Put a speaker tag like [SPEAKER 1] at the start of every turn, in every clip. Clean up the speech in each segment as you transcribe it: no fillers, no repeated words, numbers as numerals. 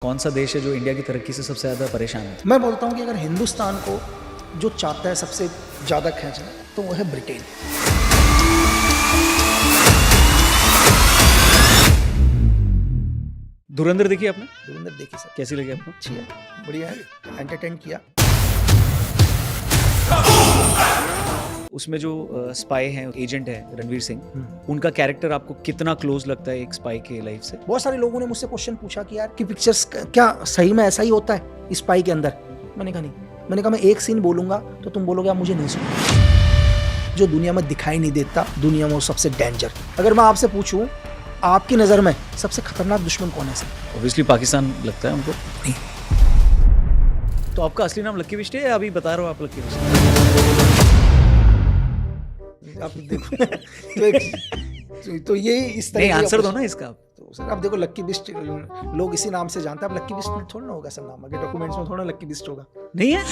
[SPEAKER 1] कौन सा देश है जो इंडिया की तरक्की से सबसे ज़्यादा परेशान है?
[SPEAKER 2] मैं बोलता हूँ कि अगर हिंदुस्तान को जो चाहता है सबसे ज़्यादा खींचना तो वो है ब्रिटेन।
[SPEAKER 1] धुरंधर देखी आपने?
[SPEAKER 2] धुरंधर देखी सर,
[SPEAKER 1] कैसी लगी आपको?
[SPEAKER 2] अच्छी है, बढ़िया है, एंटरटेन किया।
[SPEAKER 1] उसमें जो स्पाई है, एजेंट है रणवीर सिंह, उनका कैरेक्टर आपको कितना क्लोज लगता है एक स्पाई के लाइफ से?
[SPEAKER 2] बहुत सारे लोगों ने मुझसे क्वेश्चन पूछा कि यार कि पिक्चर्स क्या सही में ऐसा ही होता है स्पाई के अंदर? मैंने कहा नहीं। मैंने कहा मैं एक सीन बोलूंगा तो तुम बोलोगे आप मुझे नहीं सुना। जो दुनिया में दिखाई नहीं देता, दुनिया में वो सबसे डेंजर। अगर मैं आपसे पूछूं आपकी नज़र में सबसे खतरनाक दुश्मन कौन है सर?
[SPEAKER 1] ऑब्वियसली पाकिस्तान लगता है हमको।
[SPEAKER 2] नहीं।
[SPEAKER 1] तो आपका असली नाम लक्की बिष्ट है या अभी बता रहे हो आप लक्की बिष्ट?
[SPEAKER 2] आप देखो तो ये इस तरह
[SPEAKER 1] नहीं, आंसर दो ना इसका।
[SPEAKER 2] तो सर आप देखो लक्की बिस्ट लोग इसी नाम से जानते हैं। अब लक्की बिस्ट में थोड़ा ना होगा सर नाम, आगे डॉक्यूमेंट्स में थोड़ा लक्की बिस्ट होगा।
[SPEAKER 1] नहीं है,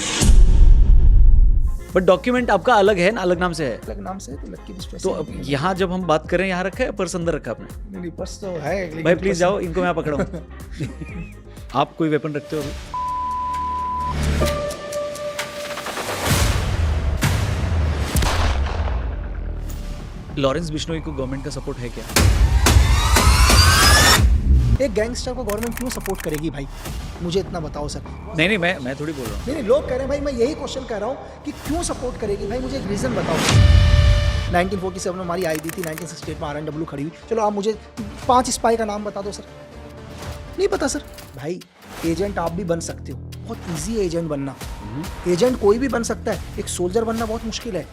[SPEAKER 1] बट डॉक्यूमेंट आपका अलग है ना, अलग नाम से है।
[SPEAKER 2] अलग नाम से तो लक्की बिस्ट।
[SPEAKER 1] तो अब यहाँ जब हम बात करें, यहाँ रखा है पर्स अंदर रखा आपने?
[SPEAKER 2] नहीं पर्स तो है लेकिन
[SPEAKER 1] भाई प्लीज जाओ, इनको मैं पकड़ाऊं। आप कोई वेपन रखते हो अभी? लॉरेंस बिश्नोई को गवर्नमेंट का सपोर्ट है क्या?
[SPEAKER 2] एक गैंगस्टर को गवर्नमेंट क्यों सपोर्ट करेगी भाई? मुझे इतना बताओ सर।
[SPEAKER 1] नहीं, मैं थोड़ी बोल रहा हूँ।
[SPEAKER 2] नहीं, लोग कह रहे हैं भाई, मैं यही क्वेश्चन कर रहा हूँ कि क्यों सपोर्ट करेगी भाई? मुझे एक रीज़न बताओ। 1947 में हमारी आई दी थी, 1968 में RNW खड़ी हुई। चलो आप मुझे 5 स्पाई का नाम बता दो सर। नहीं पता सर। भाई एजेंट आप भी बन सकते हो, बहुत ईजी है एजेंट बनना। एजेंट कोई भी बन सकता है, एक सोल्जर बनना बहुत मुश्किल है।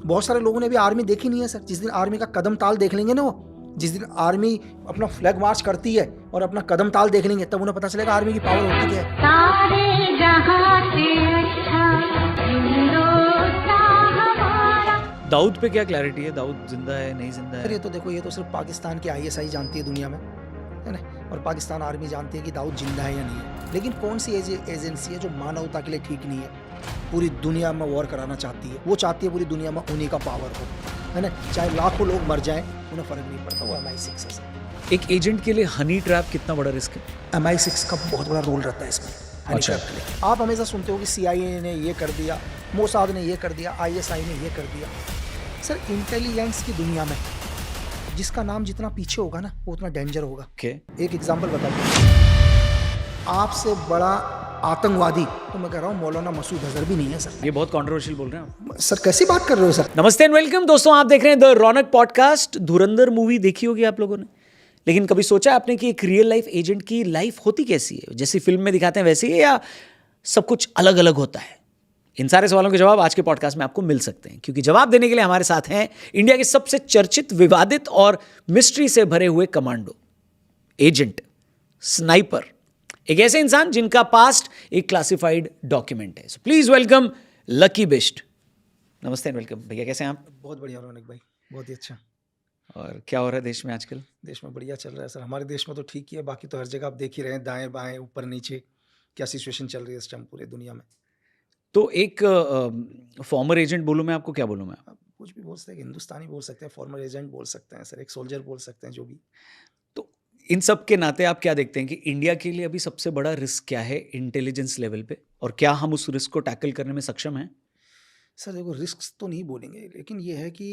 [SPEAKER 2] बहुत सारे लोगों ने भी आर्मी देखी नहीं है सर। जिस दिन आर्मी का कदम ताल देख लेंगे ना, वो जिस दिन आर्मी अपना फ्लैग मार्च करती है और अपना कदम ताल देख लेंगे, तब उन्हें पता चलेगा आर्मी की पावर होती क्या है।
[SPEAKER 1] दाऊद पे क्या क्लैरिटी है? दाऊद जिंदा है, नहीं जिंदा
[SPEAKER 2] सर
[SPEAKER 1] है?
[SPEAKER 2] ये तो देखो, ये तो सिर्फ पाकिस्तान की ISI जानती है दुनिया में, है ना, और पाकिस्तान आर्मी जानती है कि दाऊद जिंदा है या नहीं है। लेकिन कौन सी एजेंसी है जो मानवता के लिए ठीक नहीं है? पूरी दुनिया में वॉर कराना चाहती है। वो चाहती है पूरी दुनिया में उन्हीं का पावर हो, है ना, चाहे लाखों लोग मर जाएं उन्हें फर्क नहीं पड़ता। वो MI6 है सर।
[SPEAKER 1] एक एजेंट के लिए हनी ट्रैप कितना बड़ा रिस्क है?
[SPEAKER 2] MI6 का बहुत बड़ा रोल रहता है इसमें।
[SPEAKER 1] अच्छा।
[SPEAKER 2] हनी ट्रैप के लिए आप हमेशा सुनते हो कि CIA ने ये कर दिया, मोसाद ने ये कर दिया, ISI ने ये कर दिया। सर इंटेलिजेंस की दुनिया में जिसका नाम जितना पीछे होगा ना, वो उतना डेंजर होगा।
[SPEAKER 1] ओके।
[SPEAKER 2] एक एग्जांपल बता दूं, आपसे बड़ा आतंकवादी तो मैं कह रहा हूँ मौलाना मसूद अजहर भी नहीं है सर।
[SPEAKER 1] ये बहुत कंट्रोवर्शियल बोल रहे हैं आप।
[SPEAKER 2] सर कैसी बात कर रहे हो सर?
[SPEAKER 1] नमस्ते एंड वेलकम दोस्तों, आप देख रहे हैं the Raunak podcast. Dhurandhar movie देखी होगी आप लोगों ने, लेकिन कभी सोचा आपने कि एक रियल लाइफ एजेंट की लाइफ होती कैसी है? जैसी फिल्म में दिखाते हैं वैसी है या सब कुछ अलग अलग होता है? इन सारे सवालों के जवाब आज के पॉडकास्ट में आपको मिल सकते हैं, क्योंकि जवाब देने के लिए हमारे साथ हैं इंडिया के सबसे चर्चित, विवादित और मिस्ट्री से भरे हुए कमांडो, एजेंट, स्नाइपर, एक ऐसे इंसान जिनका पास्ट एक क्लासिफाइड डॉक्यूमेंट है। So please welcome lucky Bisht. नमस्ते एंड वेलकम भैया, कैसे हैं आप?
[SPEAKER 2] बहुत बढ़िया रौनक भाई, बहुत ही अच्छा।
[SPEAKER 1] और क्या हो रहा है देश में आजकल?
[SPEAKER 2] देश में बढ़िया चल रहा है सर। हमारे देश में तो ठीक ही है, बाकी तो हर जगह आप देख ही रहे हैं, दाएं बाएं ऊपर नीचे क्या सिचुएशन चल रही है इस टाइम पूरे दुनिया में।
[SPEAKER 1] तो एक फॉर्मर एजेंट बोलूँ मैं आपको, क्या बोलूँ मैं?
[SPEAKER 2] आप कुछ भी बोल सकते हैं, हिंदुस्तानी बोल सकते हैं, फॉर्मर एजेंट बोल सकते हैं सर, एक सोल्जर बोल सकते हैं, जो भी।
[SPEAKER 1] तो इन सब के नाते आप क्या देखते हैं कि इंडिया के लिए अभी सबसे बड़ा रिस्क क्या है इंटेलिजेंस लेवल पे, और क्या हम उस रिस्क को टैकल करने में सक्षम हैं?
[SPEAKER 2] सर देखो, रिस्क तो नहीं बोलेंगे, लेकिन ये है कि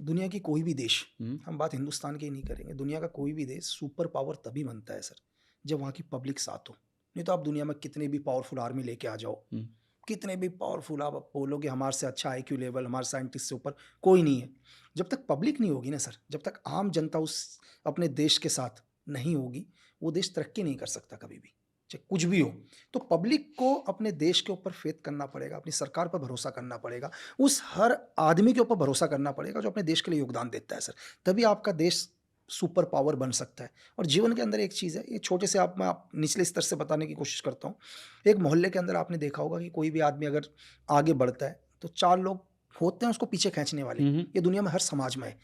[SPEAKER 2] दुनिया की कोई भी देश, हम बात हिंदुस्तान की नहीं करेंगे, दुनिया का कोई भी देश सुपर पावर तभी बनता है सर जब वहाँ की पब्लिक साथ हो। नहीं तो आप दुनिया में कितने भी पावरफुल आर्मी लेके आ जाओ, कितने भी पावरफुल आप बोलोगे हमारे से अच्छा IQ लेवल, हमारे साइंटिस्ट से ऊपर कोई नहीं है, जब तक पब्लिक नहीं होगी ना सर, जब तक आम जनता उस अपने देश के साथ नहीं होगी, वो देश तरक्की नहीं कर सकता कभी भी, चाहे कुछ भी हो। तो पब्लिक को अपने देश के ऊपर फेथ करना पड़ेगा, अपनी सरकार पर भरोसा करना पड़ेगा, उस हर आदमी के ऊपर भरोसा करना पड़ेगा जो अपने देश के लिए योगदान देता है सर, तभी आपका देश सुपर पावर बन सकता है। और जीवन के अंदर एक चीज़ है, ये छोटे से मैं निचले स्तर से बताने की कोशिश करता हूँ। एक मोहल्ले के अंदर आपने देखा होगा कि कोई भी आदमी अगर आगे बढ़ता है तो 4 लोग होते हैं उसको पीछे खींचने वाले। ये दुनिया में हर समाज में है।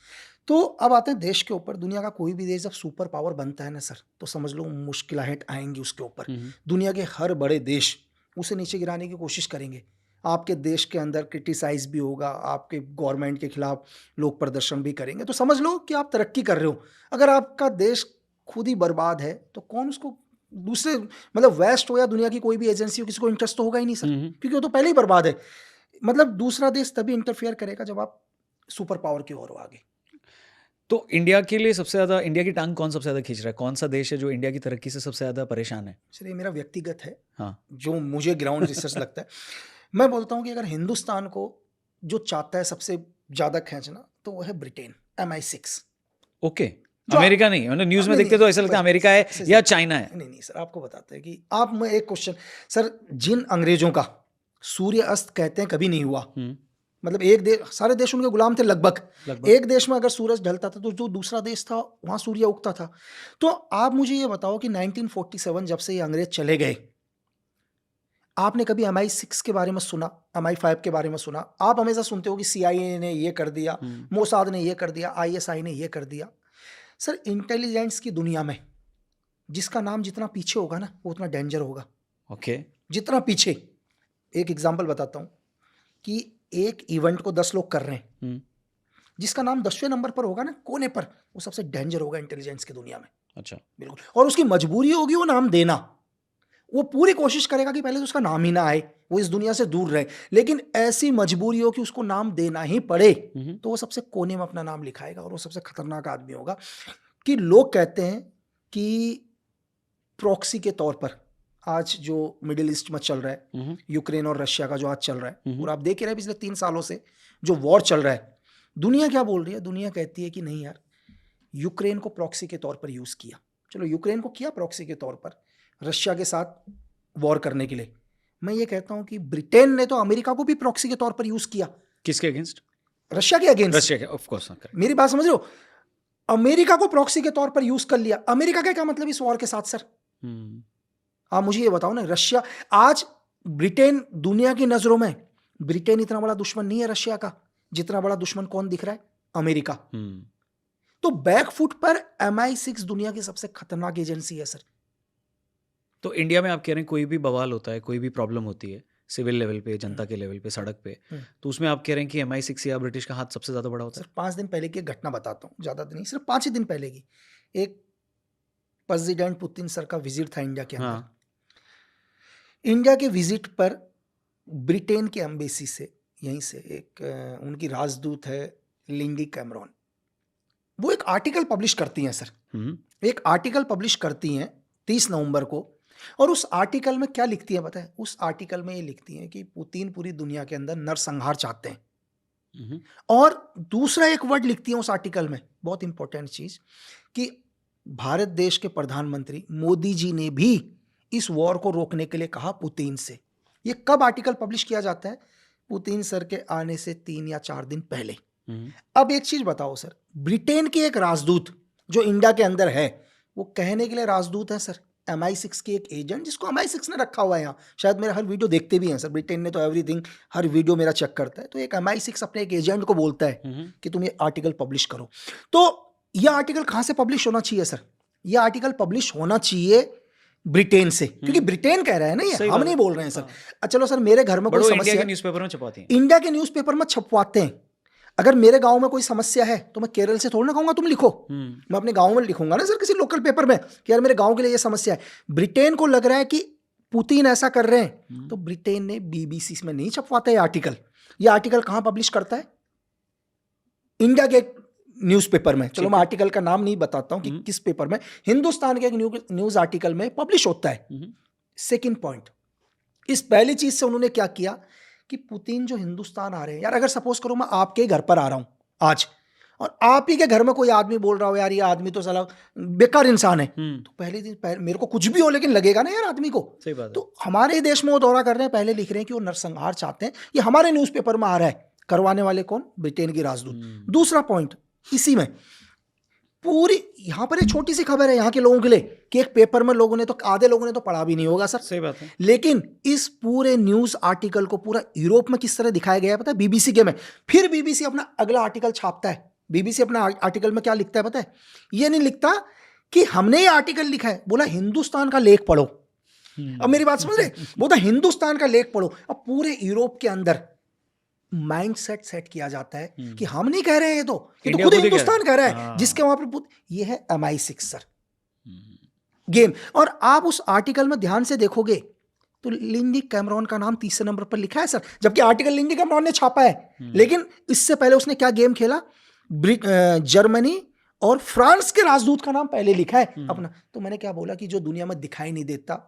[SPEAKER 2] तो अब आते हैं देश के ऊपर। दुनिया का कोई भी देश जब सुपर पावर बनता है ना सर, तो समझ लो मुश्किलें आएंगी उसके ऊपर। दुनिया के हर बड़े देश उसे नीचे गिराने की कोशिश करेंगे। आपके देश के अंदर क्रिटिसाइज भी होगा, आपके गवर्नमेंट के खिलाफ लोग प्रदर्शन भी करेंगे, तो समझ लो कि आप तरक्की कर रहे हो। अगर आपका देश खुद ही बर्बाद है तो कौन उसको दूसरे, मतलब वेस्ट हो या दुनिया की कोई भी एजेंसी हो, किसी को इंटरेस्ट तो होगा ही नहीं सर, क्योंकि वो तो पहले ही बर्बाद है। मतलब दूसरा देश तभी इंटरफेयर करेगा जब आप सुपर पावर की ओर हो आगे।
[SPEAKER 1] तो इंडिया के लिए सबसे ज़्यादा, इंडिया की टांग कौन सबसे ज़्यादा खींच रहा है? कौन सा देश है जो इंडिया की तरक्की से सबसे ज़्यादा परेशान है?
[SPEAKER 2] सर ये मेरा व्यक्तिगत है,
[SPEAKER 1] हाँ।
[SPEAKER 2] जो मुझे ग्राउंड रिसर्च लगता है। मैं बोलता हूँ कि अगर हिंदुस्तान को जो चाहता है सबसे ज़्यादा खींचना, तो वो है ब्रिटेन, MI6।
[SPEAKER 1] ओके।
[SPEAKER 2] जो
[SPEAKER 1] अमेरिका नहीं, मतलब न्यूज़ में
[SPEAKER 2] नहीं,
[SPEAKER 1] देखते तो ऐसा लगता है अमेरिका है या चाइना है।
[SPEAKER 2] नहीं सर, आपको बताते हैं कि आप, मैं एक क्वेश्चन सर, जिन अंग्रेजों का सूर्य अस्त कहते हैं कभी नहीं हुआ, मतलब एक देश, सारे देश उनके गुलाम थे लगभग। एक देश में अगर सूरज ढलता था तो जो दूसरा देश था वहां सूर्य उगता था। तो आप मुझे ये बताओ कि 1947 जब से ये अंग्रेज चले गए, आपने कभी MI6 के बारे में सुना, MI5 के बारे में सुना? आप हमेशा सुनते हो कि CIA ने ये कर दिया, मोसाद ने ये कर दिया, ISI ने ये कर दिया। सर इंटेलिजेंस की दुनिया में जिसका नाम जितना पीछे होगा ना, वो उतना डेंजर होगा।
[SPEAKER 1] ओके।
[SPEAKER 2] जितना पीछे, एक एग्जांपल बताता हूं कि एक इवेंट को 10 लोग कर रहे हैं, जिसका नाम 10वें नंबर पर होगा ना, कोने पर, वो सबसे डेंजर होगा इंटेलिजेंस की दुनिया में।
[SPEAKER 1] अच्छा।
[SPEAKER 2] बिल्कुल। और उसकी मजबूरी होगी वो नाम देना, वो पूरी कोशिश करेगा कि पहले तो उसका नाम ही ना आए, वो इस दुनिया से दूर रहे, लेकिन ऐसी मजबूरी हो कि उसको नाम देना ही पड़े, तो वो सबसे कोने में अपना नाम लिखाएगा, और वो सबसे खतरनाक आदमी होगा। कि लोग कहते हैं कि प्रॉक्सी के तौर पर आज जो मिडिल ईस्ट में चल रहा है, यूक्रेन और रशिया का जो आज चल रहा है, और आप देख ही रहे पिछले 3 सालों से जो वॉर चल रहा है, दुनिया क्या बोल रही है? दुनिया कहती है कि नहीं यार, यूक्रेन को प्रॉक्सी के तौर पर यूज किया, चलो यूक्रेन को किया प्रॉक्सी के तौर पर रशिया के साथ वॉर करने के लिए। मैं ये कहता हूं कि ब्रिटेन ने तो अमेरिका को भी प्रॉक्सी के तौर पर यूज किया।
[SPEAKER 1] किसके अगेंस्ट?
[SPEAKER 2] रशिया के अगेंस्ट।
[SPEAKER 1] रशिया के, ऑफ कोर्स।
[SPEAKER 2] मेरी बात समझ रहे हो? अमेरिका को प्रॉक्सी के तौर पर यूज कर लिया। अमेरिका का क्या मतलब इस वॉर के साथ सर? आप मुझे ये बताओ ना, रशिया आज, ब्रिटेन दुनिया की नजरों में ब्रिटेन इतना बड़ा दुश्मन नहीं है रशिया का, जितना बड़ा दुश्मन कौन दिख रहा है? अमेरिका। तो बैकफुट पर MI6 दुनिया की सबसे खतरनाक एजेंसी है सर।
[SPEAKER 1] तो इंडिया में आप कह रहे हैं कोई भी बवाल होता है, कोई भी प्रॉब्लम होती है सिविल लेवल पे, जनता के लेवल पे, सड़क पे, तो उसमें आप कह रहे हैं कि MI6 या ब्रिटिश का हाथ सबसे ज्यादा बड़ा होता है?
[SPEAKER 2] सर 5 दिन पहले की एक घटना बताता हूँ, ज्यादा नहीं, सिर्फ 5 ही दिन पहले की। एक प्रेसिडेंट पुतिन सर का विजिट था इंडिया के अंदर। इंडिया के विजिट पर ब्रिटेन के एम्बेसी से, यहीं से एक उनकी राजदूत है लिंडी कैमरॉन, वो एक आर्टिकल पब्लिश करती हैं सर। एक आर्टिकल पब्लिश करती हैं 30 नवंबर को, और उस आर्टिकल में क्या लिखती है पता है? उस आर्टिकल में ये लिखती हैं कि पुतिन पूरी दुनिया के अंदर नरसंहार चाहते हैं। और दूसरा एक वर्ड लिखती है उस आर्टिकल में, बहुत इंपॉर्टेंट चीज, कि भारत देश के प्रधानमंत्री मोदी जी ने भी इस वॉर को रोकने के लिए कहा पुतिन से। ये कब आर्टिकल पब्लिश किया जाता है? पुतिन सर के आने से 3 या 4 दिन पहले। अब एक चीज बताओ सर, ब्रिटेन के एक राजदूत जो इंडिया के अंदर है, वो कहने के लिए राजदूत है सर, MI6 के एक एजेंट, जिसको MI6 ने रखा हुआ है यहाँ। शायद मेरा हर वीडियो देखते भी हैं सर, ब्रिटेन ने तो एवरीथिंग, हर वीडियो मेरा चेक करता है। तो एक MI6 अपने एक एजेंट को बोलता है कि तुम ये आर्टिकल पब्लिश करो। तो ये आर्टिकल कहाँ से पब्लिश होना चाहिए सर? ये आर्टिकल पब्लिश होना चाहिए ब्रिटेन से, क्योंकि ब्रिटेन कह रहा है ना, ये हम नहीं बोल रहे हैं सर। चलो सर, मेरे घर में कोई समस्या,
[SPEAKER 1] इंडिया के न्यूज़पेपर में छपवाते हैं,
[SPEAKER 2] इंडिया के न्यूज़पेपर में छपवाते हैं। अगर मेरे गांव में कोई समस्या है तो मैं केरल से थोड़ा ना कहूंगा तुम लिखो, मैं अपने गांव में लिखूंगा ना सर, किसी लोकल पेपर में, कि यार मेरे गांव के लिए ये समस्या है। ब्रिटेन को लग रहा है कि पुतिन ऐसा कर रहे हैं, तो ब्रिटेन ने BBC में नहीं छपवाता है आर्टिकल। ये आर्टिकल कहां पब्लिश करता है? इंडिया के न्यूज़पेपर में। चलो मैं आर्टिकल का नाम नहीं बताता हूं कि किस पेपर में, हिंदुस्तान के एक न्यूज आर्टिकल में पब्लिश होता है। सेकंड पॉइंट, इस पहली चीज से उन्होंने क्या किया कि पुतिन जो हिंदुस्तान आ रहे हैं, यार अगर सपोज करो मैं आपके घर पर आ रहा हूं आज, और आप ही के घर में कोई आदमी बोल रहा हो यार ये आदमी तो साला बेकार इंसान है, तो पहले दिन मेरे को कुछ भी हो लेकिन लगेगा ना यार आदमी को।
[SPEAKER 1] सही बात है।
[SPEAKER 2] तो हमारे देश में वो दौरा कर रहे हैं, पहले लिख रहे हैं कि वो नरसंहार चाहते हैं, ये हमारे न्यूज़पेपर में आ रहा है। करवाने वाले कौन? ब्रिटेन की राजदूत। दूसरा पॉइंट इसी में, पूरी यहां पर एक छोटी सी खबर है यहाँ के लोगों के लिए कि एक पेपर में लोगों ने तो, आधे लोगों ने तो पढ़ा भी नहीं होगा सर।
[SPEAKER 1] सही बात है।
[SPEAKER 2] लेकिन इस पूरे न्यूज आर्टिकल को पूरा यूरोप में किस तरह दिखाया गया है पता है? BBC के में। फिर BBC अपना अगला आर्टिकल छापता है। BBC अपना आर्टिकल में क्या लिखता है पता है? ये नहीं लिखता कि हमने ये आर्टिकल लिखा है, बोला हिंदुस्तान का लेख पढ़ो। अब मेरी बात समझ रहे, वो तो हिंदुस्तान का लेख पढ़ो, अब पूरे यूरोप के अंदर माइंड सेट किया जाता है कि हम नहीं कह रहे हैं, ये तो
[SPEAKER 1] इंडिया
[SPEAKER 2] खुद
[SPEAKER 1] खुद ही कह
[SPEAKER 2] हिंदुस्तान कह रहा है,
[SPEAKER 1] हाँ।
[SPEAKER 2] जिसके वहां पर ये है MI6 सर गेम। और आप उस आर्टिकल में ध्यान से देखोगे तो लिंडी कैमरॉन का नाम तीसरे नंबर पर लिखा है सर, जबकि आर्टिकल लिंडी कैमरॉन ने छापा है, लेकिन इससे पहले उसने क्या गेम खेला, जर्मनी और फ्रांस के राजदूत का नाम पहले लिखा है अपना। तो मैंने क्या बोला कि जो दुनिया में दिखाई नहीं देता,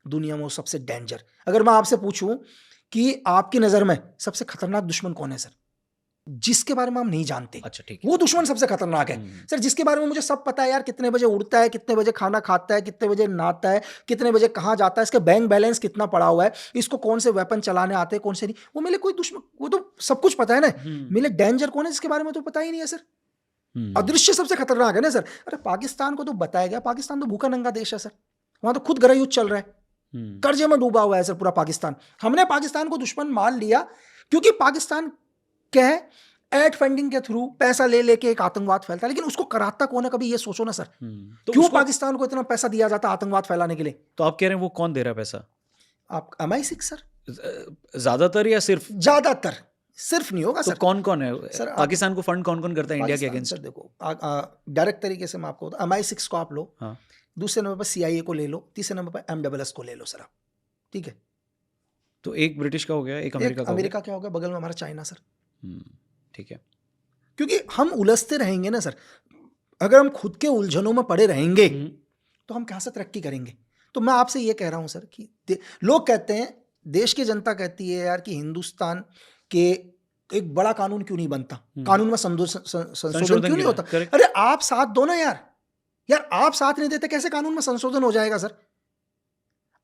[SPEAKER 2] दुनिया में वो सबसे डेंजर। अगर मैं आपसे पूछूं कि आपकी नजर में सबसे खतरनाक दुश्मन कौन है सर, जिसके बारे में हम नहीं जानते,
[SPEAKER 1] अच्छा ठीक है,
[SPEAKER 2] वो दुश्मन सबसे खतरनाक है सर। जिसके बारे में मुझे सब पता है यार, कितने बजे उड़ता है, कितने बजे खाना खाता है, कितने बजे नहाता है, कितने बजे कहाँ जाता है, इसके बैंक बैलेंस कितना पड़ा हुआ है, इसको कौन से वेपन चलाने आते हैं, कौन से नहीं, वो मेरे कोई दुश्मन, वो तो सब कुछ पता है ना। मेरे डेंजर कौन है जिसके बारे में तो पता ही नहीं है सर। अदृश्य सबसे खतरनाक है ना सर। अरे पाकिस्तान को तो बताया गया, पाकिस्तान तो भूखा नंगा देश है सर, वहां तो खुद गृह युद्ध चल रहा है, कर्जे में डूबा हुआ है सर पूरा पाकिस्तान। हमने पाकिस्तान को दुश्मन मान लिया क्योंकि पाकिस्तान क्या है, एड फंडिंग के थ्रू पैसा ले लेके एक आतंकवाद फैलता है, लेकिन उसको कराता कौन है, कभी ये सोचो ना सर।
[SPEAKER 1] तो
[SPEAKER 2] क्यों पाकिस्तान को इतना पैसा दिया जाता है आतंकवाद फैलाने के लिए?
[SPEAKER 1] तो आप कह रहे हैं वो कौन दे रहा है पैसा?
[SPEAKER 2] आप MI6 सर,
[SPEAKER 1] ज्यादातर या सिर्फ?
[SPEAKER 2] ज्यादातर, सिर्फ नहीं होगा
[SPEAKER 1] तो
[SPEAKER 2] सर।
[SPEAKER 1] कौन कौन है
[SPEAKER 2] सर,
[SPEAKER 1] पाकिस्तान को फंड कौन कौन करता है इंडिया के
[SPEAKER 2] पाकिस्तान
[SPEAKER 1] अगेंस्ट?
[SPEAKER 2] सर देखो, डायरेक्ट तरीके से मैं आपको MI6 को आप लो,
[SPEAKER 1] हाँ,
[SPEAKER 2] दूसरे नंबर पर CIA को ले लो, तीसरे नंबर पर MSS को ले लो सर आप, ठीक है।
[SPEAKER 1] तो एक ब्रिटिश का हो गया, एक अमेरिका का हो
[SPEAKER 2] अमेरिका क्या होगा, बगल में हमारा चाइना सर।
[SPEAKER 1] गया। ठीक है,
[SPEAKER 2] क्योंकि हम उलझते रहेंगे ना सर, अगर हम खुद के उलझनों में पड़े रहेंगे तो हम कहाँ से तरक्की करेंगे। तो मैं आपसे ये कह रहा हूँ सर कि लोग कहते हैं, देश की जनता कहती है यार कि हिंदुस्तान के एक बड़ा कानून क्यों नहीं बनता, कानून में संशोधन क्यों नहीं होता। अरे आप साथ दो ना यार, आप साथ नहीं देते कैसे कानून में संशोधन हो जाएगा सर।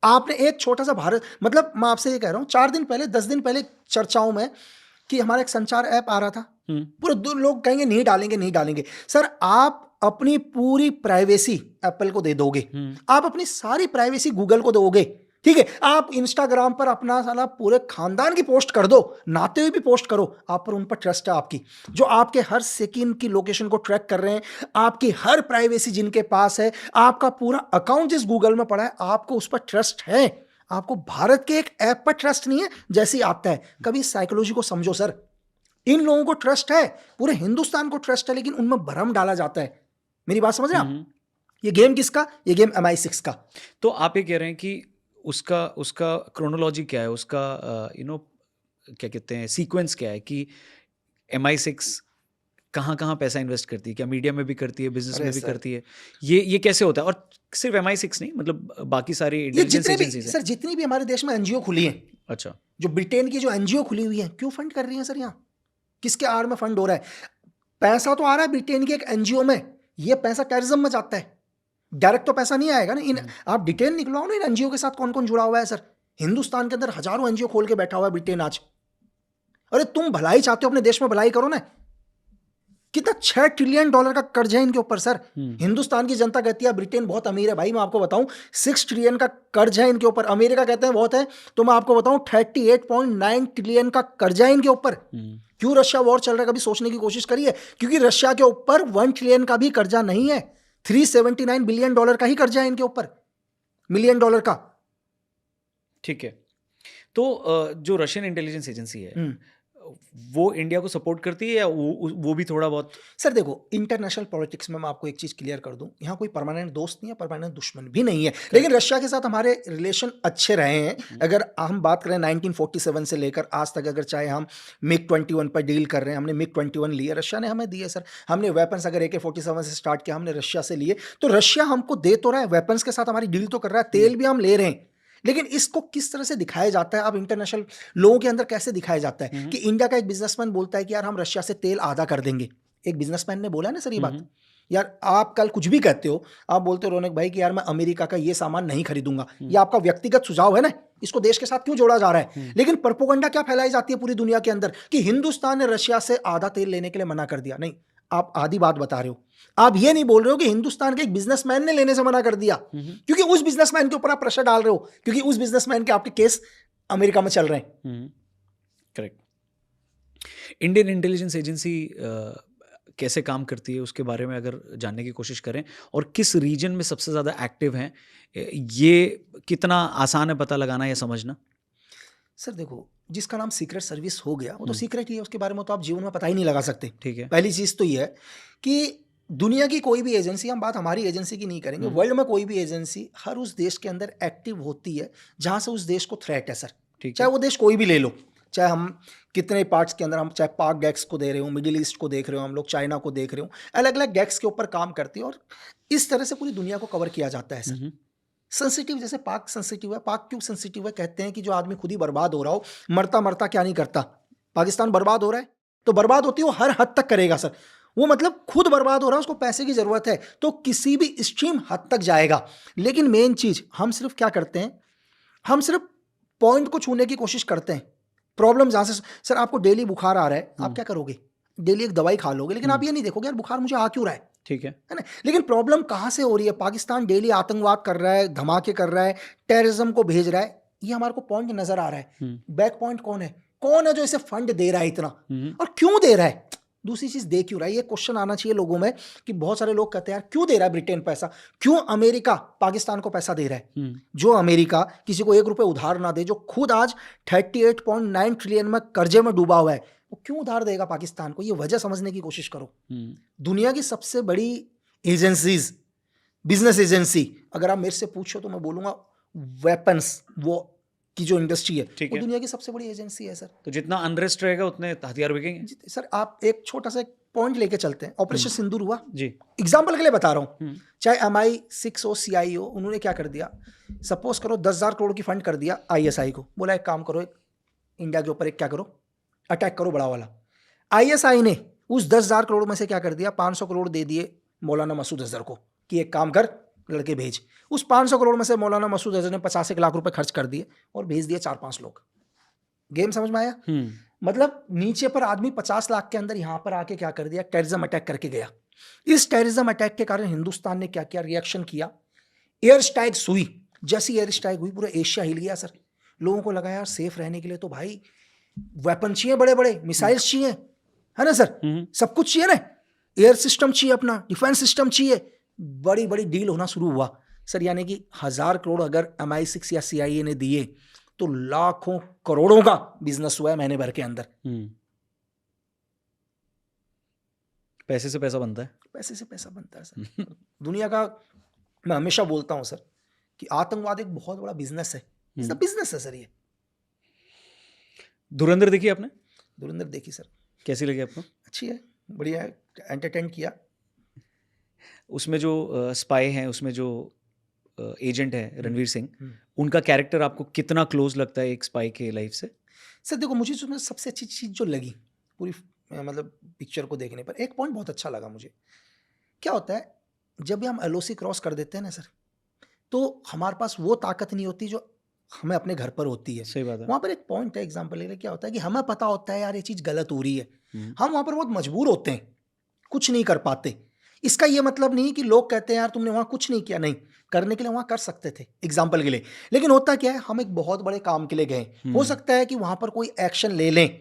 [SPEAKER 2] आपने एक छोटा सा भारत, मतलब मैं आपसे ये कह रहा हूँ, 4 दिन पहले 10 दिन पहले चर्चाओं में कि हमारा एक संचार ऐप आ रहा था, पूरे लोग कहेंगे नहीं डालेंगे नहीं डालेंगे। सर आप अपनी पूरी प्राइवेसी एप्पल को दे दोगे, आप अपनी सारी प्राइवेसी गूगल को दोगे, ठीक है। आप इंस्टाग्राम पर अपना साला पूरे खानदान की पोस्ट कर दो, नाते हुए भी पोस्ट करो, आप पर उन पर ट्रस्ट है आपकी, जो आपके हर सेकंड की लोकेशन को ट्रैक कर रहे हैं, आपकी हर प्राइवेसी जिनके पास है, आपका पूरा अकाउंट जिस गूगल में पड़ा है, आपको उस पर ट्रस्ट है। आपको भारत के एक ऐप पर ट्रस्ट नहीं है जैसे ही आता है। कभी साइकोलॉजी को समझो सर, इन लोगों को ट्रस्ट है, पूरे हिंदुस्तान को ट्रस्ट है, लेकिन उनमें भ्रम डाला जाता है। मेरी बात समझ रहे हैं आप? ये गेम किसका? ये गेम MI6 का।
[SPEAKER 1] तो आप ये कह रहे हैं कि उसका क्रोनोलॉजी क्या है, उसका क्या कहते हैं, सीक्वेंस क्या है कि MI6 कहाँ कहाँ पैसा इन्वेस्ट करती है? क्या मीडिया में भी करती है, बिजनेस में भी करती है? ये कैसे होता है? और सिर्फ MI6 नहीं, मतलब बाकी सारी इंटेलिजेंस एजेंसीज हैं
[SPEAKER 2] सर, जितनी भी हमारे देश में NGO खुली हैं,
[SPEAKER 1] अच्छा,
[SPEAKER 2] जो ब्रिटेन की जो NGO खुली हुई है, क्यों फंड कर रही है सर? यहाँ किसके आड़ में फंड हो रहा है? पैसा तो आ रहा है ब्रिटेन की एक NGO में, ये पैसा टेररिज्म में जाता है, डायरेक्ट तो पैसा नहीं आएगा ना। आप डिटेल निकलवाओ ना इन NGO के साथ कौन कौन जुड़ा हुआ है सर। हिंदुस्तान के अंदर हजारों NGO खोल के बैठा हुआ है ब्रिटेन आज। अरे तुम भलाई चाहते हो, अपने देश में भलाई करो ना। कितना $6 ट्रिलियन का कर्ज है इनके ऊपर सर। हिंदुस्तान की जनता कहती है ब्रिटेन बहुत अमीर है, भाई मैं आपको बताऊं 6 ट्रिलियन का कर्ज है इनके ऊपर। अमेरिका कहते हैं बहुत है, तो मैं आपको बताऊं 38.9 ट्रिलियन का कर्ज है इनके ऊपर। क्यों रशिया वॉर चल रहा है, कभी सोचने की कोशिश करिए? क्योंकि रशिया के ऊपर 1 ट्रिलियन का भी कर्जा नहीं है, $379 बिलियन का ही कर्जा है इनके ऊपर, $1 मिलियन का।
[SPEAKER 1] ठीक है। तो जो रशियन इंटेलिजेंस एजेंसी है वो इंडिया को सपोर्ट करती है या वो भी थोड़ा बहुत? सर
[SPEAKER 2] देखो, इंटरनेशनल पॉलिटिक्स में मैं आपको एक चीज क्लियर कर दूं, यहाँ कोई परमानेंट दोस्त नहीं है, परमानेंट दुश्मन भी नहीं है, लेकिन रशिया के साथ हमारे रिलेशन अच्छे रहे हैं। अगर हम बात करें 1947 से लेकर आज तक, अगर चाहे हम MiG-21 पर डील कर रहे हैं, हमने MiG-21 लिए, रशिया ने हमें दिए सर। हमने वेपन्स अगर AK-47 से स्टार्ट किया, हमने रशिया से लिए, तो रशिया हमको दे तो रहा है, वेपन्स के साथ हमारी डील तो कर रहा है, तेल भी हम ले रहे हैं। लेकिन इसको किस तरह से दिखाया जाता है, अब इंटरनेशनल लोगों के अंदर कैसे दिखाया जाता है कि इंडिया का एक बिजनेसमैन बोलता है कि यार हम रशिया से तेल आधा कर देंगे। एक बिजनेसमैन ने बोला ना सर ये बात। यार आप कल कुछ भी कहते हो, आप बोलते हो रौनक भाई कि यार मैं अमेरिका का ये सामान नहीं खरीदूंगा, ये आपका व्यक्तिगत सुझाव है ना, इसको देश के साथ क्यों जोड़ा जा रहा है? लेकिन प्रोपेगेंडा क्या फैलाई जाती है पूरी दुनिया के अंदर कि हिंदुस्तान ने रशिया से आधा तेल लेने के लिए मना कर दिया। नहीं, आप आधी बात बता रहे हो। आप ये नहीं बोल रहे हो कि हिंदुस्तान के एक बिजनेसमैन ने लेने से मना कर दिया, क्योंकि उस बिजनेसमैन के ऊपर आप प्रेशर डाल रहे हो, क्योंकि उस बिजनेसमैन के आपके केस अमेरिका में चल रहे हैं।
[SPEAKER 1] करेक्ट। इंडियन इंटेलिजेंस एजेंसी कैसे काम करती है उसके बारे में अगर जानने की कोशिश करें, और किस रीजन में सबसे ज़्यादा एक्टिव हैं, ये कितना आसान है पता लगाना या समझना?
[SPEAKER 2] सर देखो, जिसका नाम सीक्रेट सर्विस हो गया वो तो
[SPEAKER 1] हम्म।
[SPEAKER 2] सीक्रेट ही है, उसके बारे में तो आप जीवन में पता ही नहीं लगा सकते।
[SPEAKER 1] ठीक है।
[SPEAKER 2] पहली चीज़ तो ये है कि दुनिया की कोई भी एजेंसी, हम बात हमारी एजेंसी की नहीं करेंगे, वर्ल्ड में कोई भी एजेंसी हर उस देश के अंदर एक्टिव होती है जहाँ से उस देश को थ्रेट है सर।
[SPEAKER 1] ठीक है।
[SPEAKER 2] चाहे वो देश कोई भी ले लो, चाहे हम कितने पार्ट्स के अंदर, हम चाहे पाक गैक्स को दे रहे हो, मिडिल ईस्ट को देख रहे हो, हम लोग चाइना को देख रहे हो, अलग अलग गैक्स के ऊपर काम करती है और इस तरह से पूरी दुनिया को कवर किया जाता है सर। सेंसिटिव, जैसे पाक सेंसिटिव है, पाक क्यों सेंसिटिव है? कहते हैं कि जो आदमी खुद ही बर्बाद हो रहा हो, मरता मरता क्या नहीं करता। पाकिस्तान बर्बाद हो रहा है तो बर्बाद होती है वो हर हद तक करेगा सर। वो मतलब खुद बर्बाद हो रहा है, उसको पैसे की जरूरत है तो किसी भी एक्सट्रीम हद तक जाएगा। लेकिन मेन चीज हम सिर्फ क्या करते हैं, हम सिर्फ पॉइंट को छूने की कोशिश करते हैं। प्रॉब्लम जहां से, सर आपको डेली बुखार आ रहा है, आप क्या करोगे? डेली एक दवाई खा लोगे, लेकिन आप ये नहीं देखोगे यार बुखार मुझे आ क्यों रहा है।
[SPEAKER 1] ठीक है
[SPEAKER 2] ना? लेकिन प्रॉब्लम कहां से हो रही है? पाकिस्तान डेली आतंकवाद कर रहा है, धमाके कर रहा है, टेररिज्म को भेज रहा है, ये हमारे को पॉइंट नजर आ रहा है। बैक पॉइंट कौन है? कौन है जो इसे फंड दे रहा है इतना, और क्यों दे रहा है? दूसरी चीज दे क्यों रहा है? ये क्वेश्चन आना चाहिए लोगों में कि बहुत सारे लोग कहते हैं यार क्यों दे रहा है ब्रिटेन पैसा, क्यों अमेरिका पाकिस्तान को पैसा दे रहा है? जो अमेरिका किसी को 1 रुपए उधार ना दे, जो खुद आज 38.9 ट्रिलियन में कर्जे में डूबा हुआ है, वो क्यों उधार देगा पाकिस्तान को? ये वजह समझने की कोशिश करो। दुनिया की सबसे बड़ी एजेंसीज, बिजनेस एजेंसी, अगर आप मेरे से पूछो तो मैं बोलूंगा वेपन्स वो की जो इंडस्ट्री है वो दुनिया की सबसे बड़ी एजेंसी है सर।
[SPEAKER 1] तो जितना अनरेस्ट रहेगा उतने हथियार बिकेंगे।
[SPEAKER 2] सर आप एक छोटा सा पॉइंट लेके चलते हैं, ऑपरेशन सिंदूर हुआ
[SPEAKER 1] जी,
[SPEAKER 2] एग्जाम्पल के लिए बता रहा हूँ, चाहे MI6 हो, CI हो, उन्होंने क्या कर दिया, सपोज करो 10,000 करोड़ की फंड कर दिया ISI को, बोला एक काम करो, एक इंडिया के ऊपर एक क्या करो, अटैक करो बड़ा वाला। ISI ने उस 10,000 करोड़ में से क्या कर दिया, 500 करोड़ दे दिए मौलाना मसूद अजहर को कि एक काम कर, लड़के भेज। उस 500 करोड़ में से मौलाना मसूद अजहर ने 85 लाख रुपए खर्च कर दिए और भेज दिए 4-5 लोग। गेम समझ में आया? मतलब नीचे पर आदमी 50 लाख के अंदर यहां पर आके क्या कर दिया, टेररिज्म अटैक करके गया। इस टेररिज्म अटैक के कारण हिंदुस्तान ने क्या किया, रिएक्शन किया, एयर स्ट्राइक्स हुई। जैसी एयर स्ट्राइक हुई पूरा एशिया हिल गया सर। लोगों को लगा यार सेफ रहने के लिए तो भाई वेपन चाहिए, बड़े बड़े मिसाइल्स चाहिए, है ना सर, सब कुछ चाहिए ना, एयर सिस्टम चाहिए, अपना डिफेंस सिस्टम चाहिए। बड़ी बड़ी डील होना शुरू हुआ सर, यानी कि 1,000 करोड़ अगर MI6 या CIA ने दिए तो लाखों करोड़ों का बिजनेस हुआ है महीने भर के अंदर।
[SPEAKER 1] पैसे से पैसा बनता है,
[SPEAKER 2] पैसे से पैसा बनता है सर। दुनिया का, मैं हमेशा बोलता हूं सर कि आतंकवाद एक बहुत बड़ा बिजनेस है, बिजनेस है सर ये।
[SPEAKER 1] धुरंधर देखी आपने?
[SPEAKER 2] धुरंधर देखी सर।
[SPEAKER 1] कैसी लगी आपको?
[SPEAKER 2] अच्छी है, बढ़िया है, एंटरटेन किया।
[SPEAKER 1] उसमें जो स्पाई हैं, उसमें जो एजेंट है रणवीर सिंह, उनका कैरेक्टर आपको कितना क्लोज लगता है एक स्पाई के लाइफ से?
[SPEAKER 2] सर देखो, मुझे उसमें सबसे अच्छी चीज़ जो लगी पूरी मतलब पिक्चर को देखने पर, एक पॉइंट बहुत अच्छा लगा मुझे। क्या होता है जब भी हम LOC क्रॉस कर देते हैं ना सर, तो हमारे पास वो ताकत नहीं होती जो हमें अपने घर पर होती है।
[SPEAKER 1] सही बात है।
[SPEAKER 2] वहाँ पर एक पॉइंट है, एग्जाम्पल ले, क्या होता है कि हमें पता होता है यार ये चीज़ गलत हो रही है, हम वहाँ पर बहुत मजबूर होते हैं, कुछ नहीं कर पाते। इसका ये मतलब नहीं कि लोग कहते हैं यार तुमने वहाँ कुछ नहीं किया, नहीं, करने के लिए वहाँ कर सकते थे एग्जाम्पल के लिए। लेकिन होता क्या है, हम एक बहुत बड़े काम के लिए गए, हो सकता है कि वहाँ पर कोई एक्शन ले लें,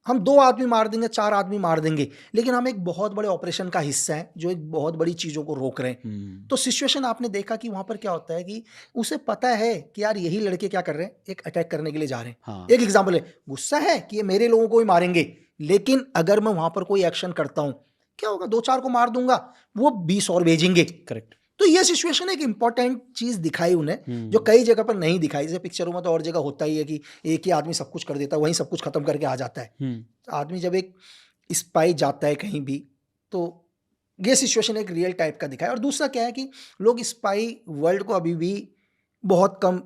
[SPEAKER 2] हम 2 आदमी मार देंगे, 4 आदमी मार देंगे, लेकिन हम एक बहुत बड़े ऑपरेशन का हिस्सा हैं जो एक बहुत बड़ी चीज़ों को रोक रहे हैं। तो सिचुएशन आपने देखा कि वहाँ पर क्या होता है कि उसे पता है कि यार यही लड़के क्या कर रहे हैं, एक अटैक करने के लिए जा रहे हैं।
[SPEAKER 1] हाँ।
[SPEAKER 2] एक एग्जाम्पल है, गुस्सा है कि ये मेरे लोगों को ही मारेंगे, लेकिन अगर मैं वहाँ पर कोई एक्शन करता हूँ क्या होगा, 2-4 को मार दूंगा, वो 20 और भेजेंगे।
[SPEAKER 1] करेक्ट।
[SPEAKER 2] तो ये सिचुएशन एक इंपॉर्टेंट चीज दिखाई उन्हें, जो कई जगह पर नहीं दिखाई। जैसे पिक्चरों में तो और जगह होता ही है कि एक ही आदमी सब कुछ कर देता है, वहीं सब कुछ खत्म करके आ जाता है। आदमी जब एक स्पाई जाता है कहीं भी, तो ये सिचुएशन एक रियल टाइप का दिखाया। और दूसरा क्या है कि लोग स्पाई वर्ल्ड को अभी भी बहुत कम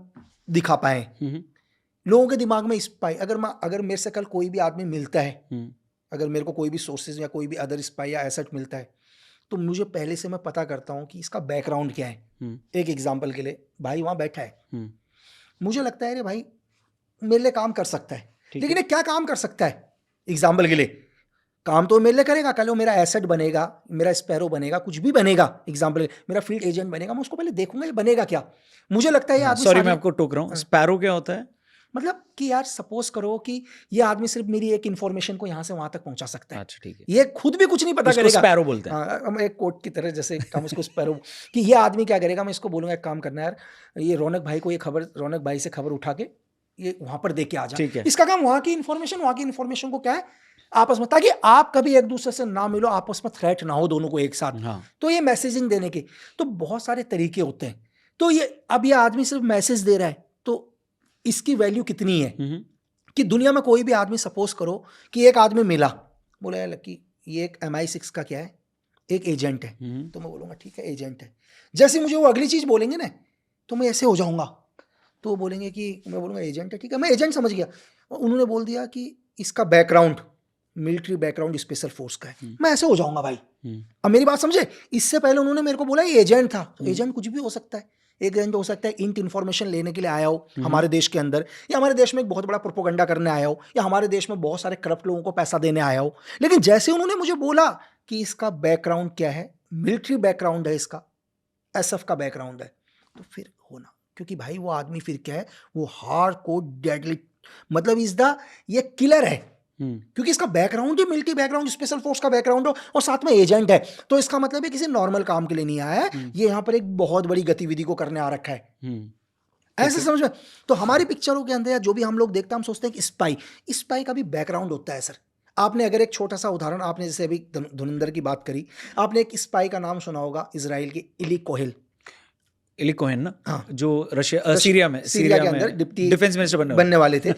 [SPEAKER 2] दिखा पाए। लोगों के दिमाग में स्पाई, अगर मेरे से कल कोई भी आदमी मिलता है, अगर मेरे को कोई भी सोर्सेज या कोई भी अदर स्पाई या एसेट मिलता है, तो मुझे पहले से मैं पता करता हूँ कि इसका बैकग्राउंड क्या है। एक एग्जांपल के लिए, भाई वहाँ बैठा है, मुझे लगता है अरे भाई मेरे लिए काम कर सकता है, लेकिन ये क्या काम कर सकता है? एग्जांपल के लिए काम तो मेरे लिए करेगा, कल वो मेरा एसेट बनेगा, मेरा स्पैरो बनेगा, कुछ भी बनेगा, एग्जांपल मेरा फील्ड एजेंट बनेगा, मैं उसको पहले देखूंगा ये बनेगा क्या। मुझे लगता है ये आदमी,
[SPEAKER 1] सॉरी मैं आपको टोक रहा हूँ, स्पैरो क्या होता है?
[SPEAKER 2] मतलब कि यार सपोज करो कि ये आदमी सिर्फ मेरी एक इन्फॉर्मेशन को यहाँ से वहां तक पहुंचा सकता है।
[SPEAKER 1] अच्छा ठीक है,
[SPEAKER 2] ये खुद भी कुछ नहीं पता
[SPEAKER 1] इसको
[SPEAKER 2] करेगा।
[SPEAKER 1] स्पैरो बोलते हैं।
[SPEAKER 2] हाँ, हम एक कोट की तरह जैसे हम उसको स्पैरो कि ये आदमी क्या करेगा, मैं इसको बोलूंगा एक काम करना यार, ये रौनक भाई को ये खबर, रौनक भाई से खबर उठा के ये वहां पर दे के आ जा।
[SPEAKER 1] ठीक है।
[SPEAKER 2] इसका काम वहां की इन्फॉर्मेशन को क्या है आपस में, ताकि आप कभी एक दूसरे से ना मिलो, आपस में थ्रेट ना हो दोनों को एक साथ।
[SPEAKER 1] हाँ,
[SPEAKER 2] तो ये मैसेजिंग देने के तो बहुत सारे तरीके होते हैं। तो ये अब ये आदमी सिर्फ मैसेज दे रहा है, तो इसकी वैल्यू कितनी है कि दुनिया में कोई भी आदमी, सपोज करो कि एक आदमी मिला, बोला यार लक्की ये एक MI6 का क्या है, एक एजेंट है। तो मैं बोलूँगा ठीक है एजेंट है। जैसे मुझे वो अगली चीज़ बोलेंगे ना तो मैं ऐसे हो जाऊँगा, तो वो बोलेंगे कि, मैं बोलूँगा एजेंट है, ठीक है मैं एजेंट समझ गया। उन्होंने बोल दिया कि इसका background military background special force का है, मैं ऐसे हो जाऊँगा भाई। अब मेरी बात समझे, इससे पहले उन्होंने मेरे को बोला ये एजेंट था। एजेंट कुछ भी हो सकता है, एक एजेंट हो सकता है इंट इन्फॉर्मेशन लेने के लिए आया हो हमारे देश के अंदर, या हमारे देश में एक बहुत बड़ा प्रोपोगंडा करने आया हो, या हमारे देश में बहुत सारे करप्ट लोगों को पैसा देने आया हो। लेकिन जैसे उन्होंने मुझे बोला कि इसका बैकग्राउंड क्या है, मिलिट्री बैकग्राउंड है इसका, SF का बैकग्राउंड है, तो फिर होना, क्योंकि भाई वो आदमी फिर क्या है, वो हार्ड कोर डेडली, मतलब इज द ये किलर है, क्योंकि इसका बैकग्राउंड ही मिलिट्री बैकग्राउंड स्पेशल फोर्स का बैकग्राउंड हो और साथ में एजेंट है। तो इसका मतलब है किसी नॉर्मल काम के लिए नहीं आया है, ये यहाँ पर एक बहुत बड़ी गतिविधि को करने आ रखा है। ऐसे समझ में। तो हमारी पिक्चरों के अंदर जो भी हम लोग देखते हैं, हम सोचते हैं कि स्पाई का भी बैकग्राउंड होता है सर। आपने अगर एक छोटा सा उदाहरण, आपने जैसे अभी धुरंधर की बात करी, आपने एक स्पाई का नाम सुना होगा, इजराइल के इली कोहेन
[SPEAKER 1] ना,
[SPEAKER 2] हाँ,
[SPEAKER 1] जो रशिया सीरिया
[SPEAKER 2] के अंदर डिप्टी
[SPEAKER 1] डिफेंस मिनिस्टर
[SPEAKER 2] बनने वाले थे।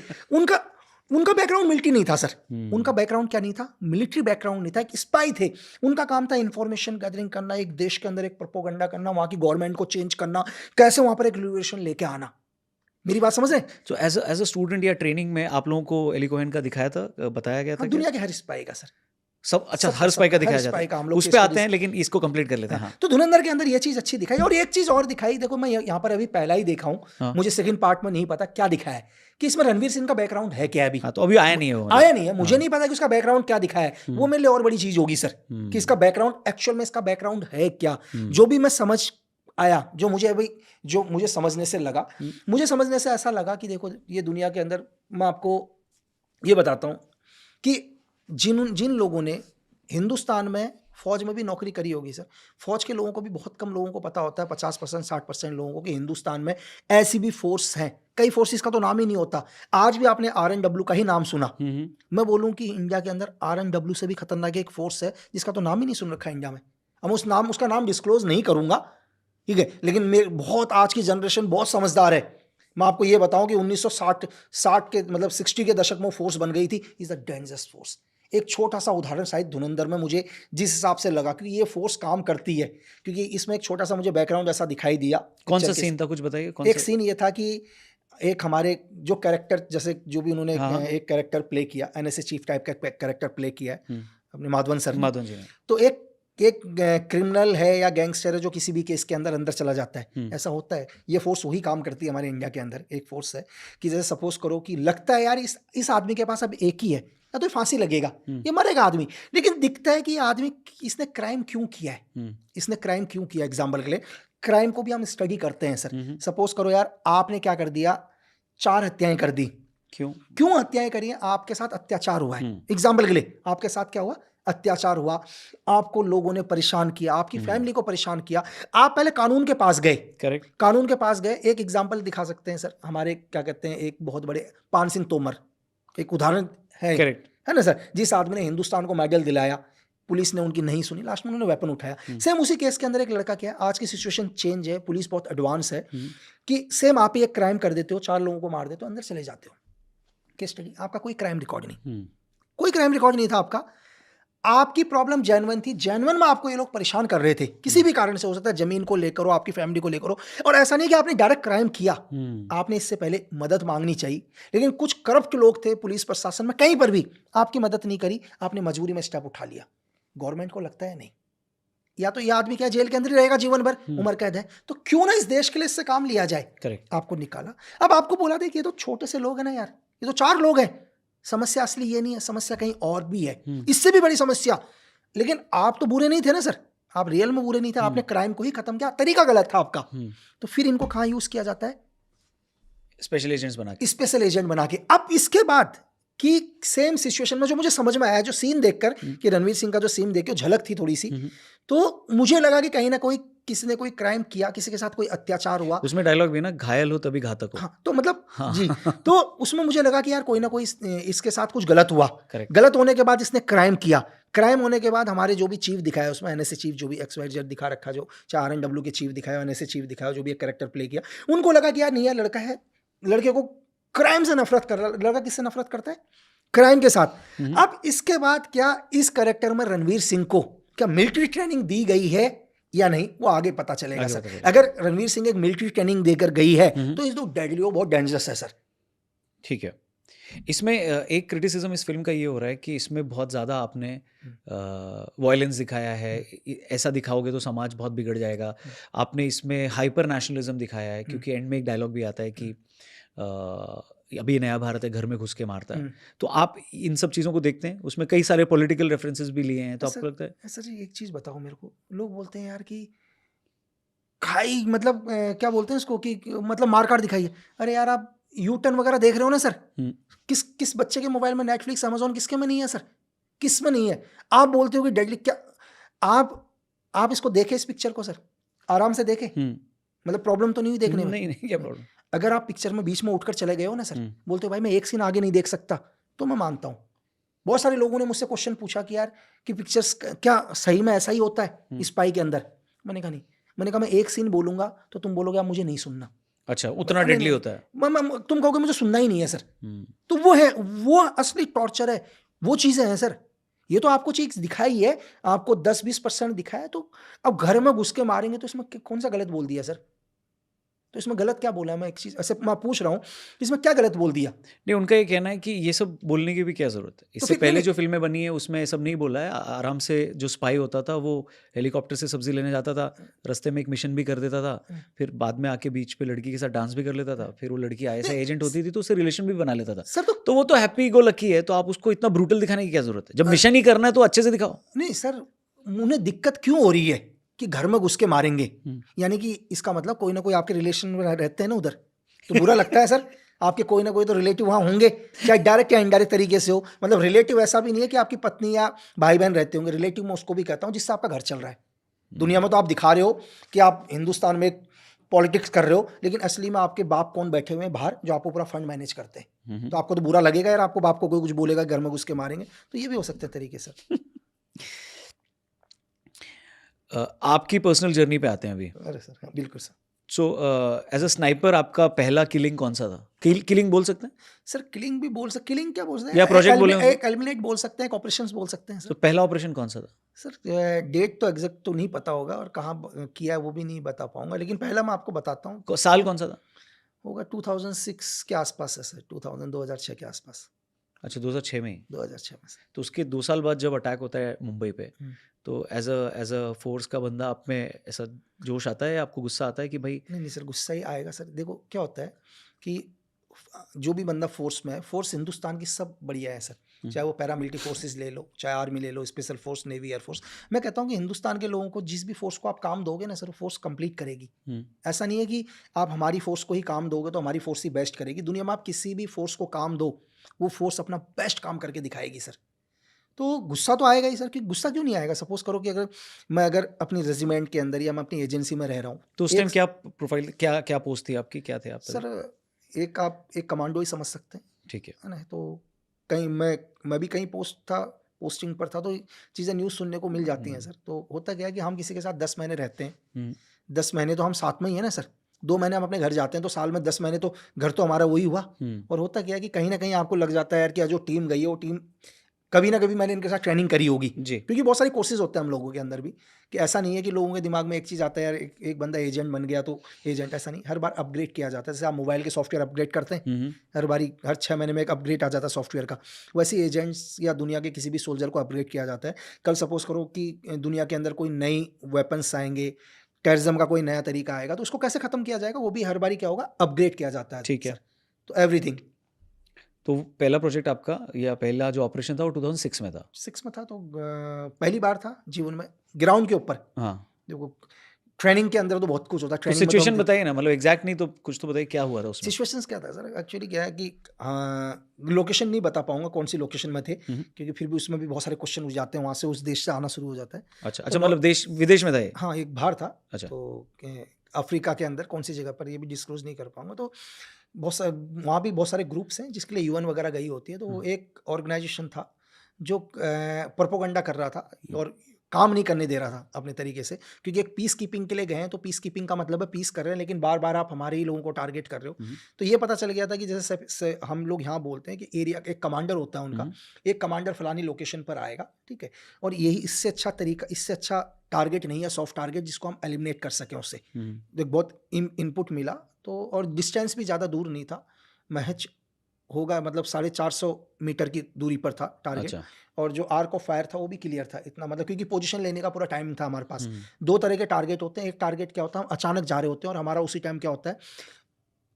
[SPEAKER 2] उनका बैकग्राउंड मिलिट्री नहीं था सर। उनका बैकग्राउंड क्या नहीं था, मिलिट्री बैकग्राउंड नहीं था, एक स्पाई थे। उनका काम था इंफॉर्मेशन गैदरिंग करना, एक देश के अंदर एक प्रोपोगंडा करना, वहां की गवर्नमेंट को चेंज करना, कैसे वहां पर एक रिवोल्यूशन लेके आना। मेरी बात समझ रहे?
[SPEAKER 1] तो एज अ स्टूडेंट या ट्रेनिंग में आप लोगों को एली कोहेन का दिखाया था, बताया गया था?
[SPEAKER 2] दुनिया के हर स्पाई का सर,
[SPEAKER 1] सब अच्छा, हर स्पाई का दिखाया जाता है, उस पे आते हैं, लेकिन इसको कंप्लीट कर लेते हैं। हाँ।
[SPEAKER 2] तो धुरंधर के अंदर ये चीज अच्छी दिखाई, और एक चीज और दिखाई, देखो मैं यहाँ पर अभी पहला ही देखा हूँ,
[SPEAKER 1] हाँ।
[SPEAKER 2] मुझे सेकंड पार्ट में नहीं पता क्या दिखाया है कि इसमें रणवीर सिंह का बैकग्राउंड है क्या। अभी
[SPEAKER 1] हाँ, तो अभी आया नहीं है,
[SPEAKER 2] आया नहीं है, मुझे नहीं पता कि उसका बैकग्राउंड क्या दिखाया है। वो मेरे लिए और बड़ी चीज होगी सर, कि इसका बैकग्राउंड एक्चुअल में इसका बैकग्राउंड है क्या। जो भी मैं समझ आया, जो मुझे समझने से लगा, मुझे समझने से ऐसा लगा कि देखो ये दुनिया के अंदर, मैं आपको ये बताता हूँ कि जिन लोगों ने हिंदुस्तान में फौज में भी नौकरी करी होगी सर, फौज के लोगों को भी बहुत कम लोगों को पता होता है, 50% 60% लोगों को, कि हिंदुस्तान में ऐसी भी फोर्स हैं। कई फोर्सेस का तो नाम ही नहीं होता। आज भी आपने RNW का ही नाम सुना। मैं बोलूं कि इंडिया के अंदर RNW से भी खतरनाक एक फोर्स है जिसका तो नाम ही नहीं सुन रखा इंडिया में। हम उसका नाम डिस्क्लोज नहीं करूंगा, ठीक है, लेकिन बहुत आज की जनरेशन बहुत समझदार है। मैं आपको ये बताऊं कि 1960 के मतलब 60 के दशक में फोर्स बन गई थी। Is a dangerous force. एक छोटा सा उदाहरण शायद धुरंधर में मुझे जिस हिसाब से लगा, क्योंकि ये फोर्स काम करती है, क्योंकि इसमें एक छोटा सा मुझे बैकग्राउंड ऐसा दिखाई दिया।
[SPEAKER 1] कौन सा सीन था, कुछ बताइए?
[SPEAKER 2] एक सीन ये था कि एक हमारे जो कैरेक्टर, जैसे जो भी उन्होंने एक कैरेक्टर प्ले किया, NSA चीफ टाइप का कैरेक्टर प्ले किया है अपने माधवन सर ने। तो एक क्रिमिनल है या गैंगस्टर है जो किसी भी केस के अंदर चला जाता है, ऐसा होता है। ये फोर्स वही काम करती है हमारे इंडिया के अंदर। एक फोर्स है कि जैसे सपोज करो कि लगता है यार इस आदमी के पास अब एक ही है, या तो फांसी लगेगा, ये मरेगा आदमी, लेकिन दिखता है कि आदमी इसने क्राइम क्यों किया है, एग्जाम्पल के लिए क्राइम को भी हम स्टडी करते हैं सर। सपोज करो यार आपने क्या कर दिया, 4 हत्याएं कर दी। क्यों हत्याएं करी हैं? आपके साथ अत्याचार हुआ है। एग्जाम्पल के लिए आपके साथ क्या हुआ, अत्याचार हुआ, आपको लोगों ने परेशान किया, आपकी फैमिली को परेशान किया, आप पहले कानून के पास गए।
[SPEAKER 1] करेक्ट,
[SPEAKER 2] कानून के पास गए। एक एग्जाम्पल दिखा सकते हैं सर, हमारे क्या कहते हैं, एक बहुत बड़े पान सिंह तोमर एक उदाहरण है,
[SPEAKER 1] करेक्ट
[SPEAKER 2] है ना सर, जिस आदमी ने हिंदुस्तान को मेडल दिलाया, पुलिस ने उनकी नहीं सुनी, लास्ट में उन्होंने वेपन उठाया। सेम उसी केस के अंदर एक लड़का क्या है, आज की सिचुएशन चेंज है, पुलिस बहुत एडवांस है, कि सेम आप ही एक क्राइम कर देते हो, 4 लोगों को मार देते हो, अंदर चले जाते हो, केस स्टडी, आपका कोई क्राइम रिकॉर्ड नहीं, कोई क्राइम रिकॉर्ड नहीं था आपका, आपकी प्रॉब्लम जेन्युइन थी, जेन्युइन में आपको ये लोग परेशान कर रहे थे, किसी भी कारण से, हो सकता है जमीन को लेकर हो, आपकी फैमिली को लेकर हो, और ऐसा नहीं कि आपने डायरेक्ट क्राइम किया, आपने इससे पहले मदद मांगनी चाहिए, लेकिन कुछ करप्ट लोग थे पुलिस प्रशासन में, कहीं पर भी आपकी मदद नहीं करी, आपने मजबूरी में स्टेप उठा लिया। गवर्नमेंट को लगता है नहीं, या तो यह आदमी क्या जेल के अंदर ही रहेगा जीवन भर, उम्र कैद है, तो क्यों ना इस देश के लिए इससे काम लिया जाए।
[SPEAKER 1] करेक्ट,
[SPEAKER 2] आपको निकाला। अब आपको बोला दे कि ये तो छोटे से लोग हैं ना यार, ये तो 4 लोग हैं, समस्या असली ये नहीं है, समस्या कहीं और भी है, इससे भी बड़ी समस्या। लेकिन आप तो बुरे नहीं थे ना सर, आप रियल में बुरे नहीं थे, आपने क्राइम को ही खत्म किया, तरीका गलत था आपका, तो फिर इनको कहाँ यूज किया जाता है?
[SPEAKER 1] स्पेशल एजेंट्स बना के।
[SPEAKER 2] स्पेशल एजेंट बना के। अब इसके बाद कि सेम सिचुएशन में जो मुझे समझ में आया, जो सीन देखकर कि रणवीर सिंह का जो सीन देख के झलक थी थोड़ी सी, तो मुझे लगा कि कहीं ना कोई किसी ने कोई क्राइम किया, किसी के साथ कोई अत्याचार हुआ।
[SPEAKER 1] उसमें डायलॉग भी ना, घायल हो तभी घातक हो।
[SPEAKER 2] हाँ, तो मतलब
[SPEAKER 1] हाँ।
[SPEAKER 2] जी, तो उसमें मुझे लगा कि यार कोई ना कोई इसके साथ कुछ गलत हुआ।
[SPEAKER 1] Correct.
[SPEAKER 2] गलत होने के बाद इसने क्राइम किया। क्राइम होने के बाद हमारे जो भी चीफ दिखाया उसमें, एनएसए चीफ जो भी XYZ दिखा रखा, जो चाहे RNW के चीफ दिखाया, एनएसए चीफ दिखाया, जो भी एक कैरेक्टर प्ले किया, उनको लगा कि यार नहीं, यार लड़का है, लड़के को क्राइम से नफरत कर रहा। लड़का किससे नफरत करता है? क्राइम के साथ। अब इसके बाद क्या इस कैरेक्टर में रणवीर सिंह को क्या मिलिट्री ट्रेनिंग दी गई है या नहीं, वो आगे पता चलेगा
[SPEAKER 1] आगे
[SPEAKER 2] सर।
[SPEAKER 1] पता चलेगा।
[SPEAKER 2] अगर रणवीर सिंह एक मिलिट्री ट्रेनिंग देकर गई है तो इस दो डेडली, वो बहुत डेंजरस है सर।
[SPEAKER 1] ठीक है। इसमें एक क्रिटिसिज्म इस फिल्म का ये हो रहा है कि इसमें बहुत ज़्यादा आपने वायलेंस दिखाया है। ऐसा दिखाओगे तो समाज बहुत बिगड़ जाएगा। आपने इसमें हाइपर नेशनलिज्म दिखाया है, क्योंकि एंड में एक डायलॉग भी आता है कि अभी नया भारत है, घर में घुस के मारता है। तो आप इन सब चीज़ों को देखते हैं, उसमें कई सारे पॉलिटिकल रेफरेंसेस भी लिए हैं, तो आपको लगता है?
[SPEAKER 2] सर जी एक चीज़ बताओ मेरे को, लोग बोलते हैं यार कि खाई मतलब क्या बोलते हैं इसको कि मतलब मारकाट दिखाई है। अरे यार आप यू टर्न वगैरह देख रहे हो ना सर, किस किस बच्चे के मोबाइल में नेटफ्लिक्स, अमेजोन किसके में नहीं है सर? किस में नहीं है? आप बोलते हो कि डेडली, क्या आप इसको देखे इस पिक्चर को सर, आराम से देखे, मतलब प्रॉब्लम तो नहीं हुई देखने में?
[SPEAKER 1] नहीं, क्या प्रॉब्लम?
[SPEAKER 2] अगर आप पिक्चर में बीच में उठकर चले गए हो ना सर, बोलते हो भाई मैं एक सीन आगे नहीं देख सकता, तो मैं मानता हूँ। बहुत सारे लोगों ने मुझसे क्वेश्चन पूछा कि यार कि पिक्चर्स क्या सही में ऐसा ही होता है स्पाई के अंदर? मैंने कहा नहीं। मैंने कहा मैं एक सीन बोलूंगा तो तुम बोलोगे आप मुझे नहीं सुनना।
[SPEAKER 1] अच्छा, उतना डेडली होता है?
[SPEAKER 2] तुम कहोगे मुझे सुनना ही नहीं है सर। तो वो है, वो असली टॉर्चर है, वो चीजें हैं सर। ये तो आपको चीज दिखाई है, आपको 10-20% दिखाया, तो अब घर में घुस के मारेंगे तो इसमें कौन सा गलत बोल दिया सर? तो इसमें गलत क्या बोला? मैं एक चीज ऐसे मैं पूछ रहा हूँ, इसमें क्या गलत बोल दिया?
[SPEAKER 1] नहीं, उनका ये कहना है कि ये सब बोलने की भी क्या जरूरत है। इससे
[SPEAKER 2] फिर
[SPEAKER 1] पहले
[SPEAKER 2] नहीं-
[SPEAKER 1] जो फिल्में बनी है उसमें ये सब नहीं बोला है। आराम से जो स्पाई होता था वो हेलीकॉप्टर से सब्जी लेने जाता था, रास्ते में एक मिशन भी कर देता था, फिर बाद में आके बीच पे लड़की के साथ डांस भी कर लेता था, फिर वो लड़की ISI एजेंट होती थी तो उससे रिलेशन भी बना लेता था।
[SPEAKER 2] सर
[SPEAKER 1] तो वो तो हैप्पी गो लकी है, तो आप उसको इतना ब्रूटल दिखाने की क्या जरूरत है? जब मिशन ही करना है तो अच्छे से दिखाओ।
[SPEAKER 2] नहीं सर, उन्हें दिक्कत क्यों हो रही है कि घर में घुस के मारेंगे? यानी कि इसका मतलब कोई ना कोई आपके रिलेशन में रहते हैं ना उधर, तो बुरा लगता है सर। आपके कोई ना कोई तो रिलेटिव वहाँ होंगे, चाहे डायरेक्ट या इनडायरेक्ट तरीके से हो। मतलब रिलेटिव ऐसा भी नहीं है कि आपकी पत्नी या भाई बहन रहते होंगे, रिलेटिव मैं उसको भी कहता हूँ जिससे आपका घर चल रहा है। दुनिया में तो आप दिखा रहे हो कि आप हिंदुस्तान में पॉलिटिक्स कर रहे हो, लेकिन असली में आपके बाप कौन बैठे हुए हैं बाहर जो आपको पूरा फंड मैनेज करते हैं। तो आपको तो बुरा लगेगा यार, आपको बाप को कोई कुछ बोलेगा घर में घुस के मारेंगे, तो ये भी हो सकते हैं तरीके सर।
[SPEAKER 1] आपकी पर्सनल जर्नी पे आते हैं अभी।
[SPEAKER 2] अरे सर हाँ, बिल्कुल sir.
[SPEAKER 1] So as a sniper आपका पहला किलिंग कौन सा था? किलिंग बोल सकते हैं?
[SPEAKER 2] सर किलिंग भी बोल सकते, किलिंग क्या बोल सकते हैं,
[SPEAKER 1] या project बोले उसको?
[SPEAKER 2] एक एलिमिनेट बोल सकते हैं, एक ऑपरेशंस बोल सकते हैं
[SPEAKER 1] तो
[SPEAKER 2] सर।
[SPEAKER 1] पहला ऑपरेशन कौन सा था?
[SPEAKER 2] सर डेट तो एग्जैक्ट तो नहीं पता होगा और कहाँ किया है वो भी नहीं बता पाऊंगा, लेकिन पहला मैं आपको बताता हूँ।
[SPEAKER 1] साल कौन सा था?
[SPEAKER 2] होगा 2006 के आसपास है सर, 2006 के आसपास।
[SPEAKER 1] अच्छा, 2006 में ही।
[SPEAKER 2] 2006 में सर।
[SPEAKER 1] तो उसके 2 साल बाद जब अटैक होता है मुंबई पे, तो एज अ फोर्स का बंदा आप में ऐसा जोश आता है, आपको गुस्सा आता है कि भाई?
[SPEAKER 2] नहीं सर, गुस्सा ही आएगा सर। देखो क्या होता है कि जो भी बंदा फोर्स में है, फोर्स हिंदुस्तान की सब बढ़िया है सर, चाहे वो पैरामिलिट्री फोर्सेस ले लो, चाहे आर्मी ले लो, स्पेशल फोर्स, नेवी, एयरफोर्स। मैं कहता हूँ कि हिंदुस्तान के लोगों को जिस भी फोर्स को आप काम दोगे ना सर, वो फोर्स कंप्लीट करेगी। ऐसा नहीं है कि आप हमारी फोर्स को ही काम दोगे तो हमारी फोर्स ही बेस्ट करेगी। दुनिया में आप किसी भी फोर्स को काम दो, वो फोर्स अपना बेस्ट काम करके दिखाएगी सर। तो गुस्सा तो आएगा ही सर, कि गुस्सा क्यों नहीं आएगा? सपोज करो कि अगर अपनी रेजिमेंट के अंदर या मैं अपनी एजेंसी में रह रहा हूँ,
[SPEAKER 1] तो उस टाइम क्या प्रोफाइल, क्या पोस्ट थी आपकी, क्या थे आप?
[SPEAKER 2] सर आप एक कमांडो ही समझ सकते हैं,
[SPEAKER 1] ठीक है।
[SPEAKER 2] ना? तो कहीं मैं भी कहीं पोस्टिंग पर था, तो चीज़ें न्यूज़ सुनने को मिल जाती हैं सर। तो होता क्या है कि हम किसी के साथ 10 महीने रहते हैं, 10 महीने तो हम साथ में ही है ना सर। 2 महीने हम अपने घर जाते हैं, तो साल में 10 महीने तो घर तो हमारा वही हुआ। और होता क्या है कि कहीं ना कहीं आपको लग जाता है यार कि जो टीम गई है वो टीम कभी ना कभी मैंने इनके साथ ट्रेनिंग करी होगी, क्योंकि बहुत सारी कोर्सेज होते हैं हम लोगों के अंदर भी, कि ऐसा नहीं है कि लोगों के दिमाग में एक चीज़ आता है यार एक बंदा एजेंट बन गया तो एजेंट, ऐसा नहीं। हर बार अपग्रेड किया जाता है, जैसे आप मोबाइल के सॉफ्टवेयर अपग्रेड करते हैं, हर 6 महीने में एक अपग्रेड आ जाता है सॉफ्टवेयर का, वैसे एजेंट्स या दुनिया के किसी भी सोल्जर को अपग्रेड किया जाता है। कल सपोज करो कि दुनिया के अंदर कोई नई वेपन्स आएंगे, टेररिज्म का कोई नया तरीका आएगा, तो उसको कैसे खत्म किया जाएगा, वो भी हर बारी क्या होगा, अपग्रेड किया जाता है।
[SPEAKER 1] ठीक है।
[SPEAKER 2] तो एवरीथिंग।
[SPEAKER 1] तो पहला प्रोजेक्ट आपका या पहला जो ऑपरेशन था वो 2006 में था?
[SPEAKER 2] 6 में था, तो पहली बार था जीवन में ग्राउंड के ऊपर।
[SPEAKER 1] हाँ।
[SPEAKER 2] देखो ट्रेनिंग के अंदर तो बहुत कुछ होता है।
[SPEAKER 1] तो
[SPEAKER 2] ट्रेनिंग में तो
[SPEAKER 1] सिचुएशन
[SPEAKER 2] हम
[SPEAKER 1] बताइए ना, मतलब एग्जैक्ट नहीं तो कुछ तो बताइए क्या हुआ था उसमें।
[SPEAKER 2] सिचुएशंस क्या था सर, एक्चुअली क्या है कि लोकेशन नहीं बता पाऊंगा कौन सी लोकेशन में थे, क्योंकि फिर भी उसमें भी बहुत सारे क्वेश्चन उठ जाते हैं, वहाँ से उस देश से आना शुरू हो जाता है।
[SPEAKER 1] अच्छा
[SPEAKER 2] तो
[SPEAKER 1] अच्छा, मतलब देश विदेश में था ये?
[SPEAKER 2] हाँ, एक बाहर था।
[SPEAKER 1] अच्छा।
[SPEAKER 2] तो अफ्रीका के अंदर कौन सी जगह पर, ये भी डिस्क्लोज नहीं कर पाऊंगा। तो बहुत सारे वहाँ भी बहुत सारे ग्रुप्स हैं जिसके लिए यूएन वगैरह गई होती है। तो एक ऑर्गेनाइजेशन था जो प्रोपोगंडा कर रहा था और काम नहीं करने दे रहा था अपने तरीके से, क्योंकि एक पीस कीपिंग के लिए गए हैं, तो पीस कीपिंग का मतलब है पीस कर रहे हैं, लेकिन बार बार आप हमारे ही लोगों को टारगेट कर रहे हो। तो ये पता चल गया था कि जैसे हम लोग यहाँ बोलते हैं कि एरिया एक कमांडर होता है उनका, एक कमांडर फलानी लोकेशन पर आएगा, ठीक है, और यही इससे अच्छा तरीका, इससे अच्छा टारगेट नहीं है सॉफ्ट टारगेट जिसको हम एलिमिनेट कर सकें उससे। देख बहुत इनपुट मिला, तो और डिस्टेंस भी ज़्यादा दूर नहीं था, महज होगा मतलब 450 मीटर की दूरी पर था टारगेट।
[SPEAKER 1] अच्छा।
[SPEAKER 2] और जो आर्क ऑफ फायर था वो भी क्लियर था इतना, मतलब क्योंकि पोजीशन लेने का पूरा टाइम था हमारे पास। दो तरह के टारगेट होते हैं, एक टारगेट क्या होता है, हम अचानक जा रहे होते हैं और हमारा उसी टाइम क्या होता है,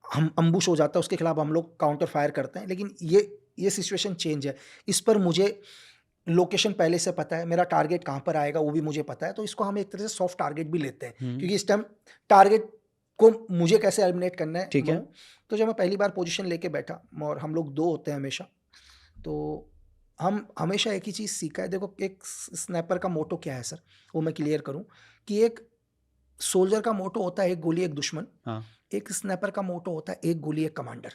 [SPEAKER 2] हम अम्बुश हो जाता है, उसके खिलाफ हम लोग काउंटर फायर करते हैं। लेकिन ये सिचुएशन चेंज है, इस पर मुझे लोकेशन पहले से पता है, मेरा टारगेट कहाँ पर आएगा वो भी मुझे पता है, तो इसको हम एक तरह से सॉफ्ट टारगेट भी लेते हैं, क्योंकि इस टाइम टारगेट को मुझे कैसे एलिमिनेट करना है।
[SPEAKER 1] ठीक है।
[SPEAKER 2] तो जब मैं पहली बार पोजीशन लेके बैठा, और हम लोग 2 होते हैं हमेशा, तो हम हमेशा एक ही चीज़ सीखा है। देखो एक स्नैपर का मोटो क्या है सर, वो मैं क्लियर करूं कि एक सोल्जर का मोटो होता है एक गोली एक दुश्मन,
[SPEAKER 1] हाँ।
[SPEAKER 2] एक स्नैपर का मोटो होता है एक गोली एक कमांडर।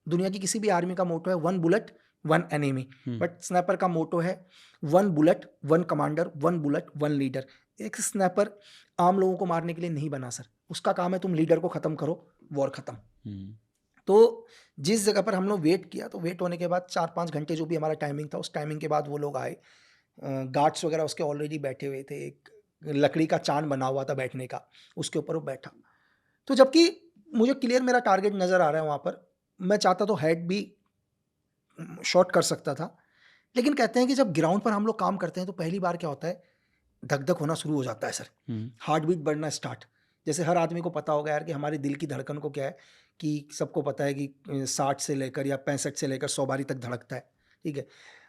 [SPEAKER 2] दुनिया की किसी भी आर्मी का मोटो है 1 बुलेट 1 एनिमी, बट स्नैपर का मोटो है 1 बुलेट 1 कमांडर 1 बुलेट 1 लीडर। एक स्नैपर आम लोगों को मारने के लिए नहीं बना सर, उसका काम है तुम लीडर को खत्म करो, वॉर खत्म। तो जिस जगह पर हम लोग वेट किया, तो वेट होने के बाद 4-5 घंटे जो भी हमारा टाइमिंग था, उस टाइमिंग के बाद वो लोग आए, गार्ड्स वगैरह उसके ऑलरेडी बैठे हुए थे, एक लकड़ी का चांद बना हुआ था बैठने का, उसके ऊपर वो बैठा। तो जबकि मुझे क्लियर मेरा टारगेट नज़र आ रहा है वहाँ पर, मैं चाहता तो हेड भी शॉट कर सकता था, लेकिन कहते हैं कि जब ग्राउंड पर हम लोग काम करते हैं तो पहली बार क्या होता है, धक धक होना शुरू हो जाता है सर, हार्ट बीट बढ़ना स्टार्ट। जैसे हर आदमी को पता होगा यार कि हमारे दिल की धड़कन को क्या है, कि सबको पता है कि 60 से लेकर या 65 से लेकर 100 बारी तक धड़कता है, ठीक है,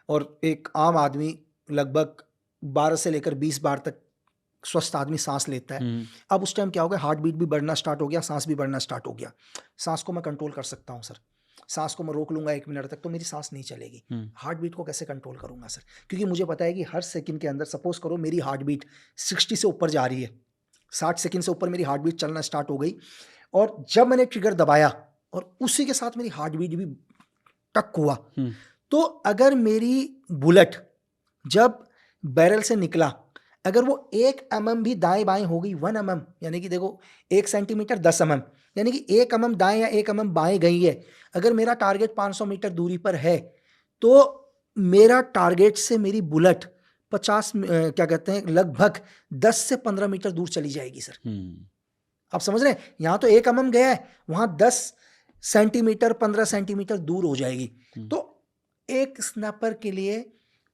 [SPEAKER 2] और एक आम आदमी लगभग 12 से लेकर 20 बार तक स्वस्थ आदमी सांस लेता है। अब उस टाइम क्या हो गया, हार्ट बीट भी बढ़ना स्टार्ट हो गया, सांस भी बढ़ना स्टार्ट हो गया। सांस को मैं कंट्रोल कर सकता हूँ सर, सांस को मैं रोक लूंगा 1 मिनट तक तो मेरी सांस नहीं चलेगी। हार्ट बीट को कैसे कंट्रोल करूंगा सर, क्योंकि मुझे पता है कि हर सेकंड के अंदर, सपोज करो मेरी हार्ट बीट 60 से ऊपर जा रही है, 60 सेकंड से ऊपर मेरी हार्ट बीट चलना स्टार्ट हो गई, और जब मैंने ट्रिगर दबाया और उसी के साथ मेरी हार्ट बीट भी टक हुआ, तो अगर मेरी बुलेट जब बैरल से निकला, अगर वो 1 mm भी दाएं बाएं हो गई, 1 mm, यानी कि देखो 1 सेंटीमीटर 10 mm, यानी कि 1 mm दाएं या 1 mm बाएं गई है, अगर मेरा टारगेट 500 मीटर दूरी पर है, तो मेरा टारगेट से मेरी बुलेट 50 क्या कहते हैं, लगभग 10 से 15 मीटर दूर चली जाएगी सर। आप समझ रहे हैं, यहाँ तो 1 mm गया है, वहाँ 10 सेंटीमीटर 15 सेंटीमीटर दूर हो जाएगी। तो एक स्नैपर के लिए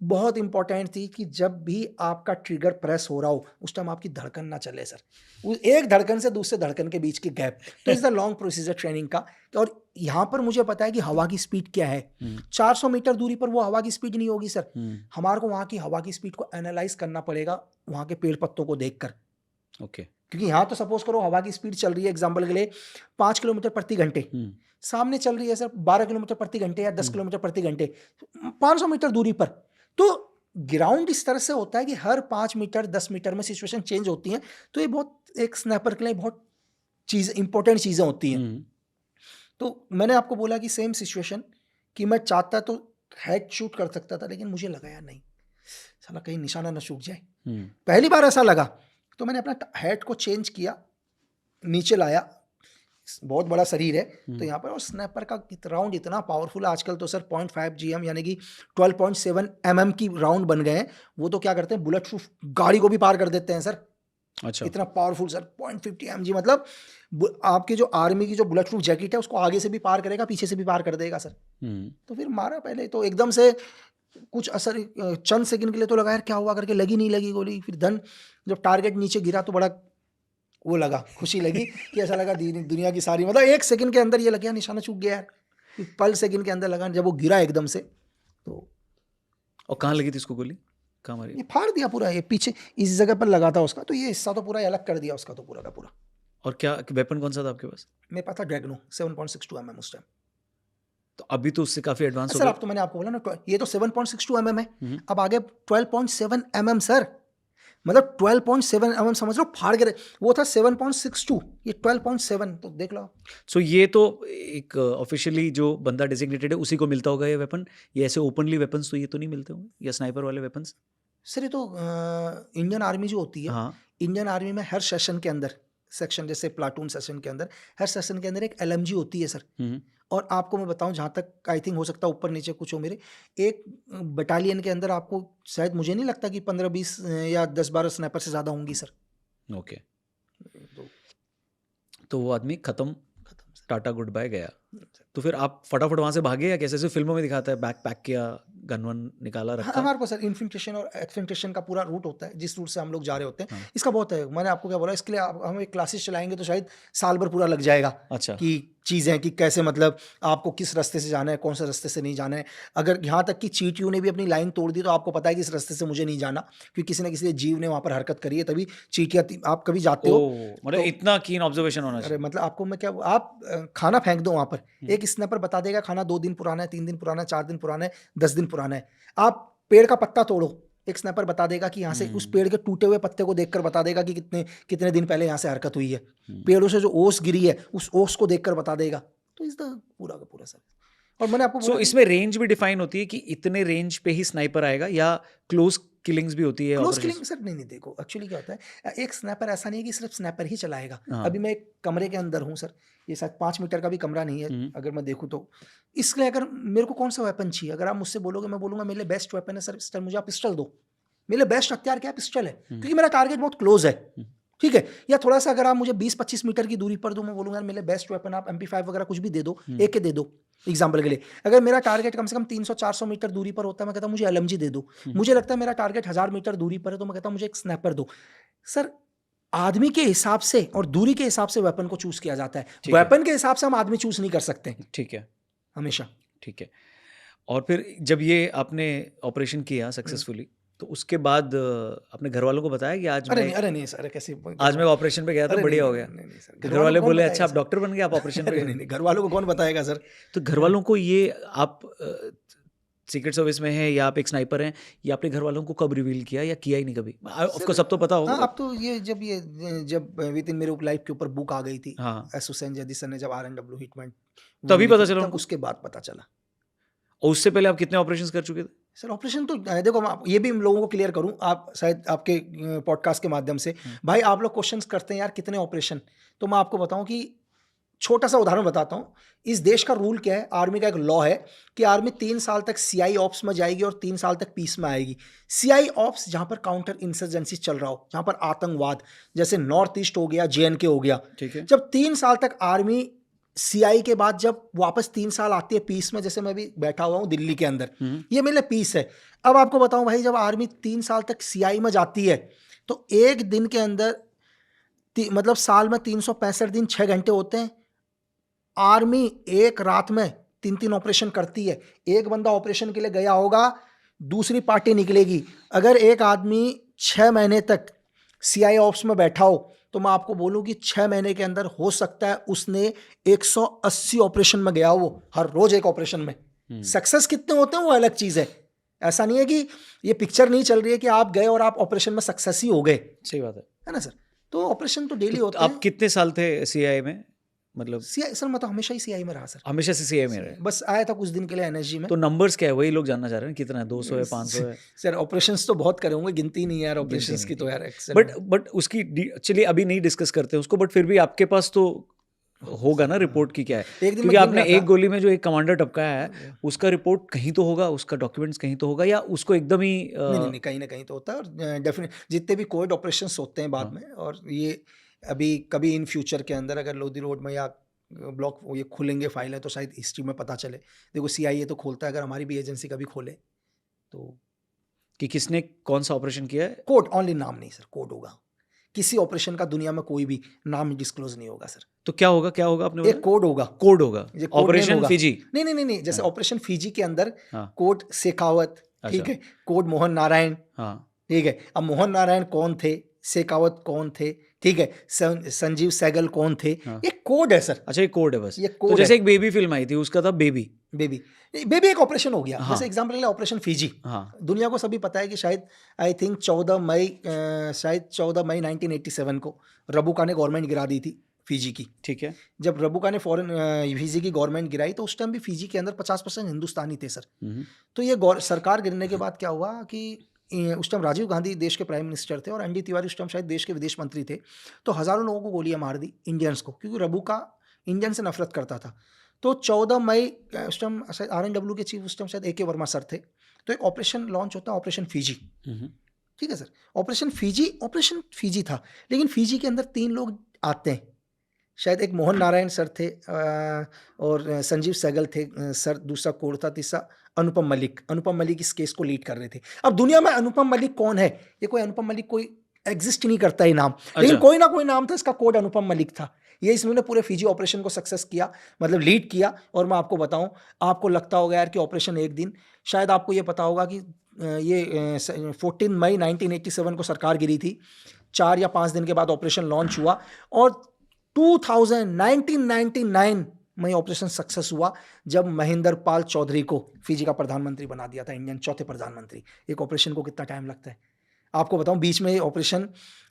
[SPEAKER 2] बहुत इंपॉर्टेंट थी कि जब भी आपका ट्रिगर प्रेस हो रहा हो, उस टाइम आपकी धड़कन ना चले सर, एक धड़कन से दूसरे धड़कन के बीच की गैप। तो is the long procedure training का। और यहाँ पर मुझे पता है कि हवा की स्पीड क्या है, 400 मीटर दूरी पर वो हवा की स्पीड नहीं होगी सर, हमारे को वहाँ की हवा की स्पीड को एनालाइज करना पड़ेगा वहाँ के पेड़ पत्तों को देखकर।
[SPEAKER 1] ओके।
[SPEAKER 2] क्योंकि यहाँ तो सपोज करो हवा की स्पीड चल रही है एग्जाम्पल के लिए 5 किलोमीटर प्रति घंटे, सामने चल रही है सर 12 किलोमीटर प्रति घंटे या 10 किलोमीटर प्रति घंटे 500 मीटर दूरी पर। तो ग्राउंड इस तरह से होता है कि हर 5 मीटर 10 मीटर में सिचुएशन चेंज होती है। तो ये बहुत एक स्नैपर के लिए बहुत इंपॉर्टेंट चीज़ें होती हैं। तो मैंने आपको बोला कि सेम सिचुएशन कि मैं चाहता तो हेड शूट कर सकता था, लेकिन मुझे लगा यार नहीं, साला कहीं निशाना ना चूक जाए। पहली बार ऐसा लगा, तो मैंने अपना हेड को चेंज किया, नीचे लाया, बहुत बड़ा शरीर है तो यहाँ पर, और स्नैपर का राउंड इतना पावरफुल है आजकल तो सर 0.5 GM यानी कि 12.7 mm की राउंड बन गए हैं। वो तो क्या करते हैं, बुलेट प्रूफ गाड़ी को भी पार कर देते हैं सर। अच्छा, इतना पावरफुल सर 0.50 mg, मतलब आपकी जो आर्मी की जो बुलेट प्रूफ जैकेट है उसको आगे से भी पार करेगा, पीछे से भी पार कर देगा सर। तो फिर मारा पहले तो एकदम से कुछ असर चंद सेकंड के लिए तो लगा यार क्या हुआ करके, लगी नहीं लगी गोली। फिर धन जब टारगेट नीचे गिरा तो बड़ा वो लगा, खुशी लगी कि ऐसा लगा दुनिया की सारी, मतलब 1 सेकंड के अंदर ये लग गया निशाना चूक गया यार, पल सेकंड के अंदर लगा जब वो गिरा एकदम से। तो
[SPEAKER 1] और कहाँ लगी थी इसको गोली? कहाँ मारी?
[SPEAKER 2] ये फाड़ दिया पूरा, ये पीछे इस जगह पर लगा था उसका, तो ये हिस्सा तो पूरा अलग कर दिया उसका तो पूरा का पूरा।
[SPEAKER 1] और क्या वेपन कौन सा था आपके पास?
[SPEAKER 2] मेरे पास था ड्रैगनो 7.62 mm उस टाइम।
[SPEAKER 1] तो अभी तो उससे काफी एडवांस हो
[SPEAKER 2] सर
[SPEAKER 1] गया।
[SPEAKER 2] अब तो मैंने आपको बोला ना, ये तो 7.62 mm है,
[SPEAKER 1] हम्म।
[SPEAKER 2] अब आगे 12.7 mm सर, मतलब 12.7 mm समझ लो, फाड़ के वो था 7.62, ये 12.7, तो देख लो।
[SPEAKER 1] सो ये तो एक ऑफिशियली जो बंदा डेजिग्नेटेड है उसी को मिलता होगा ये वेपन, ये ऐसे ओपनली वेपन्स तो ये तो नहीं मिलते होंगे, या स्नाइपर वाले वेपन्स?
[SPEAKER 2] सर ये तो इंडियन आर्मी जो होती है,
[SPEAKER 1] हाँ।
[SPEAKER 2] इंडियन आर्मी में हर सेशन के अंदर, सेक्शन जैसे प्लाटून सेशन के अंदर, हर सेशन के अंदर एक LMG होती है सर। और आपको मैं बताऊं, जहाँ तक आई थिंक हो सकता है ऊपर नीचे कुछ हो मेरे, एक बटालियन के अंदर आपको शायद, मुझे नहीं लगता कि 15-20 या 10-12 स्नैपर से ज़्यादा होंगी सर।
[SPEAKER 1] ओके।
[SPEAKER 2] तो
[SPEAKER 1] तो वो आदमी खत्म,
[SPEAKER 2] खत्म सर।
[SPEAKER 1] टाटा गुड बाय गया। तो फिर आप फटाफट वहां से भागे या कैसे? ऐसे फिल्मों में दिखाता है, बैक पैक किया, गन वन निकाला,
[SPEAKER 2] हाँ,
[SPEAKER 1] रखा?
[SPEAKER 2] हमारे पास सर इन्फिल्ट्रेशन और एक्सफिल्ट्रेशन का पूरा रूट होता है, जिस रूट से हम लोग जा रहे होते हैं।
[SPEAKER 1] हाँ।
[SPEAKER 2] इसका बहुत है, मैंने आपको क्या बोला, इसके लिए हम एक क्लासेस चलाएंगे तो शायद साल भर पूरा लग जाएगा।
[SPEAKER 1] अच्छा।
[SPEAKER 2] कि चीज़ें कि कैसे, मतलब आपको किस रास्ते से जाना है, कौन से रास्ते से नहीं जाना है। अगर यहाँ तक कि चींटियों ने भी अपनी लाइन तोड़ दी तो आपको पता है कि इस रास्ते से मुझे नहीं जाना, क्योंकि किसी न किसी जीव ने वहाँ पर हरकत करी है, तभी चींटियाँ, आप कभी जाते हो
[SPEAKER 1] मतलब
[SPEAKER 2] तो,
[SPEAKER 1] इतना कीन ऑब्जर्वेशन होना
[SPEAKER 2] अरे
[SPEAKER 1] चाहिए।
[SPEAKER 2] मतलब आपको मैं क्या, आप खाना फेंक दो वहाँ पर, एक स्नैपर बता देगा खाना 2 दिन पुराना है, 3 दिन पुराना है, 4 दिन पुराना है, 10 दिन पुराना है। आप पेड़ का पत्ता तोड़ो, एक स्नैपर बता देगा कि यहाँ से उस पेड़ के टूटे हुए पत्ते को देखकर बता देगा कि कितने कितने दिन पहले यहाँ से हरकत हुई है। पेड़ों से जो ओस गिरी है उस ओस को देखकर बता देगा। तो इस पूरा का पूरा सर। और मैंने आपको बोला
[SPEAKER 1] इसमें रेंज भी डिफाइन होती है कि इतने रेंज पे ही स्नाइपर आएगा, या क्लोज किलिंग्स भी होती है?
[SPEAKER 2] Close
[SPEAKER 1] operations?
[SPEAKER 2] किलिंग सर, नहीं देखो एक्चुअली क्या होता है, एक स्नैपर ऐसा नहीं है कि सिर्फ स्नैपर ही चलाएगा।
[SPEAKER 1] हाँ।
[SPEAKER 2] अभी मैं एक कमरे के अंदर हूँ सर, ये शायद 5 मीटर का भी कमरा नहीं है अगर मैं देखूँ तो। इसलिए अगर मेरे को कौन सा वेपन चाहिए, अगर आप मुझसे बोलोगे, मैं बोलूँगा मेरे लिए बेस्ट वेपन है सर पिस्टल, मुझे आप पिस्टल दो। मेरे लिए बेस्ट हथियार क्या है? पिस्टल है, क्योंकि मेरा टारगेट बहुत क्लोज है। ठीक है, या थोड़ा सा अगर आप मुझे 20-25 मीटर की दूरी पर दो, मैं बोलूँगा मेरे लिए बेस्ट वेपन आप MP5 वगैरह कुछ भी दे दो, AK दे दो एग्जाम्पल के लिए। अगर मेरा टारगेट कम से कम 300-400 मीटर दूरी पर होता है, मैं कहता हूँ मुझे LMG दे दो। मुझे लगता है मेरा टारगेट 1000 मीटर दूरी पर है, तो मैं कहता हूँ मुझे एक स्नैपर दो। सर आदमी के हिसाब से और दूरी के हिसाब से वेपन को चूज किया जाता है। वेपन के हिसाब से हम आदमी चूज नहीं कर सकते।
[SPEAKER 1] ठीक है,
[SPEAKER 2] हमेशा।
[SPEAKER 1] ठीक है। और फिर जब ये आपने ऑपरेशन किया सक्सेसफुली, तो उसके बाद अपने घर वालों को बताया कि आज
[SPEAKER 2] अरे नहीं सर, कैसे
[SPEAKER 1] आज मैं ऑपरेशन पे गया था, बढ़िया हो गया?
[SPEAKER 2] नहीं सर,
[SPEAKER 1] घर वाले बोले अच्छा आप डॉक्टर बन गए, आप ऑपरेशन पे गए?
[SPEAKER 2] नहीं, घर वालों को कौन बताएगा सर।
[SPEAKER 1] तो घर वालों को ये आप सीक्रेट सर्विस में हैं या आप एक स्नाइपर हैं, ये आपने घर वालों को कब रिवील किया, या किया ही नहीं कभी? ऑफकोर्स सब तो पता होगा।
[SPEAKER 2] हाँ, अब तो ये जब विद इन मेरे लाइफ के ऊपर बुक आ गई थी,
[SPEAKER 1] हाँ।
[SPEAKER 2] एस हुसैन जदी सर ने जब RNW हिटमैन,
[SPEAKER 1] तभी पता चला उनको?
[SPEAKER 2] उसके बाद पता चला।
[SPEAKER 1] और उससे पहले आप कितने ऑपरेशंस कर चुके थे?
[SPEAKER 2] सर ऑपरेशन तो देखो, मैं ये भी लोगों को क्लियर करूं, आप शायद आपके पॉडकास्ट के माध्यम से, भाई आप लोग क्वेश्चंस करते हैं यार कितने ऑपरेशन, तो मैं आपको बताऊं कि छोटा सा उदाहरण बताता हूं। इस देश का रूल क्या है, आर्मी का एक लॉ है कि आर्मी 3 साल तक CI ऑप्स में जाएगी और 3 साल तक पीस में आएगी। CI ऑप्स जहां पर काउंटर इंसर्जेंसी चल रहा हो, जहां पर आतंकवाद, जैसे नॉर्थ ईस्ट हो गया, JNK हो गया।
[SPEAKER 1] ठीक है।
[SPEAKER 2] जब 3 साल तक आर्मी CI के बाद जब वापस 3 साल आती है पीस में, जैसे मैं भी बैठा हुआ हूँ दिल्ली के अंदर, ये मेरे लिए पीस है। अब आपको बताऊं भाई, जब आर्मी 3 साल तक CI में जाती है तो एक दिन के अंदर मतलब साल में 365 दिन 6 घंटे होते हैं। आर्मी एक रात में 3-3 ऑपरेशन करती है। एक बंदा ऑपरेशन के लिए गया होगा, दूसरी पार्टी निकलेगी। अगर एक आदमी 6 महीने तक CI ऑप्स में बैठा हो तो मैं आपको बोलूं कि 6 महीने के अंदर हो सकता है उसने 180 ऑपरेशन में गया हो, हर रोज एक ऑपरेशन में। सक्सेस कितने होते हैं वो अलग चीज है। ऐसा नहीं है कि ये पिक्चर नहीं चल रही है कि आप गए और आप ऑपरेशन में सक्सेस ही हो गए।
[SPEAKER 1] सही बात है
[SPEAKER 2] ना सर? तो ऑपरेशन तो डेली होते
[SPEAKER 1] आप
[SPEAKER 2] हैं।
[SPEAKER 1] कितने साल थे CI में? मतलब
[SPEAKER 2] CI सर, मैं तो हमेशा ही CI में रहा सर।
[SPEAKER 1] हमेशा से CI में रहे?
[SPEAKER 2] बस आया था कुछ दिन के लिए NSG में।
[SPEAKER 1] तो नंबर्स क्या है, वही लोग जानना चाह रहे हैं, कितना है? 200 है, 500 है?
[SPEAKER 2] सर ऑपरेशंस तो बहुत करे होंगे, गिनती नहीं है यार ऑपरेशंस की तो यार।
[SPEAKER 1] बट उसकी चलिए अभी नहीं डिस्कस करते उसको, बट फिर भी आपके पास तो होगा ना रिपोर्ट की क्या है, क्योंकि आपने एक गोली में जो एक कमांडर टपकाया है उसका रिपोर्ट कहीं तो होगा, उसका डॉक्यूमेंट्स कहीं तो होगा, या उसको एकदम ही
[SPEAKER 2] नहीं, कहीं ना कहीं तो होता है। और डेफिनेट जितने भी कोविड ऑपरेशंस होते हैं बाद में, और ये अभी कभी इन फ्यूचर के अंदर अगर लोधी रोड में या ब्लॉक ये खुलेंगे फाइल है तो शायद हिस्ट्री में पता चले। देखो CIA तो खोलता है, अगर हमारी भी एजेंसी कभी खोले तो
[SPEAKER 1] कि किसने कौन सा ऑपरेशन किया है।
[SPEAKER 2] कोड ऑनली, नाम नहीं सर, कोड होगा। किसी ऑपरेशन का दुनिया में कोई भी नाम डिस्क्लोज नहीं होगा सर।
[SPEAKER 1] तो क्या होगा, क्या होगा आपने
[SPEAKER 2] एक कोड होगा।
[SPEAKER 1] कोड होगा, ऑपरेशन फिजी?
[SPEAKER 2] नहीं, जैसे ऑपरेशन फिजी के अंदर कोड शेखावत, ठीक है, कोड मोहन नारायण,
[SPEAKER 1] हाँ
[SPEAKER 2] ठीक है। अब मोहन नारायण कौन थे, शेखावत कौन थे, ठीक है, संजीव सहगल कौन थे,
[SPEAKER 1] हाँ।
[SPEAKER 2] ये कोड है सर,
[SPEAKER 1] अच्छा ये कोड है बस।
[SPEAKER 2] ये
[SPEAKER 1] तो
[SPEAKER 2] कोड
[SPEAKER 1] जैसे
[SPEAKER 2] है।
[SPEAKER 1] एक बेबी फिल्म आई थी उसका था बेबी।
[SPEAKER 2] बेबी बेबी एक ऑपरेशन हो गया,
[SPEAKER 1] हाँ।
[SPEAKER 2] जैसे एग्जांपल ले ऑपरेशन फीजी।
[SPEAKER 1] हाँ
[SPEAKER 2] दुनिया को सभी पता है कि शायद आई थिंक 14 मई 1987 को रबुका ने गवर्नमेंट गिरा दी थी फीजी की।
[SPEAKER 1] ठीक है।
[SPEAKER 2] जब रबुका ने फॉरेन फीजी की गवर्नमेंट गिराई तो उस टाइम भी फीजी के अंदर 50% हिंदुस्तानी थे सर। तो ये सरकार गिरने के बाद क्या हुआ कि उस टाइम राजीव गांधी देश के प्राइम मिनिस्टर थे और एनडी तिवारी उस टाइम शायद देश के विदेश मंत्री थे। तो हज़ारों लोगों को गोलियां मार दी, इंडियंस को, क्योंकि रबुका इंडियन से नफरत करता था। तो 14 मई उस टाइम शायद RNW के चीफ उस टाइम शायद AK वर्मा सर थे। तो एक ऑपरेशन लॉन्च होता है, ऑपरेशन फीजी। ठीक है सर, ऑपरेशन फीजी था, लेकिन फीजी के अंदर 3 लोग आते हैं, शायद एक मोहन नारायण सर थे और संजीव सहगल थे सर, दूसरा कोड था, तीसरा अनुपम मलिक इस केस को लीड कर रहे थे। अब दुनिया में अनुपम मलिक कौन है, ये कोई अनुपम मलिक कोई एग्जिस्ट नहीं करता ये नाम, लेकिन कोई ना कोई नाम था, इसका कोड अनुपम मलिक था। ये इसने पूरे फीजी ऑपरेशन को सक्सेस किया, मतलब लीड किया। और मैं आपको बताऊं, आपको लगता होगा यार कि ऑपरेशन एक दिन, शायद आपको ये पता होगा कि ये 14 मई 1987 को सरकार गिरी थी, 4 या 5 दिन के बाद ऑपरेशन लॉन्च हुआ और 1999 में ऑपरेशन सक्सेस हुआ जब महेंद्र पाल चौधरी को फीजी का प्रधानमंत्री बना दिया था, इंडियन चौथे प्रधानमंत्री। एक ऑपरेशन को कितना टाइम लगता है आपको बताऊं। बीच में ऑपरेशन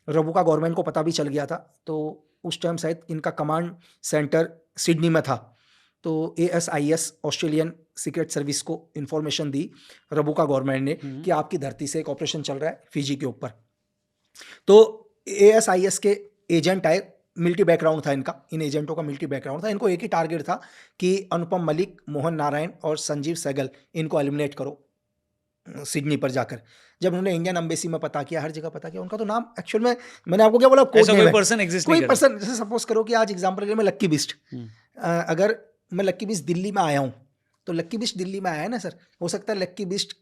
[SPEAKER 2] रबुका गवर्नमेंट को पता भी चल गया था, तो उस टाइम शायद इनका कमांड सेंटर सिडनी में था। तो ASIS ऑस्ट्रेलियन सीक्रेट सर्विस को इंफॉर्मेशन दी रबुका गवर्नमेंट ने कि आपकी धरती से एक ऑपरेशन चल रहा है फीजी के ऊपर। तो ASIS के एजेंट आए, मिलिट्री बैकग्राउंड था इनका, इन एजेंटों का मिलिट्री बैकग्राउंड था। इनको एक ही टारगेट था कि अनुपम मलिक, मोहन नारायण और संजीव सहगल, इनको एलिमिनेट करो सिडनी पर जाकर। जब उन्होंने इंडियन एम्बेसी में पता किया, हर जगह पता किया, उनका तो नाम एक्चुअल में, मैंने आपको क्या बोला, कोड नेम है, कोई पर्सन, जैसे सपोज करो कि आज एग्जांपल के लिए मैं लक्की बिस्ट, अगर मैं लक्की बिस्ट दिल्ली में आया हूँ, तो लक्की बिस्ट दिल्ली में आया है ना सर, हो सकता है लक्की बिस्ट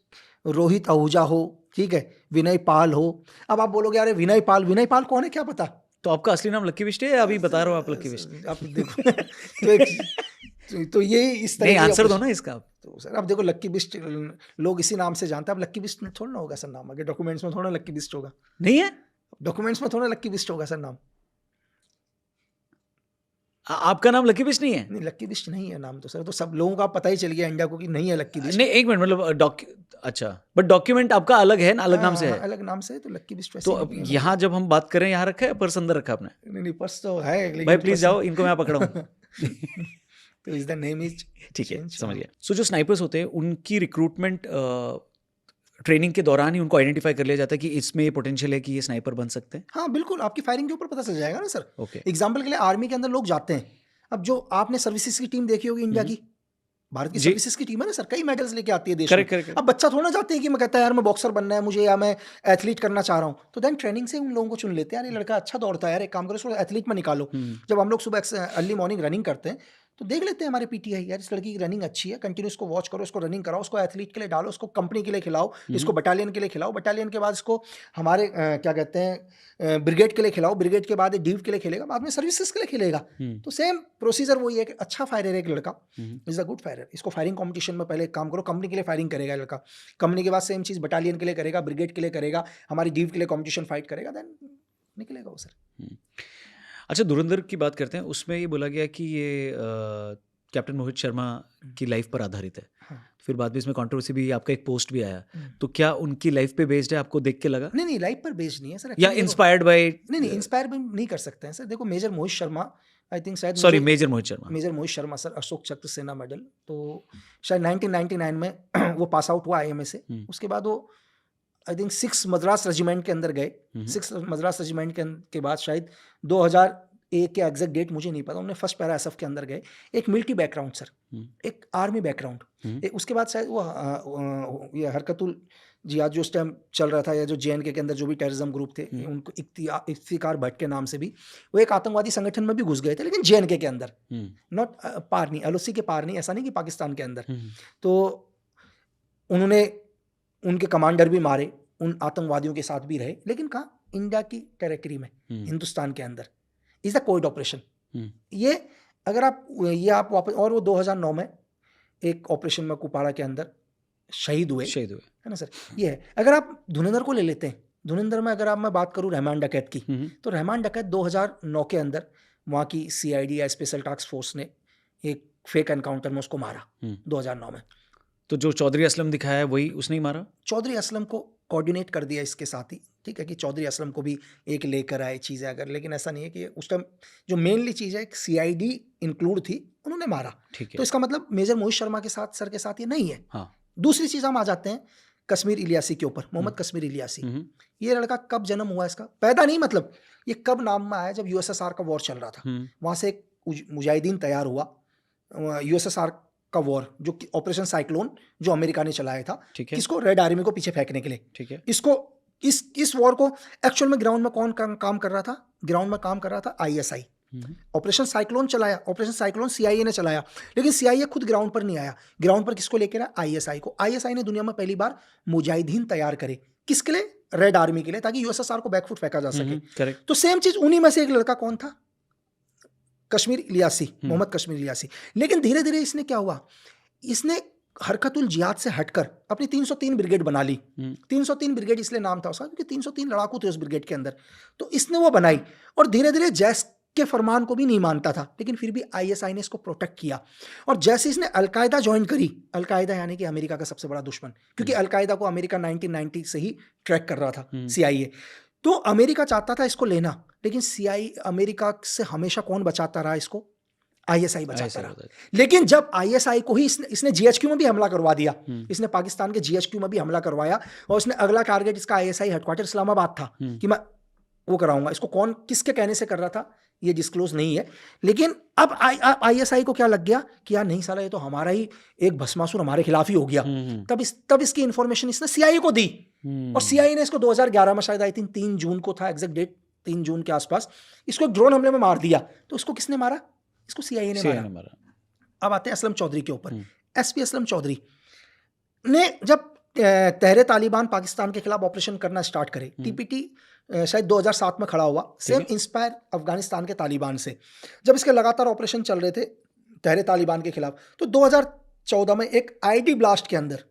[SPEAKER 2] रोहित आहूजा हो, ठीक है, विनय पाल हो। अब आप बोलोगे अरे विनय पाल कौन है, क्या पता।
[SPEAKER 1] तो आपका असली नाम लक्की बिस्ट है या अभी बता रहे हो आप लक्की बिस्ट?
[SPEAKER 2] आप देखो तो ये इस तरह
[SPEAKER 1] आंसर दो ना इसका।
[SPEAKER 2] तो सर अब देखो लक्की बिस्ट लोग इसी नाम से जानते हैं। अब लक्की बिस्ट में थोड़ा ना होगा सर नाम, अगर डॉक्यूमेंट्स में थोड़ा लक्की बिस्ट होगा,
[SPEAKER 1] नहीं है
[SPEAKER 2] डॉक्यूमेंट्स में थोड़ा लक्की बिस्ट होगा सर नाम।
[SPEAKER 1] आपका नाम लक्की बिस्ट नहीं है?
[SPEAKER 2] नहीं, लक्की बिस्ट नहीं है नाम तो सर, तो सब लोगों का पता ही चल गया इंडिया को कि नहीं है लक्की बिस्ट।
[SPEAKER 1] नहीं, एक मिनट, मतलब अच्छा, बट डॉक्यूमेंट आपका अलग है ना, अलग नाम से है?
[SPEAKER 2] अलग नाम से है, तो लक्की बिस्ट।
[SPEAKER 1] तो अब यहाँ जब हम बात करें, यहाँ रखा है पर्स, अंदर रखा आपने?
[SPEAKER 2] नहीं, पर्स तो है,
[SPEAKER 1] भाई प्लीज जाओ, इनको मैं पकड़ा हूँ।
[SPEAKER 2] तो इज द नेम इज,
[SPEAKER 1] ठीक है, समझ गया। सो जो स्नाइपर्स होते हैं उनकी रिक्रूटमेंट ट्रेनिंग के दौरान ही उनको आइडेंटिफाई कर लिया जाता है कि इसमें ये पोटेंशियल है कि ये स्नाइपर बन सकते हैं?
[SPEAKER 2] हाँ बिल्कुल, आपकी फायरिंग के ऊपर पता चल जाएगा ना सर।
[SPEAKER 1] ओके,
[SPEAKER 2] एग्जाम्पल के लिए आर्मी के अंदर लोग जाते हैं। अब जो आपने सर्विसेज की टीम देखी होगी इंडिया की, भारत की सर्विसेज की टीम है ना सर, कई मेडल्स लेके आती है देश में। अब बच्चा थोड़ा जाते हैं कि मैं कहता है यार मैं बॉक्सर बनना है मुझे, या मैं एथलीट करना चाह रहा हूँ, तो देन ट्रेनिंग से उन लोगों को चुन लेते हैं, यार ये लड़का अच्छा दौड़ता है, यार एक काम करो इसको एथलीट में निकालो। जब हम लोग सुबह अर्ली मॉर्निंग रनिंग करते हैं तो देख लेते हैं हमारे PTI, यार इस लड़की की रनिंग अच्छी है, कंटिन्यू इसको वॉच करो, इसको रनिंग कराओ, उसको एथलीट के लिए डालो, उसको कंपनी के लिए खिलाओ, इसको बटालियन के लिए खिलाओ, बटालियन के बाद इसको हमारे क्या कहते हैं ब्रिगेड के लिए खिलाओ, ब्रिगेड के बाद डीव के लिए खेलेगा, बाद में सर्विसेज के लिए खेलेगा। तो सेम प्रोसीजर वही है कि अच्छा फायरर है एक लड़का, इज अ गुड फायरर, इसको फायरिंग कॉम्पिटिशन में पहले काम करो, कंपनी के लिए फायरिंग करेगा लड़का, कंपनी के बाद सेम चीज़ बटालियन के लिए करेगा, ब्रिगेड के लिए करेगा, हमारी डीव के लिए कॉम्पिटिशन फाइट करेगा, देन निकलेगा वो सर।
[SPEAKER 1] अच्छा, धुरंधर की बात करते हैं, उसमें ये बोला गया कि ये कैप्टन मोहित शर्मा की लाइफ पर आधारित है।
[SPEAKER 2] हाँ।
[SPEAKER 1] फिर बाद में इसमें कंट्रोवर्सी भी, आपका एक पोस्ट भी आया, तो क्या उनकी लाइफ पे बेस्ड है? आपको देख के लगा?
[SPEAKER 2] नहीं, लाइफ पर बेस्ड नहीं है सर,
[SPEAKER 1] या इंस्पायर्ड बाय?
[SPEAKER 2] नहीं, इंस्पायर भी नहीं कर सकते हैं सर। देखो major Mohit Sharma, I think शायद,
[SPEAKER 1] sorry major Mohit Sharma
[SPEAKER 2] sir, Ashok Chakra सेना मेडल, तो शायद 1999 में वो पास आउट हुआ IMA से। उसके बाद वो आई थिंक 6 मद्रास रेजिमेंट के अंदर गए। 6 मद्रास रेजिमेंट के बाद शायद 2001 के एग्जैक्ट डेट मुझे नहीं पता, उन्होंने फर्स्ट पैरा SF के अंदर गए। एक मिलिट्री बैकग्राउंड सर, एक आर्मी बैकग्राउंड, उसके बाद शायद वो ये हरकतुल जिहाद जो उस टाइम चल रहा था, या जो JNK के अंदर जो भी टेररिज्म ग्रुप थे, उनको इफ्तिकार भट्ट के नाम से भी वो एक आतंकवादी संगठन में भी घुस गए थे, लेकिन JNK के अंदर, नॉट पार नहीं, LOC के पार नहीं, ऐसा नहीं कि पाकिस्तान के अंदर। तो उन्होंने उनके कमांडर भी मारे, उन आतंकवादियों के साथ भी रहे, लेकिन कहाँ, इंडिया की टेरिटरी में, हिंदुस्तान के अंदर। Is the Covid operation. ये अगर आप वापस, और वो 2009 में एक ऑपरेशन में कुपवाड़ा के अंदर शहीद हुए,
[SPEAKER 1] शहीद हुए।
[SPEAKER 2] है ना सर। ये है। अगर आप धुरंधर को ले लेते हैं, धुरंधर में अगर मैं बात करूं रहमान डकैत की, तो रहमान डकैत 2009 के अंदर वहाँ की सीआईडी या स्पेशल टास्क फोर्स ने एक फेक एनकाउंटर में उसको मारा 2009 में।
[SPEAKER 1] तो जो चौधरी असलम दिखाया है वही उसने ही मारा?
[SPEAKER 2] चौधरी असलम को कोऑर्डिनेट कर दिया इसके साथ ही, ठीक है, कि चौधरी असलम को भी एक लेकर आए चीज़ें अगर, लेकिन ऐसा नहीं है कि उस टाइम जो मेनली चीज़ है सीआईडी इंक्लूड थी, उन्होंने मारा।
[SPEAKER 1] ठीक है।
[SPEAKER 2] तो इसका मतलब मेजर मोहित शर्मा के साथ, सर के साथ ये नहीं है।
[SPEAKER 1] हाँ।
[SPEAKER 2] दूसरी चीज़ हम आ जाते हैं कश्मीर इलियासी के ऊपर, मोहम्मद कश्मीर इलियासी। ये लड़का कब जन्म हुआ इसका, पैदा नहीं मतलब, ये कब नाम में आया, जब यूएसएसआर का वॉर चल रहा था, वहाँ से एक मुजाहिदीन तैयार हुआ, यूएसएसआर का वॉर जो कि ऑपरेशन साइक्लोन जो अमेरिका ने चलाया था, किसको, रेड आर्मी को पीछे फेंकने के लिए। ठीक है। इसको इस वॉर को एक्चुअल में ग्राउंड में कौन काम कर रहा था, ग्राउंड में काम कर रहा था आईएसआई। ऑपरेशन साइक्लोन चलाया, ऑपरेशन साइक्लोन सीआईए ने चलाया, लेकिन सीआईए खुद ग्राउंड पर नहीं आया। ग्राउंड पर किसको लेकर आया, आईएसआई को। आईएसआई ने दुनिया में पहली बार मुजाहिदीन तैयार करे, किसके लिए, रेड आर्मी के लिए, ताकि यूएसएसआर को बैकफुट फेंका जा सके। तो सेम चीज उन्हीं में से एक लड़का कौन था, कश्मीर इलियासी, मोहम्मद कश्मीर इलियासी। लेकिन धीरे धीरे इसने क्या हुआ, इसने हरकतुल जिहाद से हटकर अपनी 303 ब्रिगेड बना ली। 303 ब्रिगेड इसलिए नाम था उसका क्योंकि 303 लड़ाकू थे उस ब्रिगेड के अंदर। तो इसने वो बनाई और धीरे धीरे जैश के फरमान को भी नहीं मानता था, लेकिन फिर भी आईएसआई ने इसको प्रोटेक्ट किया। और जैसे इसने अलकायदा ज्वाइन करी, अलकायदा यानी कि अमेरिका का सबसे बड़ा दुश्मन, क्योंकि अलकायदा को अमेरिका 1990 से ही ट्रैक कर रहा था सीआईए। तो अमेरिका चाहता था इसको लेना, लेकिन सीआई अमेरिका से हमेशा कौन बचाता रहा इसको, आईएसआई बचाता रहा। लेकिन जब आईएसआई को ही इसने जीएचक्यू में भी हमला करवा दिया, इसने पाकिस्तान के जीएचक्यू में भी हमला करवाया, और इसने अगला टारगेट इसका आईएसआई हेडक्वार्टर इस्लामाबाद था कि मैं वो कराऊंगा। इसको कौन किसके कहने से कर रहा था ये डिस्क्लोज नहीं है, लेकिन अब आईएसआई को क्या लग गया कि यार नहीं साला, ये तो हमारा ही एक भस्मासुर हमारे खिलाफ ही हो गया। तब इसकी इंफॉर्मेशन इसने सीआईए को दी, और सीआईए ने इसको 2011 में, शायद आई थिंक 3 जून को था एग्जैक्ट डेट, 3 जून के आसपास, इसको एक ड्रोन हमले में मार दिया। तो इसको किसने मारा, इसको सीआईए ने मारा। अब आते हैं असलम चौधरी के ऊपर। एसपी असलम चौधरी ने जब तहरे तालिबान पाकिस्तान के खिलाफ ऑपरेशन करना स्टार्ट करे, टीपीटी शायद 2007 में खड़ा हुआ, सेम इंस्पायर अफगानिस्तान के तालिबान से। जब इसके लगातार ऑपरेशन चल रहे थे तहरे तालिबान के खिलाफ, तो 2014 में एक आईडी ब्लास्ट के अंदर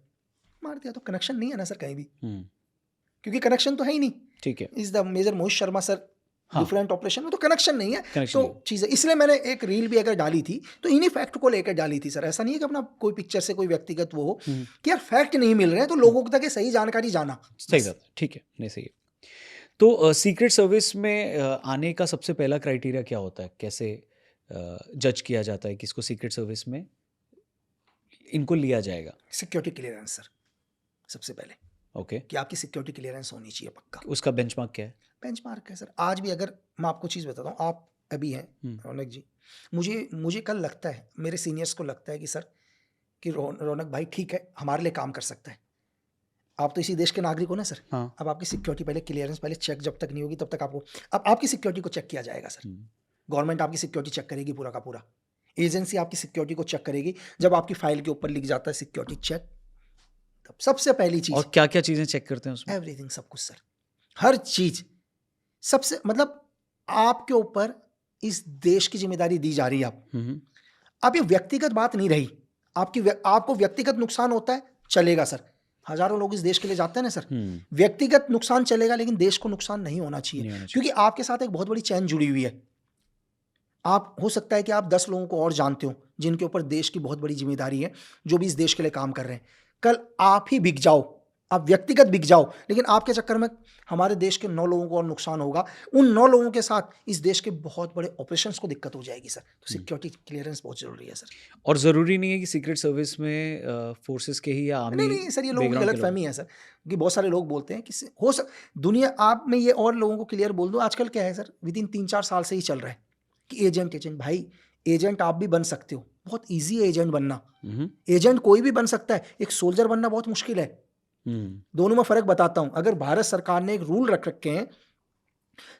[SPEAKER 2] मार दिया। तो कनेक्शन नहीं है ना सर कहीं भी, क्योंकि कनेक्शन तो है ही नहीं। ठीक है, is the major Mohit Sharma sir different operation में, तो कनेक्शन नहीं है। तो चीज़ें, इसलिए मैंने एक रील भी अगर डाली थी तो इन्हीं फैक्ट को लेकर डाली थी सर। ऐसा नहीं है कि अपना कोई पिक्चर से कोई व्यक्तिगत वो हो कि यार फैक्ट नहीं मिल रहे हैं, तो लोगों तक ये सही जानकारी जाना।
[SPEAKER 1] सही बात, ठीक है, नहीं सही है। तो सीक्रेट सर्विस में आने का सबसे पहला क्राइटेरिया क्या होता है, कैसे जज किया जाता है कि इसको सीक्रेट सर्विस में इनको लिया जाएगा?
[SPEAKER 2] सिक्योरिटी क्लियरेंस सर सबसे पहले।
[SPEAKER 1] ओके,
[SPEAKER 2] कि आपकी सिक्योरिटी क्लियरेंस होनी चाहिए पक्का।
[SPEAKER 1] उसका बेंचमार्क क्या है?
[SPEAKER 2] बेंचमार्क है सर, आज भी अगर मैं आपको चीज़ बताता हूँ, आप अभी हैं रौनक जी, मुझे कल लगता है, मेरे सीनियर्स को लगता है कि सर कि रौनक भाई ठीक है हमारे लिए काम कर सकता है। आप तो इसी देश के नागरिक हो ना सर। हाँ। अब आपकी सिक्योरिटी पहले क्लियरेंस पहले चेक जब तक नहीं होगी तब तक आपको, अब आपकी सिक्योरिटी को चेक किया जाएगा सर। गवर्नमेंट आपकी सिक्योरिटी चेक करेगी पूरा का पूरा, एजेंसी आपकी सिक्योरिटी को चेक करेगी। जब आपकी फाइल के ऊपर लिख जाता है सिक्योरिटी चेक, तब सबसे पहली चीज।
[SPEAKER 1] और क्या क्या चीजें चेक करते हैं उसमें?
[SPEAKER 2] एवरीथिंग, सब कुछ सर, हर चीज। सबसे मतलब आपके ऊपर इस देश की जिम्मेदारी दी जा रही है। अब ये व्यक्तिगत बात नहीं रही, आपको व्यक्तिगत नुकसान होता है चलेगा सर, हजारों लोग इस देश के लिए जाते हैं ना सर, व्यक्तिगत नुकसान चलेगा, लेकिन देश को नुकसान नहीं होना चाहिए, क्योंकि आपके साथ एक बहुत बड़ी चैन जुड़ी हुई है। आप हो सकता है कि आप 10 लोगों को और जानते हो जिनके ऊपर देश की बहुत बड़ी जिम्मेदारी है, जो भी इस देश के लिए काम कर रहे हैं। कल आप ही बिक जाओ, आप व्यक्तिगत बिक जाओ, लेकिन आपके चक्कर में हमारे देश के 9 लोगों को और नुकसान होगा। उन 9 लोगों के साथ इस देश के बहुत बड़े ऑपरेशंस को दिक्कत हो जाएगी सर। तो सिक्योरिटी क्लियरेंस बहुत जरूरी है सर।
[SPEAKER 1] और ज़रूरी नहीं है कि सीक्रेट सर्विस में फोर्सेस के ही या आर्मी।
[SPEAKER 2] नहीं सर, ये लोगों की गलत फहमी है सर, कि बहुत सारे लोग बोलते हैं कि हो दुनिया आप में ये, और लोगों को क्लियर बोल दो, आजकल क्या है सर, विद इन 3-4 साल से ही चल रहा है कि एजेंट भाई, एजेंट आप भी बन सकते हो, बहुत ईजी है एजेंट बनना। एजेंट कोई भी बन सकता है, एक सोल्जर बनना बहुत मुश्किल है। दोनों में फर्क बताता हूं। अगर भारत सरकार ने एक रूल रख रखे हैं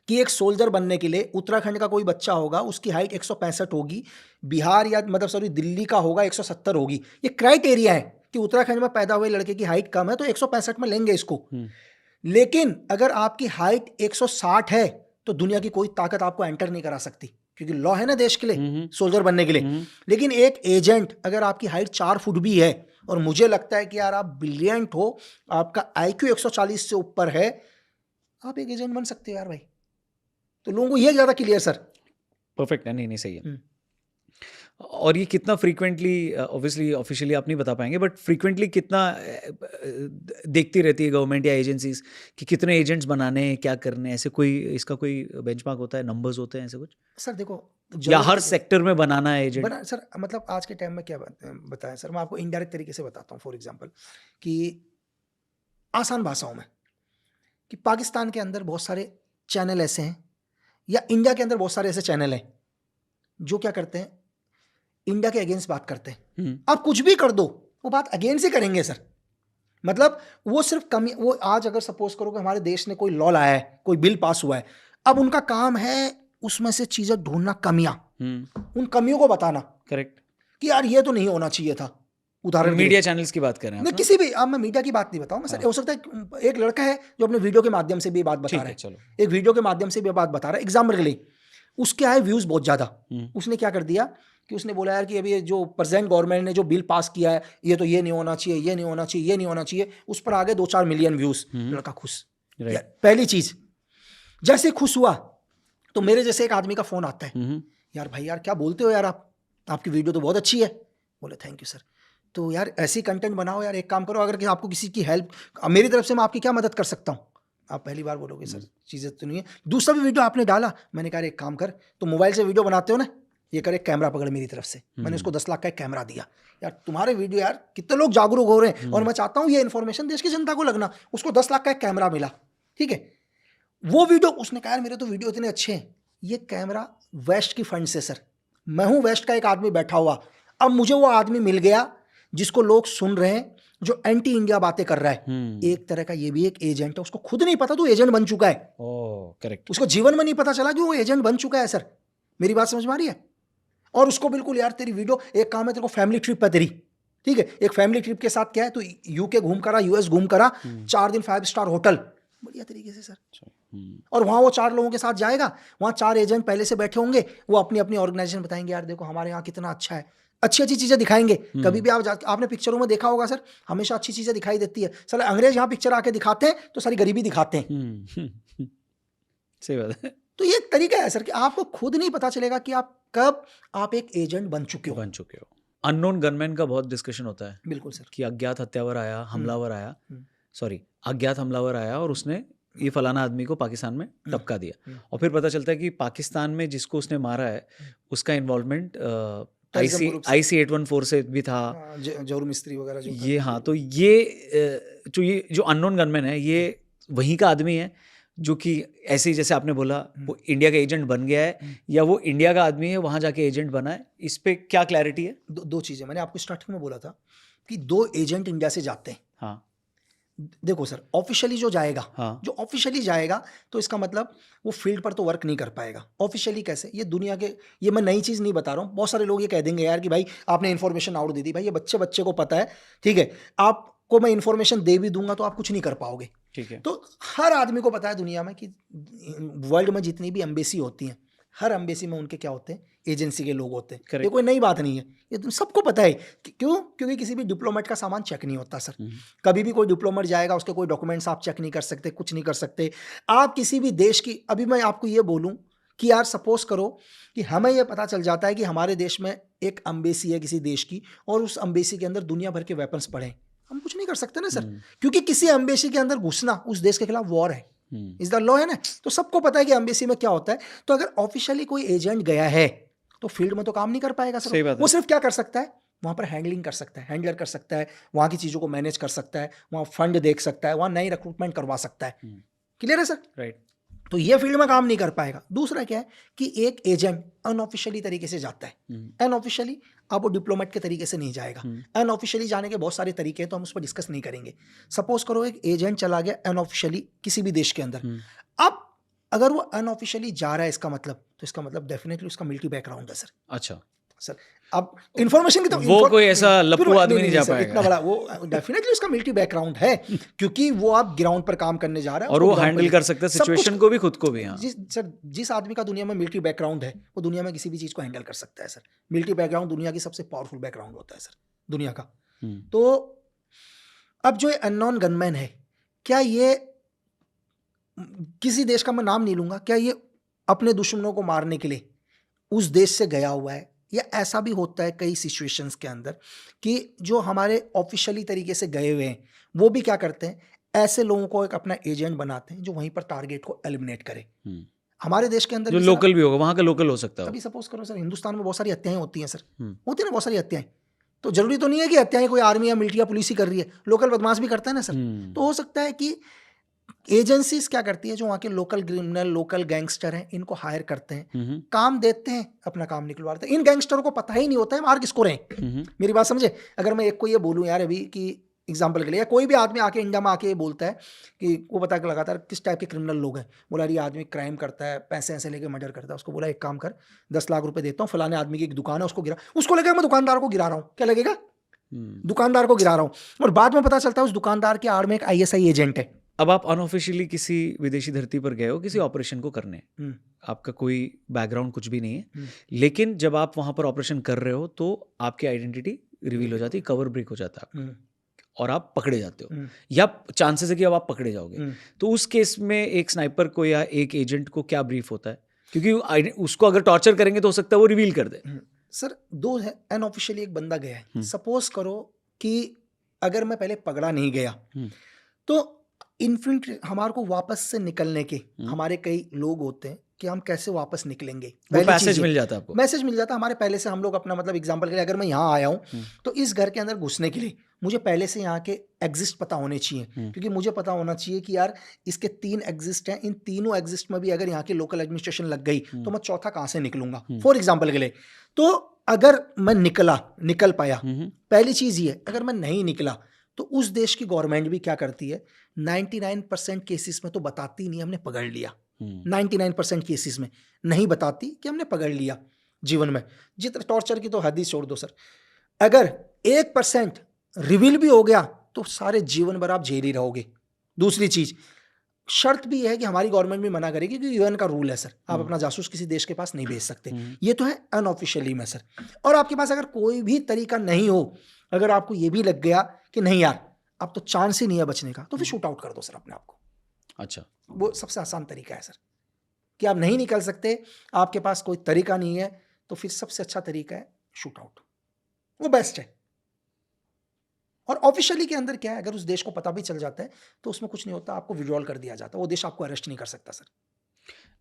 [SPEAKER 2] कि एक सोल्जर बनने के लिए उत्तराखंड का कोई बच्चा होगा, उसकी हाइट 165 होगी, बिहार या मतलब सॉरी दिल्ली का होगा 170 होगी, ये क्राइटेरिया है कि उत्तराखंड में पैदा हुए लड़के की हाइट कम है तो 165 में लेंगे इसको। लेकिन अगर आपकी हाइट 160 है तो दुनिया की कोई ताकत आपको एंटर नहीं करा सकती, क्योंकि लॉ है ना देश के लिए सोल्जर बनने के लिए। लेकिन एक एजेंट, अगर आपकी हाइट 4 फुट भी है और मुझे लगता है कि यार आप ब्रिलियंट हो, आपका IQ 140 से ऊपर है, आप एक एजेंट बन सकते हो यार भाई। तो लोगों को ये ज़्यादा क्लियर सर।
[SPEAKER 1] परफेक्ट है, नहीं नहीं सही है। और ये कितना फ्रीक्वेंटली, ऑब्वियसली ऑफिशियली आप नहीं बता पाएंगे, बट फ्रीक्वेंटली कितना देखती रहती है गवर्नमेंट या एजेंसीज कि कितने एजेंट्स बनाने हैं, क्या करने हैं, ऐसे कोई इसका कोई बेंचमार्क होता है, नंबर्स होते हैं ऐसे कुछ,
[SPEAKER 2] सर देखो
[SPEAKER 1] या हर सेक्टर में बनाना है एजेंट?
[SPEAKER 2] बना सर, मतलब आज के टाइम में क्या बताएं सर, मैं आपको इनडायरेक्ट तरीके से बताता हूँ। फॉर एग्जांपल कि आसान भाषाओं में, कि पाकिस्तान के अंदर बहुत सारे चैनल ऐसे हैं, या इंडिया के अंदर बहुत सारे ऐसे चैनल हैं जो क्या करते हैं, इंडिया के अगेंस्ट बात करते हैं। आप कुछ भी कर दो, वो बात अगेंस्ट ही करेंगे सर। मतलब वो सिर्फ कमी, वो आज अगर सपोज करो कि हमारे देश ने कोई लॉ लाया है, कोई बिल पास हुआ है, अब उनका काम है उसमें से चीजें ढूंढना, कमियां, उन कमियों को बताना।
[SPEAKER 1] करेक्ट,
[SPEAKER 2] कि यार ये तो नहीं होना चाहिए था। उदाहरण
[SPEAKER 1] मीडिया चैनल्स की बात कर रहे हैं
[SPEAKER 2] नहीं, किसी भी, अब मैं मीडिया की बात नहीं बताऊं मैं सर। हो सकता है एक लड़का है जो अपने वीडियो के माध्यम से भी बात बता रहा है,
[SPEAKER 1] चलो
[SPEAKER 2] एक वीडियो के माध्यम से भी बात बता रहा है, एग्जाम्पल के लिए उसके आए व्यूज बहुत ज्यादा, उसने क्या कर दिया कि उसने बोला यार कि अभी ये जो प्रेजेंट गवर्नमेंट ने जो बिल पास किया है, ये तो ये नहीं होना चाहिए, ये नहीं होना चाहिए, ये नहीं होना चाहिए, उस पर आ गए 2-4 मिलियन व्यूज। लड़का खुश। पहली चीज, जैसे खुश हुआ तो मेरे जैसे एक आदमी का फोन आता है, यार भाई यार क्या बोलते हो यार, आप आपकी वीडियो तो बहुत अच्छी है। बोले थैंक यू सर। तो यार ऐसी कंटेंट बनाओ यार, एक काम करो, अगर आपको किसी की हेल्प, मेरी तरफ से मैं आपकी क्या मदद कर सकता हूँ। आप पहली बार बोलोगे सर चीज़ें तो नहीं है। दूसरा भी वीडियो आपने डाला, मैंने कहा एक काम कर, तो मोबाइल से वीडियो बनाते हो ना, ये कर, एक कैमरा पकड़ मेरी तरफ से। मैंने उसको 10 लाख का एक कैमरा दिया। यार तुम्हारे वीडियो यार कितने लोग जागरूक हो रहे हैं, और मैं चाहता हूँ ये इन्फॉर्मेशन देश की जनता को लगना। उसको 10 लाख का एक कैमरा मिला, ठीक है। वो वीडियो उसने कहा यार मेरे तो वीडियो इतने अच्छे हैं, ये कैमरा वेस्ट की फंड से सर, मैं हूँ वेस्ट का एक आदमी बैठा हुआ, अब मुझे वो आदमी मिल गया जिसको लोग सुन रहे हैं, जो एंटी इंडिया बातें कर रहा है। एक तरह का ये भी एक एजेंट है, उसको खुद नहीं पता तो एजेंट बन चुका है।
[SPEAKER 1] करेक्ट,
[SPEAKER 2] उसको जीवन में नहीं पता चला कि वो एजेंट बन चुका है सर। मेरी बात समझ में आ रही है? और उसको बिल्कुल यार तेरी वीडियो, एक काम है तेरे को फैमिली ट्रिप है तेरी, ठीक है, एक फैमिली ट्रिप के साथ क्या है, तो यूके घूम करा, US घूम करा, 4 दिन 5 स्टार होटल, बढ़िया तरीके से सर। और वहां वो 4 लोगों के साथ जाएगा, वहां 4 एजेंट पहले से बैठे होंगे, वो अपनी अपनी ऑर्गेनाइजेशन बताएंगे, यार देखो हमारे यहाँ कितना अच्छा है, अच्छी अच्छी चीजें दिखाएंगे। कभी भी आपने पिक्चरों में देखा होगा सर, हमेशा अच्छी चीजें दिखाई देती है। सर अंग्रेज यहाँ पिक्चर आके दिखाते हैं तो सारी गरीबी दिखाते हैं।
[SPEAKER 1] सही बात है।
[SPEAKER 2] तो ये एक तरीका है सर कि आपको खुद नहीं पता चलेगा कि आप कब आप एक एजेंट बन चुके हो।
[SPEAKER 1] अननोन गनमैन का बहुत डिस्कशन होता है।
[SPEAKER 2] बिल्कुल सर।
[SPEAKER 1] कि अज्ञात हत्यावर आया, हमलावर आया, अज्ञात हमलावर आया और उसने ये फलाना आदमी को पाकिस्तान में टपका दिया, और फिर पता चलता है कि पाकिस्तान में जिसको उसने मारा है उसका इन्वॉल्वमेंट IC 814 से भी था,
[SPEAKER 2] जौहर मिस्त्री वगैरह जो
[SPEAKER 1] ये। हाँ, तो ये जो अननोन गनमैन है, ये वहीं का आदमी है जो कि ऐसे ही जैसे आपने बोला वो इंडिया का एजेंट बन गया है, या वो इंडिया का आदमी है वहां जाके एजेंट बना है? इस पे क्या क्लैरिटी है?
[SPEAKER 2] दो चीजें मैंने आपको स्टार्टिंग में बोला था कि 2 एजेंट इंडिया से जाते हैं।
[SPEAKER 1] हाँ,
[SPEAKER 2] देखो सर, ऑफिशियली जो जाएगा, जो ऑफिशियली जाएगा तो इसका मतलब वो फील्ड पर तो वर्क नहीं कर पाएगा। ऑफिशियली कैसे, ये दुनिया के, ये मैं नई चीज़ नहीं बता रहा हूँ। बहुत सारे लोग ये कह देंगे यार कि भाई आपने इन्फॉर्मेशन आउट दे दी, भाई ये बच्चे को पता है, ठीक है, आपको मैं इन्फॉर्मेशन दे भी दूंगा तो आप कुछ नहीं कर पाओगे, ठीक है। तो हर आदमी को पता है दुनिया में कि वर्ल्ड में जितनी भी एम्बेसी होती हैं, हर एम्बेसी में उनके क्या होते हैं, एजेंसी के लोग होते हैं। ये कोई नई बात नहीं है, ये सबको पता है। क्यों? क्योंकि किसी भी डिप्लोमेट का सामान चेक नहीं होता सर। कभी भी कोई डिप्लोमेट जाएगा, उसके कोई डॉक्यूमेंट्स आप चेक नहीं कर सकते, कुछ नहीं कर सकते आप किसी भी देश की। अभी मैं आपको ये बोलूं कि यार सपोज करो कि हमें ये पता चल जाता है कि हमारे देश में एक एम्बेसी है किसी देश की, और उस एम्बेसी के अंदर दुनिया भर के वेपन्स पड़े, हम कुछ नहीं कर सकते ना सर, क्योंकि किसी एम्बेसी के अंदर घुसना उस देश के खिलाफ वॉर है, इस द लॉ है ना। तो सबको पता है कि एम्बेसी में क्या होता है। तो अगर ऑफिशियली कोई एजेंट गया है तो फील्ड में तो काम नहीं कर पाएगा सर। वो सिर्फ क्या कर सकता है, वहां पर हैंडलिंग कर सकता है, हैंडलर कर सकता है, वहां की चीजों को मैनेज कर सकता है, वहां फंड देख सकता है, वहां नई रिक्रूटमेंट करवा सकता है। क्लियर है सर? राइट। तो ये फील्ड में काम नहीं कर पाएगा। दूसरा क्या है कि एक एजेंट अनऑफिशियली तरीके से जाता है। अनऑफिशियली अब वो डिप्लोमेट के तरीके से नहीं जाएगा। अनऑफिशियली जाने के बहुत सारे तरीके हैं, तो हम उस पर डिस्कस नहीं करेंगे। सपोज करो एक एजेंट चला गया अनऑफिशियली किसी भी देश के अंदर। अब अगर वो अनऑफिशियली जा रहा है, इसका मतलब डेफिनेटली उसका मिलिट्री बैकग्राउंड है सर। अच्छा सर, अब इन्फॉर्मेशन की तो
[SPEAKER 1] वो कोई ऐसा लप्पू आदमी नहीं जा पाएगा
[SPEAKER 2] इतना बड़ा, वो डेफिनेटली उसका मिलिट्री बैकग्राउंड है, क्योंकि वो आप ग्राउंड पर काम करने जा रहा है
[SPEAKER 1] और वो हैंडल कर सकता है सिचुएशन को भी, खुद को भी। हाँ
[SPEAKER 2] सर, जिस आदमी का दुनिया में मिलिट्री बैकग्राउंड है वो दुनिया में किसी भी चीज को हैंडल कर सकता है सर। मिलिट्री बैकग्राउंड दुनिया की सबसे पावरफुल बैकग्राउंड होता है सर, दुनिया का। तो अब जो ये अननोन गनमैन है, क्या ये किसी देश का मैं नाम नहीं लूंगा, क्या ये अपने दुश्मनों को मारने के लिए उस देश से गया हुआ है, या ऐसा भी होता है कई सिचुएशंस के अंदर कि जो हमारे ऑफिशियली तरीके से गए हुए हैं वो भी क्या करते हैं, ऐसे लोगों को एक अपना एजेंट बनाते हैं जो वहीं पर टारगेट को एलिमिनेट करे। हमारे देश के अंदर
[SPEAKER 1] जो
[SPEAKER 2] भी सर,
[SPEAKER 1] लोकल भी होगा, वहाँ का लोकल हो सकता है।
[SPEAKER 2] अभी सपोज करो सर, हिंदुस्तान में बहुत सारी हत्याएं होती हैं सर, होती है ना बहुत सारी हत्याएं, तो जरूरी तो नहीं है कि हत्याएं कोई आर्मी या मिलिट्री या पुलिस ही कर रही है, लोकल बदमाश भी करता है ना सर। तो हो सकता है कि एजेंसीज क्या करती है, जो वहाँ के लोकल क्रिमिनल, लोकल गैंगस्टर हैं, इनको हायर करते हैं, काम देते हैं, अपना काम निकलवाते हैं। इन गैंगस्टरों को पता ही नहीं होता है मार किसको रहे। मेरी बात समझे, अगर मैं एक को ये बोलूं यार अभी कि एग्जाम्पल के लिए, या कोई भी आदमी आके इंडिया में आके बोलता है कि वो बता के लगातार किस टाइप के क्रिमिनल लोग हैं, बोला ये आदमी क्राइम करता है, पैसे ऐसे लेके मर्डर करता है, उसको बोला एक काम कर 10 लाख रुपए देता हूँ, फलाने आदमी की एक दुकान है उसको गिरा, उसको लगेगा मैं दुकानदार को गिरा रहा हूँ, क्या लगेगा, दुकानदार को गिरा रहा हूँ, और बाद में पता चलता है उस दुकानदार के आड़ में एक ISI एजेंट है।
[SPEAKER 1] अब आप अनऑफिशियली किसी विदेशी धरती पर गए हो किसी ऑपरेशन को करने, आपका कोई बैकग्राउंड कुछ भी नहीं है, लेकिन जब आप वहां पर ऑपरेशन कर रहे हो तो आपकी आइडेंटिटी रिवील हो जाती है, कवर ब्रेक हो जाता है और आप पकड़े जाते हो, या चांसेस है कि अब आप पकड़े जाओगे। तो उस केस में एक स्नाइपर को या एक एजेंट को क्या ब्रीफ होता है, क्योंकि उसको अगर टॉर्चर करेंगे तो हो सकता है वो रिवील कर दे।
[SPEAKER 2] सर दो है, अनऑफिशियली एक बंदा गया है, सपोज करो कि अगर मैं पहले पकड़ा नहीं गया तो इन्फिल्ट्रेट हमारे को वापस से निकलने के हमारे कई लोग होते हैं कि हम कैसे वापस निकलेंगे,
[SPEAKER 1] मैसेज मिल जाता है आपको,
[SPEAKER 2] मैसेज मिल जाता है हमारे पहले से। हम लोग अपना मतलब एग्जांपल के लिए अगर मैं यहाँ आया हूँ तो इस घर के अंदर घुसने के लिए मुझे पहले से यहाँ के एग्जिस्ट पता होने चाहिए, क्योंकि मुझे पता होना चाहिए कि यार इसके 3 एग्जिस्ट हैं, इन तीनों एग्जिस्ट में भी अगर यहाँ की लोकल एडमिनिस्ट्रेशन लग गई तो मैं चौथा कहाँ से निकलूंगा, फॉर एग्जाम्पल के लिए। तो अगर मैं निकल पाया, पहली चीज ये, अगर मैं नहीं निकला तो उस देश की गवर्नमेंट भी क्या करती है, 99% केसेस में तो बताती नहीं हमने पकड़ लिया, 99% केसेस में नहीं बताती कि हमने पकड़ लिया। जीवन में जितना टॉर्चर की तो हद ही छोड़ दो सर, अगर 1% रिवील भी हो गया तो सारे जीवन भर आप जेल ही रहोगे। दूसरी चीज, शर्त भी है कि हमारी गवर्नमेंट भी मना करेगी, क्योंकि UN का रूल है सर, आप अपना जासूस किसी देश के पास नहीं भेज सकते। ये तो है अनऑफिशियली में सर। और आपके पास अगर कोई भी तरीका नहीं हो, अगर आपको ये भी लग गया कि नहीं यार अब तो चांस ही नहीं है बचने का, तो फिर शूट आउट कर दो सर अपने आप को।
[SPEAKER 1] अच्छा, वो
[SPEAKER 2] सबसे आसान तरीका है सर, कि आप नहीं निकल सकते, आपके पास कोई तरीका नहीं है, तो फिर सबसे अच्छा तरीका है शूट आउट, वो बेस्ट है। और ऑफिशियली के अंदर क्या है, अगर उस देश को पता भी चल जाता है तो उसमें कुछ नहीं होता, आपको विड्रॉल कर दिया जाता है, वो देश आपको अरेस्ट नहीं कर सकता सर।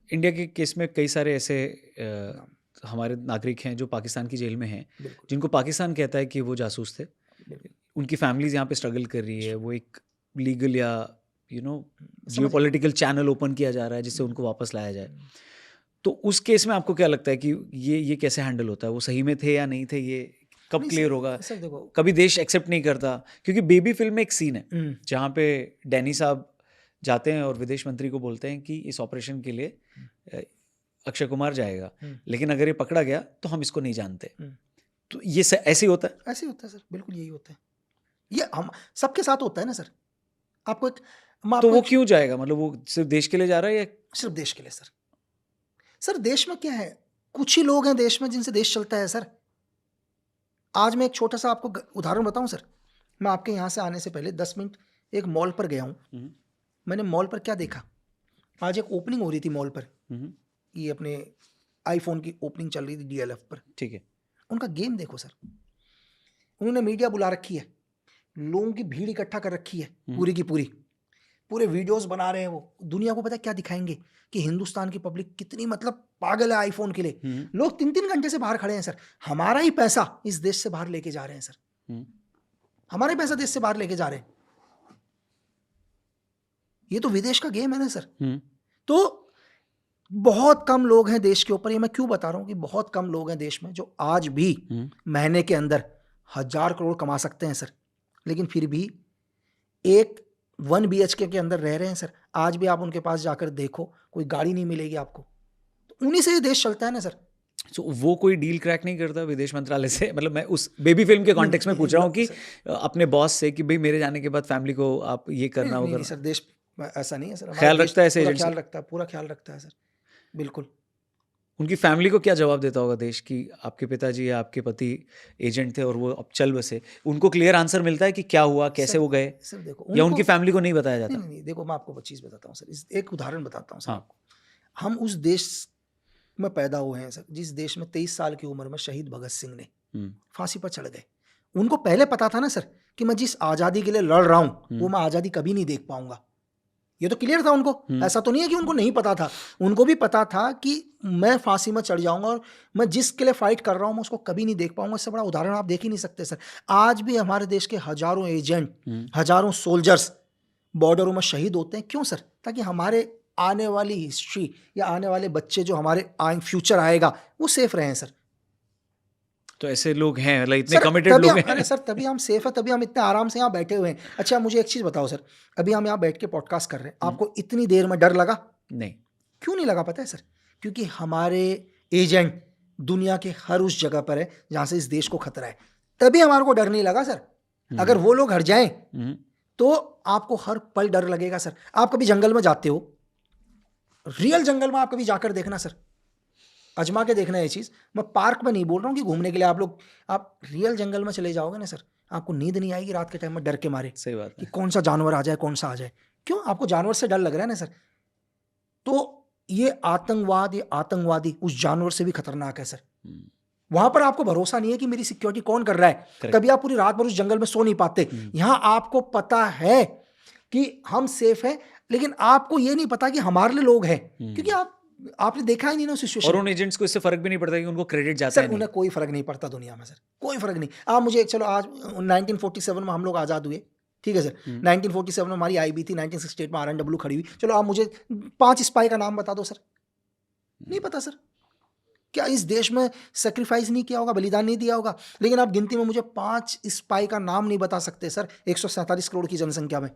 [SPEAKER 1] इंडिया के केस में कई सारे ऐसे हमारे नागरिक हैं जो पाकिस्तान की जेल में हैं, जिनको पाकिस्तान कहता है कि वो जासूस थे, उनकी फैमिलीज यहाँ पे स्ट्रगल कर रही है, वो एक लीगल या जियोपॉलिटिकल चैनल ओपन किया जा रहा है जिससे उनको वापस लाया जाए। तो उस केस में आपको क्या लगता है कि ये कैसे हैंडल होता है, वो सही में थे या नहीं थे, ये कब क्लियर होगा?
[SPEAKER 2] सर देखो,
[SPEAKER 1] कभी देश एक्सेप्ट नहीं करता, क्योंकि बेबी फिल्म में एक सीन है जहाँ पे डैनी साहब जाते हैं और विदेश मंत्री को बोलते हैं कि इस ऑपरेशन के लिए अक्षय कुमार जाएगा, लेकिन अगर ये पकड़ा गया तो हम इसको नहीं जानते। तो ये ऐसे ही होता है?
[SPEAKER 2] ऐसे ही होता है सर, बिल्कुल यही होता है, ये हम सबके साथ होता है ना सर। आपको एक
[SPEAKER 1] तो वो क्यों जाएगा, मतलब वो सिर्फ देश के लिए जा रहा है या
[SPEAKER 2] सिर्फ देश के लिए? सर देश में क्या है, कुछ ही लोग हैं देश में जिनसे देश चलता है सर। आज मैं एक छोटा सा आपको उदाहरण बताऊं सर, मैं आपके यहाँ से आने से पहले 10 मिनट एक मॉल पर गया हूँ। मैंने मॉल पर क्या देखा, आज एक ओपनिंग हो रही थी मॉल पर, ये अपने आईफोन की ओपनिंग चल रही थी DLF पर, ठीक है। उनका गेम देखो सर, उन्होंने मीडिया बुला रखी है, लोगों की भीड़ इकट्ठा कर रखी है पूरी की पूरी, पूरे वीडियोस बना रहे हैं वो। दुनिया को पता है क्या दिखाएंगे कि हिंदुस्तान की पब्लिक कितनी मतलब पागल है आईफोन के लिए। लोग 3-3 घंटे से बाहर खड़े हैं सर, हमारा ही पैसा इस देश से बाहर लेके जा रहे हैं सर, हमारा ही पैसा देश से बाहर लेके जा रहे हैं। ये तो विदेश का गेम है ना सर। तो बहुत कम लोग हैं देश के ऊपर, ये मैं क्यों बता रहा हूं कि बहुत कम लोग हैं देश में जो आज भी महीने के अंदर 1000 करोड़ कमा सकते हैं सर, लेकिन फिर भी एक 1 BHK के अंदर रह रहे हैं सर। आज भी आप उनके पास जाकर देखो, कोई गाड़ी नहीं मिलेगी आपको, तो उन्हीं से ये देश चलता है ना सर।
[SPEAKER 1] So, वो कोई डील क्रैक नहीं करता विदेश मंत्रालय से? मतलब मैं उस बेबी फिल्म के कॉन्टेक्स्ट में पूछ रहा हूँ कि अपने बॉस से कि भाई मेरे जाने के बाद फैमिली को आप ये करना होगा।
[SPEAKER 2] सर देश ऐसा नहीं है सर,
[SPEAKER 1] ख्याल रखता है, ऐसे
[SPEAKER 2] ख्याल रखता है, पूरा ख्याल रखता है सर, बिल्कुल।
[SPEAKER 1] उनकी फैमिली को क्या जवाब देता होगा देश कि आपके पिताजी या आपके पति एजेंट थे और वो अब चल बसे? उनको क्लियर आंसर मिलता है कि क्या हुआ, कैसे
[SPEAKER 2] सर
[SPEAKER 1] वो गए,
[SPEAKER 2] सर देखो
[SPEAKER 1] या
[SPEAKER 2] उनको
[SPEAKER 1] उनकी फैमिली को नहीं बताया
[SPEAKER 2] नहीं
[SPEAKER 1] जाता?
[SPEAKER 2] नहीं नहीं देखो, मैं आपको चीज़ बताता हूँ सर, एक उदाहरण बताता हूँ सर
[SPEAKER 1] हाँ।
[SPEAKER 2] आपको। हम उस देश में पैदा हुए हैं सर, जिस देश में 23 साल की उम्र में शहीद भगत सिंह ने फांसी पर चढ़ गए। उनको पहले पता था ना सर कि मैं जिस आज़ादी के लिए लड़ रहा हूँ वो मैं आज़ादी कभी नहीं देख पाऊंगा। ये तो क्लियर था उनको। ऐसा तो नहीं है कि उनको नहीं पता था, उनको भी पता था कि मैं फांसी में चढ़ जाऊंगा और मैं जिसके लिए फाइट कर रहा हूँ मैं उसको कभी नहीं देख पाऊंगा। इससे बड़ा उदाहरण आप देख ही नहीं सकते सर। आज भी हमारे देश के हजारों एजेंट, हजारों सोल्जर्स बॉर्डरों में शहीद होते हैं। क्यों सर? ताकि हमारे आने वाली हिस्ट्री या आने वाले बच्चे जो हमारे फ्यूचर आएगा वो सेफ रहें सर।
[SPEAKER 1] तो ऐसे लोग हैं, मतलब इतने
[SPEAKER 2] सर
[SPEAKER 1] कमिटेड
[SPEAKER 2] तभी
[SPEAKER 1] लोग
[SPEAKER 2] हम,
[SPEAKER 1] हैं।
[SPEAKER 2] अरे सर तभी हम सेफ है, तभी हम इतने आराम से यहाँ बैठे हुए हैं। अच्छा मुझे एक चीज़ बताओ सर, अभी हम यहाँ बैठ के पॉडकास्ट कर रहे हैं, आपको इतनी देर में डर लगा?
[SPEAKER 1] नहीं।
[SPEAKER 2] क्यों नहीं लगा पता है सर? क्योंकि हमारे एजेंट दुनिया के हर उस जगह पर है जहाँ से इस देश को खतरा है, तभी हमारे को डर नहीं लगा सर। अगर वो लोग हट जाएं तो आपको हर पल डर लगेगा सर। आप कभी जंगल में जाते हो, रियल जंगल में आप कभी जाकर देखना सर, अजमा के देखना ये चीज़। मैं पार्क में नहीं बोल रहा हूँ कि घूमने के लिए आप रियल जंगल में चले जाओगे ना सर, आपको नींद नहीं आएगी रात के टाइम में डर के मारे।
[SPEAKER 1] सही बात
[SPEAKER 2] कि
[SPEAKER 1] है।
[SPEAKER 2] कौन सा जानवर आ जाए, कौन सा आ जाए। क्यों? आपको जानवर से डर लग रहा है ना सर। तो ये आतंकवाद, ये आतंकवादी उस जानवर से भी खतरनाक है सर। वहां पर आपको भरोसा नहीं है कि मेरी सिक्योरिटी कौन कर रहा है। कभी आप पूरी रात भर उस जंगल में सो नहीं पाते। यहां आपको पता है कि हम सेफ हैं, लेकिन आपको ये नहीं पता कि हमारे लिए लोग हैं, क्योंकि आपने देखा ही नहीं ना सिचुएशन।
[SPEAKER 1] और उन एजेंट्स को इससे फर्क भी नहीं पड़ता कि उनको क्रेडिट जाता है।
[SPEAKER 2] सर उन्हें कोई फर्क नहीं पड़ता दुनिया में सर, कोई फर्क नहीं। आप मुझे चलो आज 1947 में हम लोग आज़ाद हुए, ठीक है सर। 1947 में हमारी आईबी थी, 1968 में RNW खड़ी हुई। चलो आप मुझे 5 स्पाई का नाम बता दो सर। नहीं पता सर। क्या इस देश में सेक्रीफाइस नहीं किया होगा, बलिदान नहीं दिया होगा? लेकिन आप गिनती में मुझे 5 स्पाई का नाम नहीं बता सकते सर 147 करोड़ की जनसंख्या में।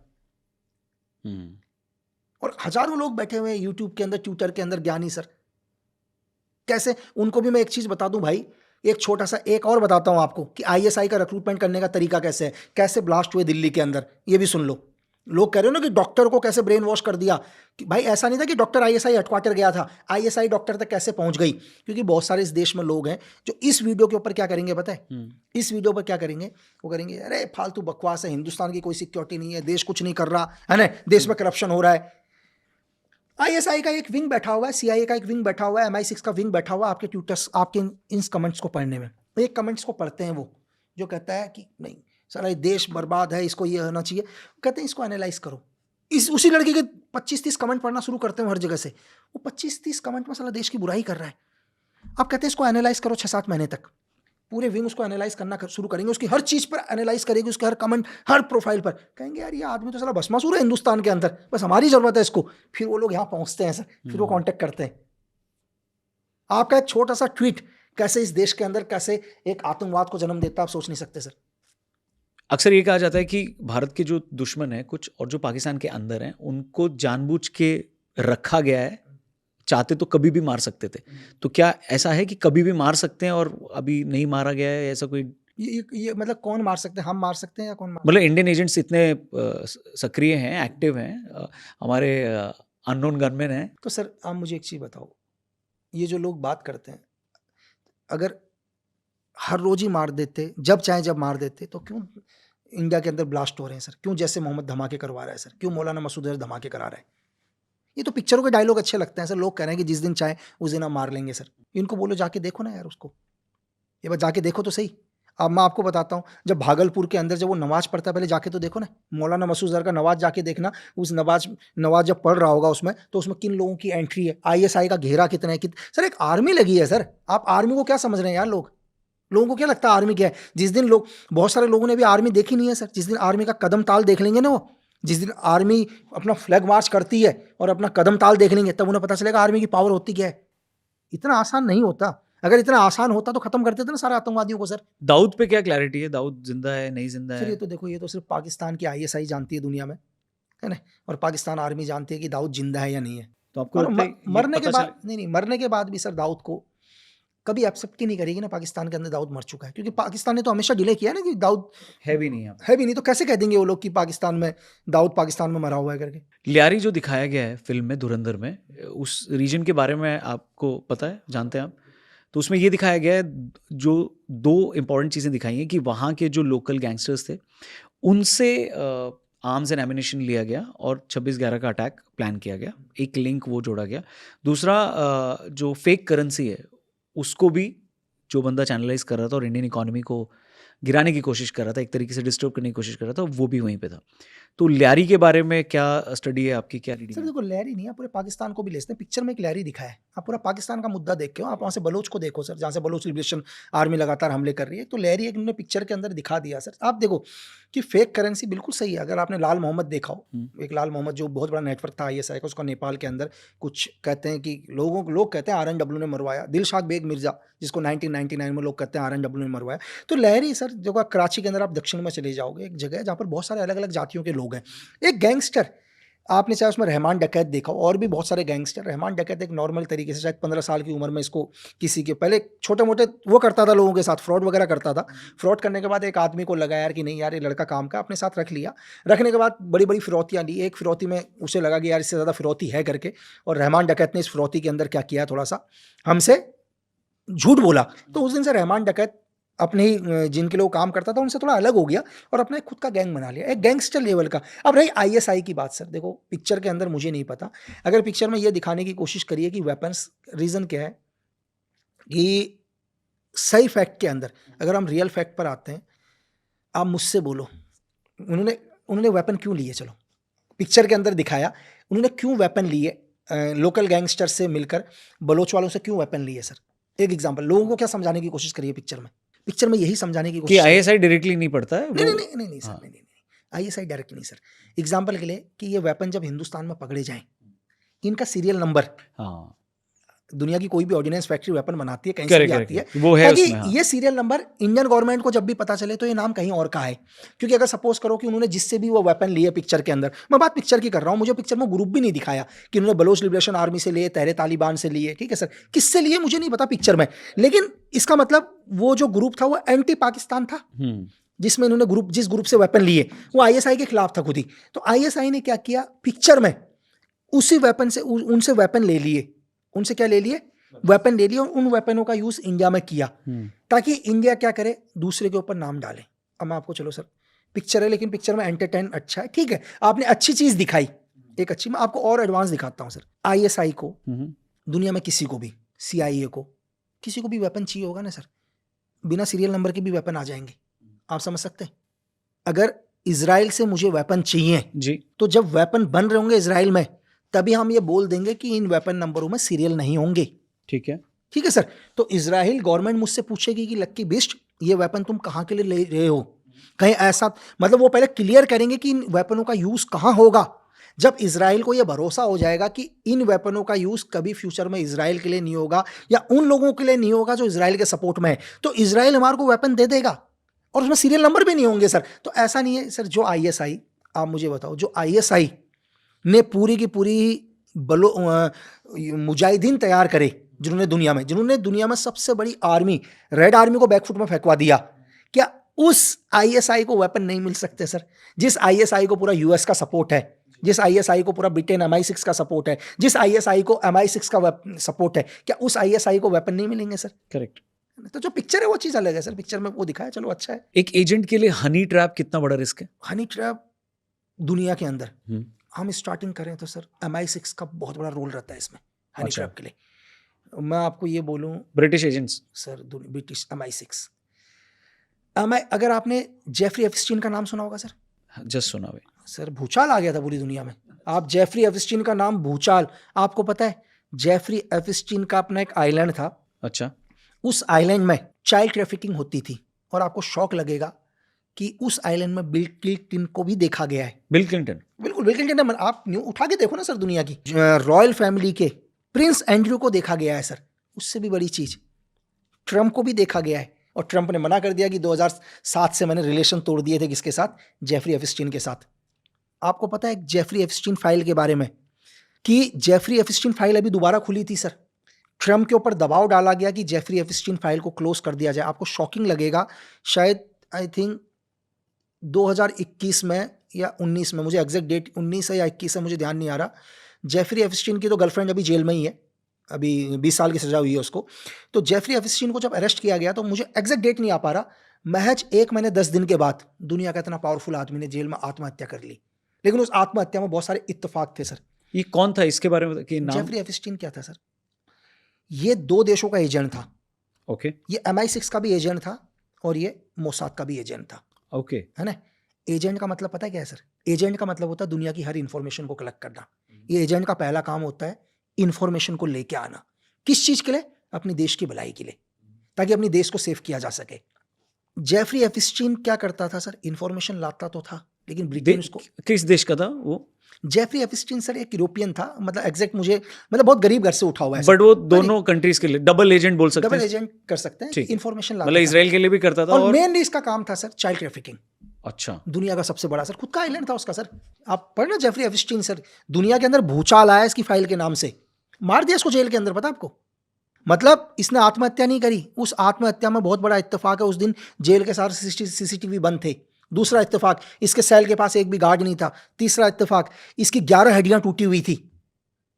[SPEAKER 2] और हजारों लोग बैठे हुए हैं यूट्यूब के अंदर, ट्विटर के अंदर ज्ञानी सर। कैसे उनको भी मैं एक चीज बता दूं भाई, एक छोटा सा एक और बताता हूं आपको कि ISI का रिक्रूटमेंट करने का तरीका कैसे है, कैसे ब्लास्ट हुए दिल्ली के अंदर, ये भी सुन लो। लोग कह रहे हो ना कि डॉक्टर को कैसे ब्रेन वॉश कर दिया, कि भाई ऐसा नहीं था कि डॉक्टर ISI हेडक्वार्टर गया था, ISI डॉक्टर तक कैसे पहुंच गई। क्योंकि बहुत सारे इस देश में लोग हैं जो इस वीडियो के ऊपर क्या करेंगे पता है? इस वीडियो पर क्या करेंगे? वो करेंगे अरे फालतू बकवास है, हिंदुस्तान की कोई सिक्योरिटी नहीं है, देश कुछ नहीं कर रहा है ना, देश में करप्शन हो रहा है। ISI का एक विंग बैठा हुआ है, CIA का एक विंग बैठा हुआ है, MI6 का विंग बैठा हुआ है आपके ट्विटर्स, आपके इन कमेंट्स को पढ़ने में। एक कमेंट्स को पढ़ते हैं वो जो कहता है कि नहीं साला ये देश बर्बाद है, इसको ये होना चाहिए। कहते हैं इसको एनालाइज करो। उसी लड़के के 25-30 कमेंट पढ़ना शुरू करते हैं हर जगह से। वो 25-30 कमेंट में साला देश की बुराई कर रहा है। आप कहते हैं इसको एनालाइज करो 6-7 महीने तक। पूरे विंग उसको एनालाइज करना शुरू करेंगे, उसकी हर चीज पर एनालाइज करेगी, उसके हर कमेंट, हर प्रोफाइल पर। कहेंगे यार ये आदमी तो साला भस्मासुर है हिंदुस्तान के अंदर, बस हमारी जरूरत है इसको। फिर वो लोग यहाँ पहुंचते हैं सर, फिर वो कांटेक्ट करते हैं। आपका एक छोटा सा ट्वीट कैसे इस देश के अंदर कैसे एक आतंकवाद को जन्म देता है, आप सोच नहीं सकते सर।
[SPEAKER 1] अक्सर ये कहा जाता है कि भारत के जो दुश्मन हैं कुछ, और जो पाकिस्तान के अंदर हैं, उनको जानबूझ के रखा गया है, चाहते तो कभी भी मार सकते थे। तो क्या ऐसा है कि कभी भी मार सकते हैं और अभी नहीं मारा गया है, ऐसा कोई?
[SPEAKER 2] ये मतलब कौन मार सकते हैं? हम मार सकते हैं या कौन मार?
[SPEAKER 1] मतलब इंडियन एजेंट्स इतने सक्रिय हैं, एक्टिव हैं, हमारे अननोन गनमैन हैं।
[SPEAKER 2] तो सर आप मुझे एक चीज़ बताओ, ये जो लोग बात करते हैं, अगर हर रोज ही मार देते, जब चाहे जब मार देते, तो क्यों इंडिया के अंदर ब्लास्ट हो रहे हैं सर? क्यों जैसे मोहम्मद धमाके करवा रहा है सर? क्यों मौलाना मसूद अजहर धमाके करा रहा है? ये तो पिक्चरों के डायलॉग अच्छे लगते हैं सर। लोग कह रहे हैं कि जिस दिन चाहे उस दिन हम मार लेंगे सर। इनको बोलो जाके देखो ना यार उसको, ये बात जाके देखो तो सही। अब मैं आपको बताता हूँ, जब भागलपुर के अंदर जब वो नमाज पढ़ता है, पहले जाके तो देखो ना, मौलाना मसूद अजहर का नमाज जाके देखना। उस नमाज जब पढ़ रहा होगा उसमें, तो उसमें किन लोगों की एंट्री है, ISI का घेरा कितना है, सर एक आर्मी लगी है सर। आप आर्मी को क्या समझ रहे हैं यार? लोगों को क्या लगता है आर्मी क्या है? जिस दिन बहुत सारे लोगों ने भी आर्मी देखी नहीं है सर। जिस दिन आर्मी का कदम ताल देख लेंगे ना, वो जिस दिन आर्मी अपना फ्लैग मार्च करती है और अपना कदम ताल देख लेंगे, तब उन्हें पता चलेगा आर्मी की पावर होती क्या है। इतना आसान नहीं होता। अगर इतना आसान होता तो खत्म कर देते ना सारे आतंकवादियों को सर।
[SPEAKER 1] दाऊद पे क्या क्लैरिटी है? दाऊद जिंदा है, नहीं जिंदा है?
[SPEAKER 2] सर ये तो देखो, ये तो सिर्फ पाकिस्तान की ISI जानती है दुनिया में, है ना, और पाकिस्तान आर्मी जानती है कि दाऊद जिंदा है या नहीं है।
[SPEAKER 1] तो आपको लगता है
[SPEAKER 2] मरने के बाद नहीं, मरने के बाद भी सर दाऊद को कभी एक्सेप्ट ही नहीं करेगी ना पाकिस्तान के अंदर दाऊद मर चुका है, क्योंकि पाकिस्तान ने तो हमेशा डिले किया ना कि दाऊद
[SPEAKER 1] है भी नहीं यहाँ पे।
[SPEAKER 2] है भी नहीं, तो कैसे कह देंगे वो लोग कि पाकिस्तान में दाऊद पाकिस्तान में मरा हुआ है करके।
[SPEAKER 1] लियारी जो दिखाया गया है फिल्म में धुरंधर में, उस रीजन के बारे में आपको पता है, जानते हैं आप? तो उसमें ये दिखाया गया है, जो 2 इम्पॉर्टेंट चीज़ें दिखाई हैं कि वहाँ के जो लोकल गैंगस्टर्स थे उनसे आर्म्स एंड एमिनेशन लिया गया और 26/11 का अटैक प्लान किया गया, एक लिंक वो जोड़ा गया। दूसरा जो फेक करेंसी है उसको भी जो बंदा चैनलाइज कर रहा था और इंडियन इकोनॉमी को गिराने की कोशिश कर रहा था, एक तरीके से डिस्टर्ब करने की कोशिश कर रहा था, वो भी वहीं पे था। तो लियारी के बारे में क्या स्टडी है आपकी, क्या
[SPEAKER 2] सर
[SPEAKER 1] रीडिंग है?
[SPEAKER 2] देखो, लहरी नहीं है, पूरे पाकिस्तान को भी ले सकते हैं। पिक्चर में एक लहरी दिखाया है, आप पूरा पाकिस्तान का मुद्दा देख के हो, आप वहाँ से बलोच को देखो सर, जहाँ से बलोच लिबरेशन आर्मी लगातार हमले कर रही है, तो लहरी एक उन्होंने पिक्चर के अंदर दिखा दिया सर। आप देखो कि फेक करेंसी बिल्कुल सही है। अगर आपने लाल मोहम्मद देखा हो, एक लाल मोहम्मद जो बहुत बड़ा नेटवर्क था ISI का, उसका नेपाल के अंदर कुछ कहते हैं कि लोग कहते हैं RNW ने मरवाया, दिलशाद बेग मिर्जा जिसको 1999 में लोग कहते हैं RNW ने मरवाया। तो लहरी सर जो कराची के अंदर आप दक्षिण में चले जाओगे, एक जगह है जहाँ पर बहुत सारे अलग अलग जातियों के लोग हैं। एक गैंगस्टर, आपने चाहे उसमें रहमान डकैत देखा हो, और भी बहुत सारे गैंगस्टर। रहमान डकैत एक नॉर्मल तरीके से शायद 15 साल की उम्र में इसको किसी के पहले छोटे मोटे वो करता था, लोगों के साथ फ्रॉड वगैरह करता था। फ्रॉड करने के बाद एक आदमी को लगा यार कि नहीं यार ये लड़का काम का, अपने साथ रख लिया। रखने के बाद बड़ी बड़ी फिरौतियाँ ली, एक फिरौती में उसे लगा कि यार इससे ज़्यादा फिरौती है करके, और रहमान डकैत ने इस फिरौती के अंदर क्या किया, थोड़ा सा हमसे झूठ बोला। तो उस दिन से रहमान डकैत अपने ही जिनके लिए वो काम करता था उनसे थोड़ा अलग हो गया और अपना एक खुद का गैंग बना लिया, एक गैंगस्टर लेवल का। अब रही ISI की बात सर, देखो पिक्चर के अंदर मुझे नहीं पता, अगर पिक्चर में ये दिखाने की कोशिश करिए कि वेपन्स, रीज़न क्या है कि सही फैक्ट के अंदर, अगर हम रियल फैक्ट पर आते हैं, आप मुझसे बोलो उन्होंने वेपन क्यों लिए। चलो पिक्चर के अंदर दिखाया उन्होंने क्यों वेपन लिए, लोकल गैंगस्टर से मिलकर बलोच वालों से क्यों वेपन लिए सर। एक एग्जांपल, लोगों को क्या समझाने की कोशिश करिए पिक्चर में यही समझाने की
[SPEAKER 1] कि
[SPEAKER 2] कोशिश
[SPEAKER 1] ISI डायरेक्टली नहीं पड़ता है
[SPEAKER 2] नहीं
[SPEAKER 1] वो।
[SPEAKER 2] नहीं नहीं नहीं सर,
[SPEAKER 1] हाँ।
[SPEAKER 2] नहीं ISI डायरेक्ट नहीं सर। एग्जांपल के लिए कि ये वेपन जब हिंदुस्तान में पकड़े जाएं, इनका सीरियल नंबर,
[SPEAKER 1] हाँ
[SPEAKER 2] दुनिया की कोई भी ऑर्डिनेंस फैक्ट्री वेपन बनाती है, कहीं से
[SPEAKER 1] करेक्ट
[SPEAKER 2] भी आती है,
[SPEAKER 1] करेक्ट, वो है
[SPEAKER 2] ताकि
[SPEAKER 1] उसमें। हाँ
[SPEAKER 2] ये सीरियल नंबर इंडियन गवर्नमेंट को जब भी पता चले तो ये नाम कहीं और का है। क्योंकि अगर सपोज करो कि उन्होंने जिससे भी वो वेपन लिए पिक्चर के अंदर, मैं बात पिक्चर की कर रहा हूँ, मुझे पिक्चर में ग्रुप भी नहीं दिखाया कि उन्होंने बलोच लिबरेशन आर्मी से लिए, तहरे तालिबान से लिए, ठीक है सर, किससे लिए मुझे नहीं पता पिक्चर में, लेकिन इसका मतलब वो जो ग्रुप था वो एंटी पाकिस्तान था, जिसमें इन्होंने जिस ग्रुप से वेपन लिए वो ISI के खिलाफ था खुद ही। तो ISI ने क्या किया, पिक्चर में उसी वेपन से उनसे वेपन ले लिए, उनसे क्या ले लिए, वेपन ले लिए, और उन वेपनों का यूज इंडिया में किया ताकि इंडिया क्या करे, दूसरे के ऊपर नाम डाले। अब मैं आपको, चलो सर पिक्चर है लेकिन पिक्चर में एंटरटेन अच्छा है, ठीक है, आपने अच्छी चीज दिखाई, एक अच्छी, मैं आपको और एडवांस दिखाता हूँ सर। ISI को दुनिया में किसी को भी, CIA को किसी को भी वेपन चाहिए होगा ना सर, बिना सीरियल नंबर के भी वेपन आ जाएंगे, आप समझ सकते हैं। अगर इजराइल से मुझे वेपन चाहिए
[SPEAKER 1] जी,
[SPEAKER 2] तो जब वेपन बन रहे होंगे इजराइल में, तभी हम ये बोल देंगे कि इन वेपन नंबरों में सीरियल नहीं होंगे,
[SPEAKER 1] ठीक है
[SPEAKER 2] सर। तो इजराइल गवर्नमेंट मुझसे पूछेगी कि लक्की बिस्ट ये वेपन तुम कहाँ के लिए ले रहे हो, कहीं ऐसा, मतलब वो पहले क्लियर करेंगे कि इन वेपनों का यूज कहाँ होगा। जब इजराइल को यह भरोसा हो जाएगा कि इन वेपनों का यूज कभी फ्यूचर में इजराइल के लिए नहीं होगा या उन लोगों के लिए नहीं होगा जो इजराइल के सपोर्ट में है, तो इजराइल हमारे को वेपन दे देगा और उसमें सीरियल नंबर भी नहीं होंगे सर। तो ऐसा नहीं है सर, जो ISI, आप मुझे बताओ, जो ISI ने पूरी की पूरी मुजाहिदीन तैयार करे, जिन्होंने दुनिया में सबसे बड़ी आर्मी, रेड आर्मी को बैकफुट में फेंकवा दिया, क्या उस ISI को वेपन नहीं मिल सकते सर? जिस ISI को पूरा US का सपोर्ट है, जिस ISI को पूरा ब्रिटेन MI6 का सपोर्ट है, जिस ISI को MI6 का सपोर्ट है, क्या उस ISI को वेपन नहीं मिलेंगे सर?
[SPEAKER 1] करेक्ट।
[SPEAKER 2] तो जो पिक्चर है वो चीज अलग है सर, पिक्चर में वो दिखाया, चलो अच्छा है।
[SPEAKER 1] एक एजेंट के लिए हनी ट्रैप कितना बड़ा रिस्क है?
[SPEAKER 2] हनी ट्रैप दुनिया के अंदर हम स्टार्टिंग करें तो सर MI6 का बहुत बड़ा रोल रहता है इसमें, हनी ट्रैप के लिए। मैं आपको ये बोलूं,
[SPEAKER 1] British agents
[SPEAKER 2] sir, British MI6, अगर आपने जेफरी एफस्टीन का नाम सुना होगा सर,
[SPEAKER 1] जस्ट सुना भाई
[SPEAKER 2] सर, भूचाल आ गया था पूरी दुनिया में। आप जेफरी एफस्टीन का नाम, भूचाल, आपको पता है जेफरी एफस्टीन का अपना एक आइलैंड था,
[SPEAKER 1] अच्छा, उस
[SPEAKER 2] आइलैंड में चाइल्ड ट्रैफिकिंग होती थी, और आपको शौक लगेगा कि उस आइलैंड में बिल क्लिंटन को भी देखा गया है।
[SPEAKER 1] Bill Clinton?
[SPEAKER 2] बिल्कुल, बिल क्लिंटन, आप न्यू उठा के देखो ना सर, दुनिया की रॉयल फैमिली के प्रिंस एंड्रयू को देखा गया है सर। उससे भी बड़ी चीज, ट्रम्प को भी देखा गया है, और ट्रम्प ने मना कर दिया कि 2007 से मैंने रिलेशन तोड़ दिए थे, किसके साथ, जेफरी एफस्टीन के साथ। आपको पता है जेफरी एफस्टीन फाइल के बारे में, कि जेफरी एफस्टीन फाइल अभी दोबारा खुली थी सर, ट्रम्प के ऊपर दबाव डाला गया कि जेफरी एप्स्टीन फाइल को क्लोज कर दिया जाए। आपको शॉकिंग लगेगा, शायद आई थिंक 2021 में या 19 में, मुझे एग्जैक्ट डेट 19 है या 21 है, मुझे ध्यान नहीं आ रहा। जेफरी एप्स्टीन की तो गर्लफ्रेंड अभी जेल में ही है, अभी 20 साल की सजा हुई है उसको। तो जेफरी एप्स्टीन को जब अरेस्ट किया गया, तो मुझे एग्जैक्ट डेट नहीं आ पा रहा, महज 1 महीने 10 दिन के बाद दुनिया का इतना पावरफुल आदमी ने जेल में आत्महत्या कर ली। लेकिन उस आत्महत्या में बहुत सारे इत्तेफाक थे सर।
[SPEAKER 1] ये कौन था, इसके बारे में कि नाम?
[SPEAKER 2] जेफरी एप्स्टीन क्या था सर? ये 2 देशों का एजेंट था।
[SPEAKER 1] ओके
[SPEAKER 2] ये MI6 का भी एजेंट था और ये मोसाद का भी एजेंट था,
[SPEAKER 1] ओके।
[SPEAKER 2] है ना। एजेंट का मतलब पता है क्या है सर? एजेंट का मतलब होता है दुनिया की हर इंफॉर्मेशन को कलेक्ट करना। ये एजेंट का पहला काम होता है इंफॉर्मेशन को लेके आना। किस चीज के लिए? अपने देश की भलाई के लिए, ताकि अपने देश को सेव किया जा सके। जेफरी एप्स्टीन क्या करता था सर? इंफॉर्मेशन लाता तो था, लेकिन ब्रिटेन उसको।
[SPEAKER 1] किस देश का था वो?
[SPEAKER 2] जेफरी एप्स्टीन सर एक यूरोपियन था, मतलब एग्जैक्ट मुझे, मतलब बहुत गरीब घर से उठा हुआ है
[SPEAKER 1] बट वो दोनों कंट्रीज के लिए डबल एजेंट बोल सकते
[SPEAKER 2] डबल
[SPEAKER 1] हैं।
[SPEAKER 2] एजेंट कर सकते हैं,
[SPEAKER 1] ठीक,
[SPEAKER 2] इंफॉर्मेशन लाता
[SPEAKER 1] मतलब
[SPEAKER 2] था।
[SPEAKER 1] इसराइल के लिए भी करता था।
[SPEAKER 2] और
[SPEAKER 1] और
[SPEAKER 2] मेनली इसका काम था सर चाइल्ड ट्रैफिकिंग।
[SPEAKER 1] अच्छा,
[SPEAKER 2] दुनिया का सबसे बड़ा सर, खुद का आइलैंड था उसका सर। आप पढ़ना जेफरी एप्स्टीन सर, दुनिया के अंदर भूचाल आया इसकी फाइल के नाम से, मार दिया इसको जेल के अंदर, पता आपको? मतलब इसने आत्महत्या नहीं करी, उस आत्महत्या में बहुत बड़ा इत्तेफाक है, उस दिन जेल के सारे CCTV बंद थे। दूसरा इत्तेफाक, इसके सेल के पास एक भी गार्ड नहीं था। तीसरा इत्तेफाक, इसकी 11 हड्डियां टूटी हुई थी,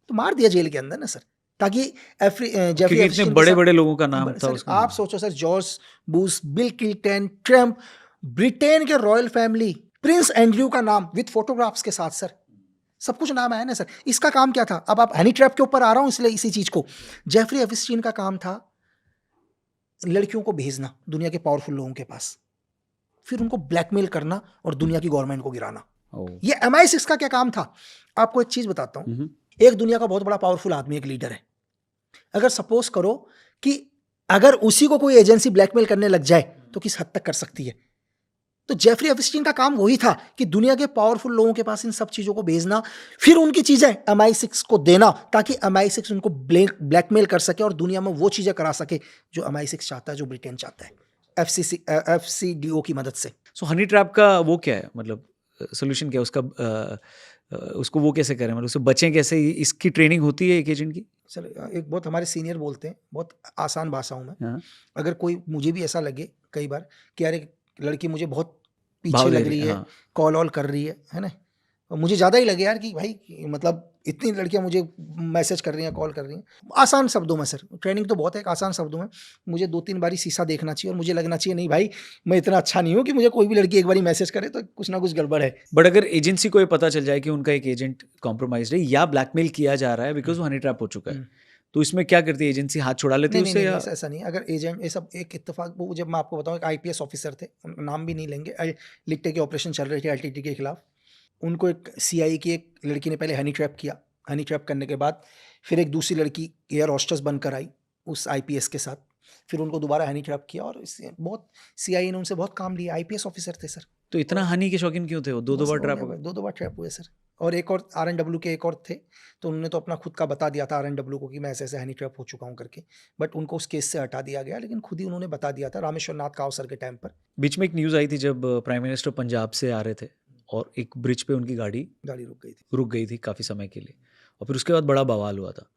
[SPEAKER 2] तो मार दिया जेल के अंदर ना सर, ताकि जेफरी
[SPEAKER 1] क्योंकि इतने बड़े बड़े लोगों का नाम था
[SPEAKER 2] सर,
[SPEAKER 1] उसका।
[SPEAKER 2] आप सोचो sir, George Bush, bill Clinton, Trump, Britain के रॉयल फैमिली, प्रिंस एंड्रयू का नाम विद फोटोग्राफ्स के साथ सर, सब कुछ नाम है ना सर। इसका काम क्या था? अब आप हनी ट्रैप के ऊपर आ रहा हूं इसलिए इसी चीज को। जेफरी एप्स्टीन का काम था लड़कियों को भेजना दुनिया के पावरफुल लोगों के पास, फिर उनको ब्लैकमेल करना और दुनिया की गवर्नमेंट को गिराना। ये MI6 का क्या काम था? आपको एक चीज बताता हूं। एक दुनिया का बहुत बड़ा पावरफुल आदमी, एक लीडर है, अगर सपोज करो कि अगर उसी को कोई एजेंसी ब्लैकमेल करने लग जाए तो किस हद तक कर सकती है। तो जेफरी एप्स्टीन का काम वही था कि दुनिया के पावरफुल लोगों के पास इन सब चीजों को भेजना, फिर उनकी चीजें MI6 को देना, ताकि MI6 उनको ब्लैकमेल कर सके और दुनिया में वो चीजें करा सके जो MI6 चाहता है, जो ब्रिटेन चाहता है, FCDO की मदद से।
[SPEAKER 1] सो हनी ट्रैप का वो क्या है, मतलब सोल्यूशन क्या है उसका? उसको वो कैसे करें, मतलब उससे बचें कैसे? इसकी ट्रेनिंग होती है एक एजेंट की?
[SPEAKER 2] सर एक बहुत हमारे सीनियर बोलते हैं, बहुत आसान भाषाओं में,
[SPEAKER 1] हाँ,
[SPEAKER 2] अगर कोई, मुझे भी ऐसा लगे कई बार कि यार एक लड़की मुझे बहुत पीछे
[SPEAKER 1] भाव दे
[SPEAKER 2] लग
[SPEAKER 1] रही
[SPEAKER 2] रही
[SPEAKER 1] है,
[SPEAKER 2] है,
[SPEAKER 1] हाँ।
[SPEAKER 2] कॉल ऑल कर रही है ना, और मुझे ज़्यादा ही लगे यार कि भाई मतलब इतनी लड़कियां मुझे मैसेज कर रही हैं, कॉल कर रही हैं, आसान शब्दों में सर, ट्रेनिंग तो बहुत है, आसान शब्दों में मुझे 2-3 बारी शीशा देखना चाहिए और मुझे लगना चाहिए नहीं भाई मैं इतना अच्छा नहीं हूँ कि मुझे कोई भी लड़की एक बारी मैसेज करे तो कुछ ना कुछ गड़बड़ है।
[SPEAKER 1] बट अगर एजेंसी को ये पता चल जाए कि उनका एक एजेंट कॉम्प्रोमाइज है या ब्लैकमेल किया जा रहा है बिकॉज वो हनी ट्रैप हो चुका है, तो इसमें क्या करती है एजेंसी? हाथ छुड़ा लेती है
[SPEAKER 2] नहीं
[SPEAKER 1] उससे
[SPEAKER 2] नहीं
[SPEAKER 1] या?
[SPEAKER 2] नहीं, ऐसा नहीं। अगर एजेंट, ये सब एक इत्तेफाक, वो जब मैं आपको बताऊं, एक IPS ऑफिसर थे, उनका नाम भी नहीं लेंगे, लिट्टे के ऑपरेशन चल रहे थे LTT के खिलाफ, उनको एक CIA की एक लड़की ने पहले हनी ट्रैप किया, हनी ट्रैप करने के बाद फिर एक दूसरी लड़की एयर होस्टेस बनकर आई उस IPS के साथ, फिर उनको दोबारा हनी ट्रैप किया और इससे बहुत CIA ने उनसे बहुत काम लिया। IPS ऑफिसर थे सर।
[SPEAKER 1] तो इतना हनी के शौकीन क्यों थे वो? दो
[SPEAKER 2] बस
[SPEAKER 1] बार
[SPEAKER 2] हो
[SPEAKER 1] ट्रैप
[SPEAKER 2] गया
[SPEAKER 1] हो
[SPEAKER 2] भाई,
[SPEAKER 1] गए?
[SPEAKER 2] 2-2 बार ट्रैप हुए सर। और एक और RNW के एक और थे, तो उन्होंने तो अपना खुद का बता दिया था RNW को कि मैं ऐसे ऐसे हनी ट्रैप हो चुका हूँ करके, बट उनको उस केस से हटा दिया गया, लेकिन खुद ही उन्होंने बता दिया था रामेश्वर नाथ काव सर के टाइम पर।
[SPEAKER 1] बीच में एक न्यूज़ आई थी जब प्राइम मिनिस्टर पंजाब से आ रहे थे और एक ब्रिज पे उनकी गाड़ी
[SPEAKER 2] गाड़ी रुक गई थी।
[SPEAKER 1] रुक गई थी काफ़ी समय के लिए, और फिर उसके बाद बड़ा बवाल हुआ था।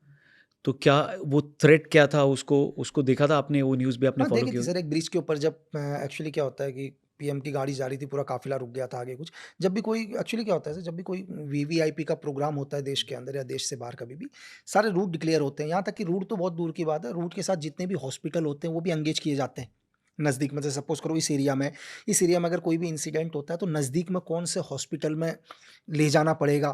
[SPEAKER 1] तो क्या वो थ्रेट क्या था? उसको उसको देखा था आपने? वो न्यूज़ भी आपने
[SPEAKER 2] हाँ
[SPEAKER 1] फॉलो
[SPEAKER 2] देखी
[SPEAKER 1] की
[SPEAKER 2] थी
[SPEAKER 1] होगी?
[SPEAKER 2] सर, एक ब्रिज के ऊपर जब एक्चुअली क्या होता है कि PM की गाड़ी जा रही थी, पूरा काफिला रुक गया था आगे कुछ। जब भी कोई, एक्चुअली क्या होता है सर, जब भी कोई VVIP का प्रोग्राम होता है देश के अंदर या देश से बाहर, कभी भी सारे रूट डिक्लेयर होते हैं। यहाँ तक कि रूट तो बहुत दूर की बात है, रूट के साथ जितने भी हॉस्पिटल होते हैं वो भी एंगेज किए जाते हैं नज़दीक में। जैसे सपोज करो इस एरिया में अगर कोई भी इंसिडेंट होता है तो नज़दीक में कौन से हॉस्पिटल में ले जाना पड़ेगा,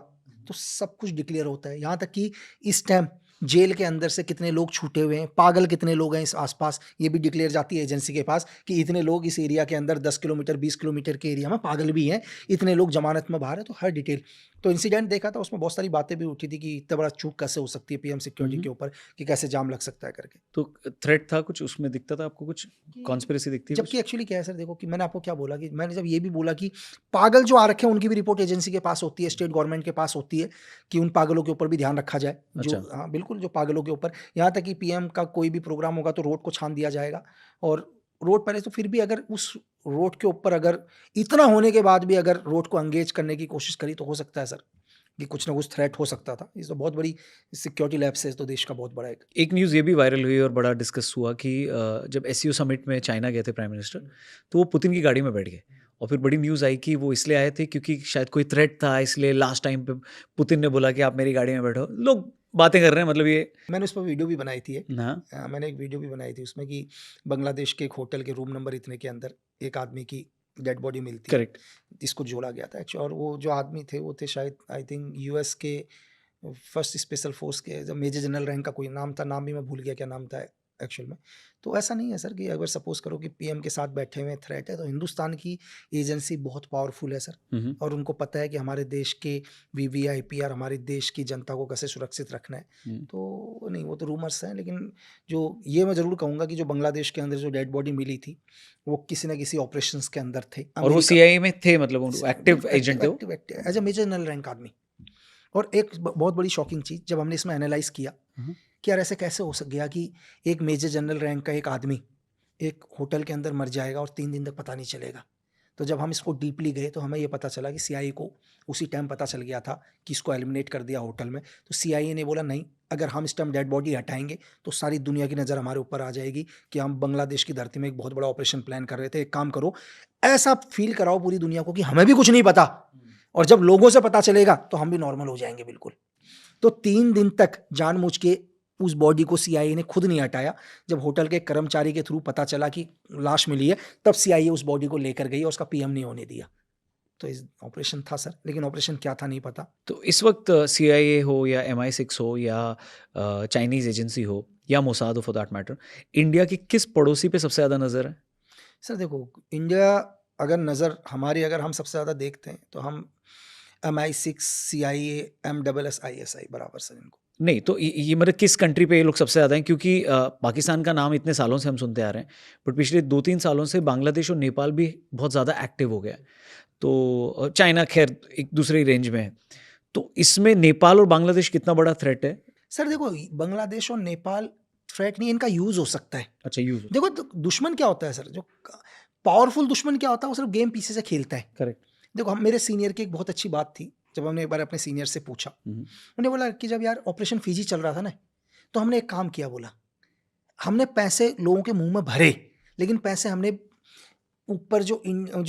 [SPEAKER 2] तो सब कुछ डिक्लेयर होता है। यहाँ तक कि इस टाइम जेल के अंदर से कितने लोग छूटे हुए हैं, पागल कितने लोग हैं इस आसपास, ये भी डिक्लेयर जाती है एजेंसी के पास कि इतने लोग इस एरिया के अंदर 10 किलोमीटर 20 किलोमीटर के एरिया में पागल भी हैं, इतने लोग जमानत में बाहर है, तो हर डिटेल। तो इंसिडेंट देखा था, उसमें बहुत सारी बातें भी उठी थी कि इतना बड़ा चूक कैसे हो सकती है PM सिक्योरिटी के ऊपर, कि कैसे जाम लग सकता है करके।
[SPEAKER 1] तो थ्रेट था कुछ उसमें? दिखता था आपको कुछ कॉन्स्पिरेसी दिखती है कुछ?
[SPEAKER 2] जबकि एक्चुअली क्या है सर, देखो कि मैंने आपको क्या बोला, कि मैंने जब ये भी बोला कि पागल जो आ रखे हैं उनकी भी रिपोर्ट एजेंसी के पास होती है, स्टेट गवर्नमेंट के पास होती है, कि उन पागलों के ऊपर भी ध्यान रखा जाए। जो
[SPEAKER 1] अच्छा।
[SPEAKER 2] हाँ बिल्कुल, जो पागलों के ऊपर, यहाँ तक कि PM का कोई भी प्रोग्राम होगा तो रोड को छान दिया जाएगा, और रोड पर है तो फिर भी अगर उस रोड के ऊपर अगर इतना होने के बाद भी अगर रोड को एंगेज करने की कोशिश करी तो हो सकता है सर कि कुछ ना कुछ थ्रेट हो सकता था। ये तो बहुत बड़ी सिक्योरिटी लैप्स है, तो देश का बहुत बड़ा
[SPEAKER 1] एक न्यूज़ ये भी वायरल हुई और बड़ा डिस्कस हुआ कि जब एससीओ समिट में चाइना गए थे प्राइम मिनिस्टर, तो वो पुतिन की गाड़ी में बैठ गए और फिर बड़ी न्यूज़ आई कि वो इसलिए आए थे क्योंकि शायद कोई थ्रेट था, इसलिए लास्ट टाइम पे पुतिन ने बोला कि आप मेरी गाड़ी में बैठो। लोग बातें कर रहे हैं, मतलब ये
[SPEAKER 2] मैंने उस पर वीडियो भी बनाई थी
[SPEAKER 1] हाँ,
[SPEAKER 2] मैंने एक वीडियो भी बनाई थी उसमें कि बांग्लादेश के एक होटल के रूम नंबर इतने के अंदर एक आदमी की डेड बॉडी मिलती है,
[SPEAKER 1] करेक्ट।
[SPEAKER 2] जिसको जोड़ा गया था एक्चुअली। और वो जो आदमी थे वो थे शायद आई थिंक यूएस के फर्स्ट स्पेशल फोर्स के जब मेजर जनरल रैंक का कोई नाम था, नाम भी मैं भूल गया क्या नाम था एक्चुअल में। तो ऐसा नहीं है सर कि अगर सपोज करो कि पीएम के साथ बैठे हुए थ्रेट है, तो हिंदुस्तान की एजेंसी बहुत पावरफुल है सर, और उनको पता है कि हमारे देश के वीवीआईपी और हमारे देश की जनता को कैसे सुरक्षित रखना है। तो नहीं, वो तो रूमर्स हैं, लेकिन जो ये मैं ज़रूर कहूँगा कि जो बांग्लादेश के अंदर जो डेड बॉडी मिली थी वो किसी न किसी ऑपरेशंस के अंदर थे।
[SPEAKER 1] और वो सीआईए में थे, मतलब एक्टिव एजेंट थे वो।
[SPEAKER 2] Active as a major general rank आदमी। और एक बहुत बड़ी शॉकिंग चीज़ जब हमने इसमें एनालाइज किया कि यार ऐसे कैसे हो सक गया कि एक मेजर जनरल रैंक का एक आदमी एक होटल के अंदर मर जाएगा और 3 दिन तक पता नहीं चलेगा। तो जब हम इसको डीपली गए तो हमें ये पता चला कि सीआईए को उसी टाइम पता चल गया था कि इसको एलिमिनेट कर दिया होटल में। तो सीआईए ने बोला नहीं, अगर हम इस टाइम डेड बॉडी हटाएंगे तो सारी दुनिया की नज़र हमारे ऊपर आ जाएगी कि हम बांग्लादेश की धरती में एक बहुत बड़ा ऑपरेशन प्लान कर रहे थे। एक काम करो, ऐसा फील कराओ पूरी दुनिया को कि हमें भी कुछ नहीं पता, और जब लोगों से पता चलेगा तो हम भी नॉर्मल हो जाएंगे बिल्कुल। तो 3 दिन तक जानबूझ के उस बॉडी को सीआईए ने खुद नहीं हटाया। जब होटल के कर्मचारी के थ्रू पता चला कि लाश मिली है, तब सीआईए उस बॉडी को लेकर गई और उसका पीएम नहीं होने दिया। तो इस ऑपरेशन था सर, लेकिन ऑपरेशन क्या था नहीं पता।
[SPEAKER 1] तो इस वक्त सीआईए हो या MI6 हो या चाइनीज़ एजेंसी हो या मोसाद हो फॉर दैट मैटर, इंडिया की किस पड़ोसी पे सबसे ज़्यादा नज़र है?
[SPEAKER 2] सर देखो, इंडिया अगर नज़र हमारी अगर हम सबसे ज़्यादा देखते हैं तो हम MI6, सीआईए, MSSI बराबर सर इनको।
[SPEAKER 1] नहीं, तो ये मतलब किस कंट्री पे ये लोग सबसे ज़्यादा हैं? क्योंकि पाकिस्तान का नाम इतने सालों से हम सुनते आ रहे हैं, बट पिछले 2-3 सालों से बांग्लादेश और नेपाल भी बहुत ज़्यादा एक्टिव हो गया है। तो चाइना खैर एक दूसरी रेंज में है। तो इसमें नेपाल और बांग्लादेश कितना बड़ा थ्रेट है?
[SPEAKER 2] सर देखो, बांग्लादेश और नेपाल थ्रेट नहीं, इनका यूज़ हो सकता है।
[SPEAKER 1] अच्छा, यूज़
[SPEAKER 2] देखो दुश्मन क्या होता है सर, जो पावरफुल दुश्मन क्या होता है, वो सिर्फ गेम पीछे से खेलता है।
[SPEAKER 1] करेक्ट।
[SPEAKER 2] देखो, हम मेरे सीनियर की एक बहुत अच्छी बात थी, जब हमने एक बार अपने सीनियर से पूछा, उन्होंने बोला कि जब यार ऑपरेशन फिजी चल रहा था ना, तो हमने एक काम किया, बोला हमने पैसे लोगों के मुंह में भरे, लेकिन पैसे हमने ऊपर जो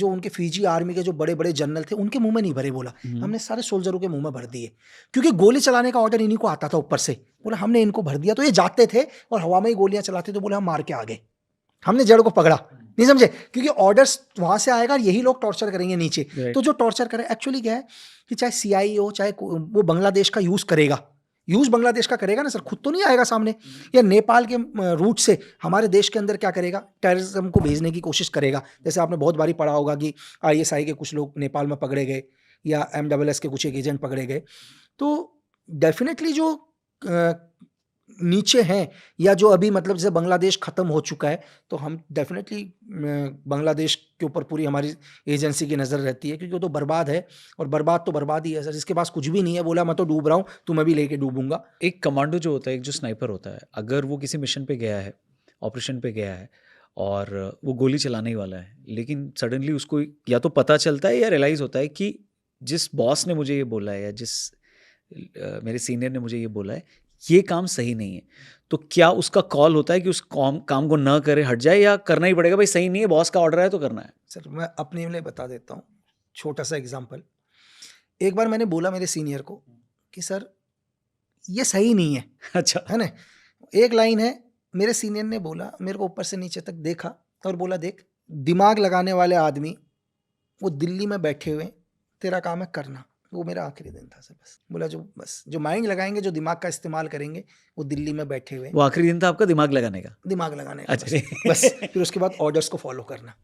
[SPEAKER 2] उनके फिजी आर्मी के जो बड़े बड़े जनरल थे उनके मुंह में नहीं भरे। बोला हमने सारे सोल्जरों के मुंह में भर दिए, क्योंकि गोली चलाने का ऑर्डर इन्हीं को आता था ऊपर से। बोला हमने इनको भर दिया, तो ये जाते थे और हवा में ही गोलियां चलाते, तो बोला हम मार के आ गए, हमने जड़ को पकड़ा। नहीं समझे, क्योंकि ऑर्डर्स वहां से आएगा और यही लोग टॉर्चर करेंगे नीचे। तो जो टॉर्चर करे एक्चुअली क्या है कि चाहे सीआईए हो, चाहे वो बांग्लादेश का यूज करेगा, यूज बांग्लादेश का करेगा ना सर, खुद तो नहीं आएगा सामने। या नेपाल के रूट से हमारे देश के अंदर क्या करेगा, टेररिज्म को भेजने की कोशिश करेगा। जैसे आपने बहुत बारी पढ़ा होगा कि ISI के कुछ लोग नेपाल में पकड़े गए या MSS के कुछ एक एजेंट पकड़े गए। तो डेफिनेटली जो नीचे हैं, या जो अभी मतलब जैसे बांग्लादेश ख़त्म हो चुका है, तो हम डेफिनेटली बांग्लादेश के ऊपर पूरी हमारी एजेंसी की नज़र रहती है, क्योंकि वो तो बर्बाद है, और बर्बाद तो बर्बाद ही है सर। जिसके पास कुछ भी नहीं है, बोला मैं तो डूब रहा हूँ तो मैं भी लेके डूबूंगा।
[SPEAKER 1] एक कमांडो जो होता है, एक जो स्नाइपर होता है, अगर वो किसी मिशन पे गया है, ऑपरेशन पे गया है और वो गोली चलाने ही वाला है, लेकिन सडनली उसको या तो पता चलता है या रियलाइज़ होता है कि जिस बॉस ने मुझे ये बोला है या जिस मेरे सीनियर ने मुझे ये बोला है, ये काम सही नहीं है, तो क्या उसका कॉल होता है कि उस काम को ना करे, हट जाए, या करना ही पड़ेगा, भाई सही नहीं है, बॉस का ऑर्डर है तो करना है?
[SPEAKER 2] सर मैं अपने लिए बता देता हूँ, छोटा सा एग्जाम्पल। एक बार मैंने बोला मेरे सीनियर को कि सर ये सही नहीं है।
[SPEAKER 1] अच्छा,
[SPEAKER 2] है ना, एक लाइन है, मेरे सीनियर ने बोला, मेरे को ऊपर से नीचे तक देखा और बोला देख, दिमाग लगाने वाले आदमी वो दिल्ली में बैठे हुए, तेरा काम है करना। वो मेरा आखिरी दिन था सर। बस बोला जो माइंड लगाएंगे, जो दिमाग का इस्तेमाल करेंगे, वो दिल्ली में बैठे हुए।
[SPEAKER 1] वो आखिरी दिन था आपका दिमाग लगाने का?
[SPEAKER 2] दिमाग लगाने का।
[SPEAKER 1] अच्छा
[SPEAKER 2] बस फिर उसके बाद ऑर्डर्स को फॉलो करना।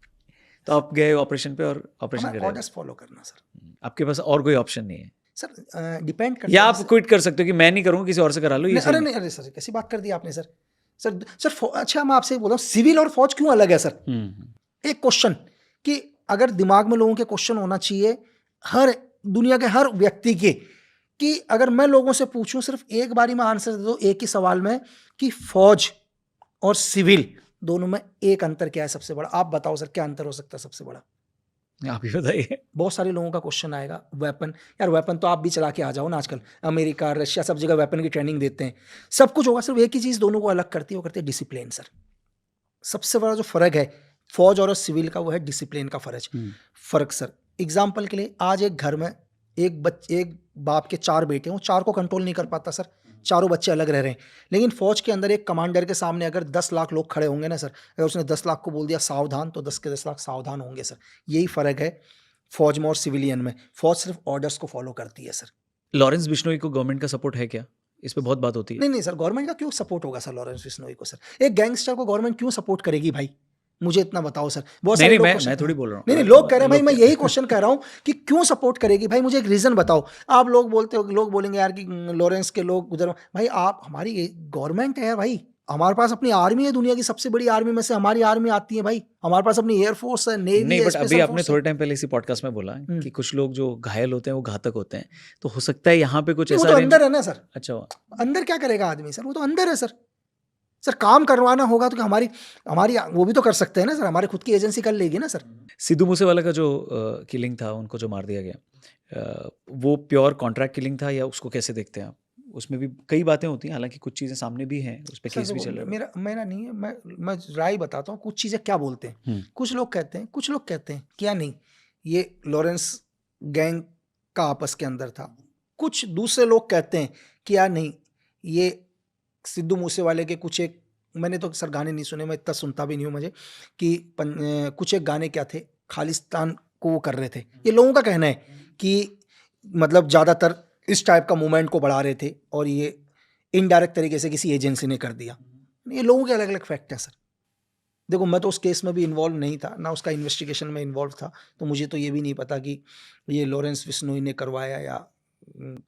[SPEAKER 1] तो आप गए ऑपरेशन पे और ऑपरेशन कर रहे
[SPEAKER 2] ऑर्डर्स फॉलो करना सर।
[SPEAKER 1] आपके पास और कोई ऑप्शन नहीं है
[SPEAKER 2] सर? डिपेंड करता है,
[SPEAKER 1] या आप क्विट कर सकते हो कि मैं नहीं करूँगा, किसी और से करा लो, ये
[SPEAKER 2] अरे नहीं, अरे सर कैसी बात कर दी आपने सर। सर अच्छा मैं आपसे बोल रहा हूँ, सिविल और फौज क्यों अलग है सर? एक क्वेश्चन कि अगर दिमाग में लोगों के क्वेश्चन होना चाहिए, हर दुनिया के हर व्यक्ति के, कि अगर मैं लोगों से पूछूं सिर्फ एक बारी में आंसर दे दो एक ही सवाल में कि फौज और सिविल दोनों में एक अंतर क्या है सबसे बड़ा, आप बताओ सर, क्या अंतर हो सकता है सबसे बड़ा?
[SPEAKER 1] आप ही बताइए।
[SPEAKER 2] बहुत सारे लोगों का क्वेश्चन आएगा वेपन, यार वेपन तो आप भी चला के आ जाओ ना, आजकल अमेरिका रशिया सब जगह वेपन की ट्रेनिंग देते हैं, सब कुछ होगा। सिर्फ एक ही चीज़ दोनों को अलग करती है, वो करती है डिसिप्लिन सर। सबसे बड़ा जो फ़र्क है फौज और सिविल का, वो है डिसिप्लिन का फ़र्क सर। एग्जाम्पल के लिए आज एक घर में एक बाप के 4 बेटे हैं, वो 4 को कंट्रोल नहीं कर पाता सर, चारों बच्चे अलग रह रहे हैं। लेकिन फौज के अंदर एक कमांडर के सामने अगर 10 लाख लोग खड़े होंगे ना सर, अगर उसने 10 लाख को बोल दिया सावधान, तो 10 के 10 लाख सावधान होंगे सर। यही फ़र्क है फौज में और सिविलियन में। फौज सिर्फ ऑर्डर्स को फॉलो करती है सर।
[SPEAKER 1] लॉरेंस बिश्नोई को गवर्नमेंट का सपोर्ट है क्या? इस पे बहुत बात होती है।
[SPEAKER 2] नहीं नहीं सर, गवर्नमेंट का क्यों सपोर्ट होगा सर लॉरेंस बिश्नोई को सर? एक गैंगस्टर को गवर्नमेंट क्यों सपोर्ट करेगी भाई? मुझे इतना बताओ सर। बहुत
[SPEAKER 1] नहीं
[SPEAKER 2] सारे
[SPEAKER 1] नहीं,
[SPEAKER 2] लोग
[SPEAKER 1] मैं
[SPEAKER 2] क्वेश्चन,
[SPEAKER 1] थोड़ी बोल रहा हूँ।
[SPEAKER 2] नहीं नहीं लोग कह रहे हैं भाई,
[SPEAKER 1] लोग
[SPEAKER 2] मैं
[SPEAKER 1] कह-
[SPEAKER 2] यही क्वेश्चन कह रहा हूँ कि क्यों सपोर्ट करेगी भाई, मुझे एक रीजन बताओ। आप लोग बोलते हो, लोग बोलेंगे यार कि लॉरेंस के लोग उधर, भाई आप, हमारी गवर्नमेंट है यार भाई, हमारे पास अपनी आर्मी है, दुनिया की सबसे बड़ी आर्मी में से हमारी आर्मी आती है भाई, हमारे पास अपनी एयरफोर्स है, नेवी
[SPEAKER 1] नहीं,
[SPEAKER 2] है,
[SPEAKER 1] बट अभी
[SPEAKER 2] स्पेशल
[SPEAKER 1] आपने
[SPEAKER 2] फोर्स है।
[SPEAKER 1] थोड़े टाइम पहले इसी पॉडकास्ट में बोला
[SPEAKER 2] हम्म।
[SPEAKER 1] कि कुछ लोग जो घायल होते हैं वो घातक होते हैं, तो हो सकता है यहाँ पे कुछ
[SPEAKER 2] नहीं, वो
[SPEAKER 1] ऐसा
[SPEAKER 2] तो
[SPEAKER 1] arrange-
[SPEAKER 2] अंदर है ना सर,
[SPEAKER 1] अच्छा,
[SPEAKER 2] अंदर क्या करेगा आदमी सर, वो तो अंदर है सर। सर काम करवाना होगा तो हमारी हमारी वो भी तो कर सकते हैं ना सर, हमारी खुद की एजेंसी कर लेगी ना सर।
[SPEAKER 1] सिद्धू मूसेवाला का जो किलिंग था, उनको जो मार दिया गया, वो प्योर कॉन्ट्रैक्ट किलिंग था या उसको कैसे देखते हैं आप? उसमें भी कई बातें होती हैं, हालांकि कुछ चीज़ें सामने भी हैं, उस पर
[SPEAKER 2] सर
[SPEAKER 1] केस भी
[SPEAKER 2] देखो,
[SPEAKER 1] चल रहा है।
[SPEAKER 2] मेरा नहीं है, मैं राय बताता हूँ, कुछ चीज़ें क्या बोलते हैं। कुछ लोग कहते हैं, क्या नहीं, ये लॉरेंस गैंग का आपस के अंदर था। कुछ दूसरे लोग कहते हैं कि यार नहीं, ये सिद्धू मूसेवाले के कुछ एक, मैंने तो सर गाने नहीं सुने, मैं इतना सुनता भी नहीं हूँ मुझे, कि कुछ एक गाने क्या थे, खालिस्तान को वो कर रहे थे। ये लोगों का कहना है कि मतलब ज़्यादातर इस टाइप का मूवमेंट को बढ़ा रहे थे, और ये इनडायरेक्ट तरीके से किसी एजेंसी ने कर दिया। ये लोगों के अलग अलग फैक्ट हैं सर। देखो, मैं तो उस केस में भी इन्वॉल्व नहीं था ना, उसका इन्वेस्टिगेशन में इन्वॉल्व था, तो मुझे तो ये भी नहीं पता कि ये लॉरेंस बिश्नोई ने करवाया या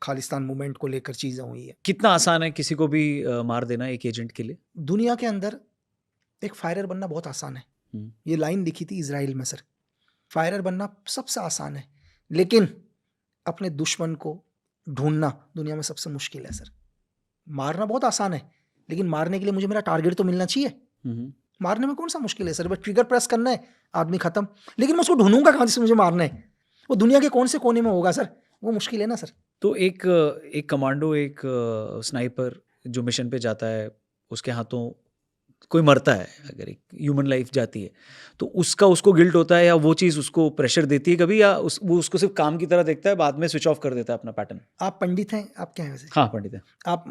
[SPEAKER 2] खालिस्तान मूवमेंट को लेकर चीज़ें हुई है।
[SPEAKER 1] कितना आसान है किसी को भी मार देना एक एजेंट के लिए?
[SPEAKER 2] दुनिया के अंदर एक फायरर बनना बहुत आसान है। ये लाइन लिखी थी इजराइल में सर, फायरर बनना सबसे आसान है, लेकिन अपने दुश्मन को ढूंढना दुनिया में सबसे मुश्किल है सर। मारना बहुत आसान है, लेकिन मारने के लिए मुझे मेरा टारगेट तो मिलना चाहिए। मारने में कौन सा मुश्किल है सर, बस ट्रिगर प्रेस करना है, आदमी खत्म। लेकिन मैं उसको ढूंढूंगा कहाँ से, मुझे मारना है, वो दुनिया के कौन से कोने में होगा सर, वो मुश्किल है ना सर।
[SPEAKER 1] तो एक कमांडो, एक स्नाइपर जो मिशन पे जाता है, उसके हाथों कोई मरता है, अगर एक ह्यूमन लाइफ जाती है, तो उसको गिल्ट होता है, या वो चीज़ उसको प्रेशर देती है कभी, या वो उसको सिर्फ काम की तरह देखता है, बाद में स्विच ऑफ कर देता है अपना पैटर्न?
[SPEAKER 2] आप पंडित हैं, आप क्या हैं वैसे?
[SPEAKER 1] हाँ, पंडित है।
[SPEAKER 2] आप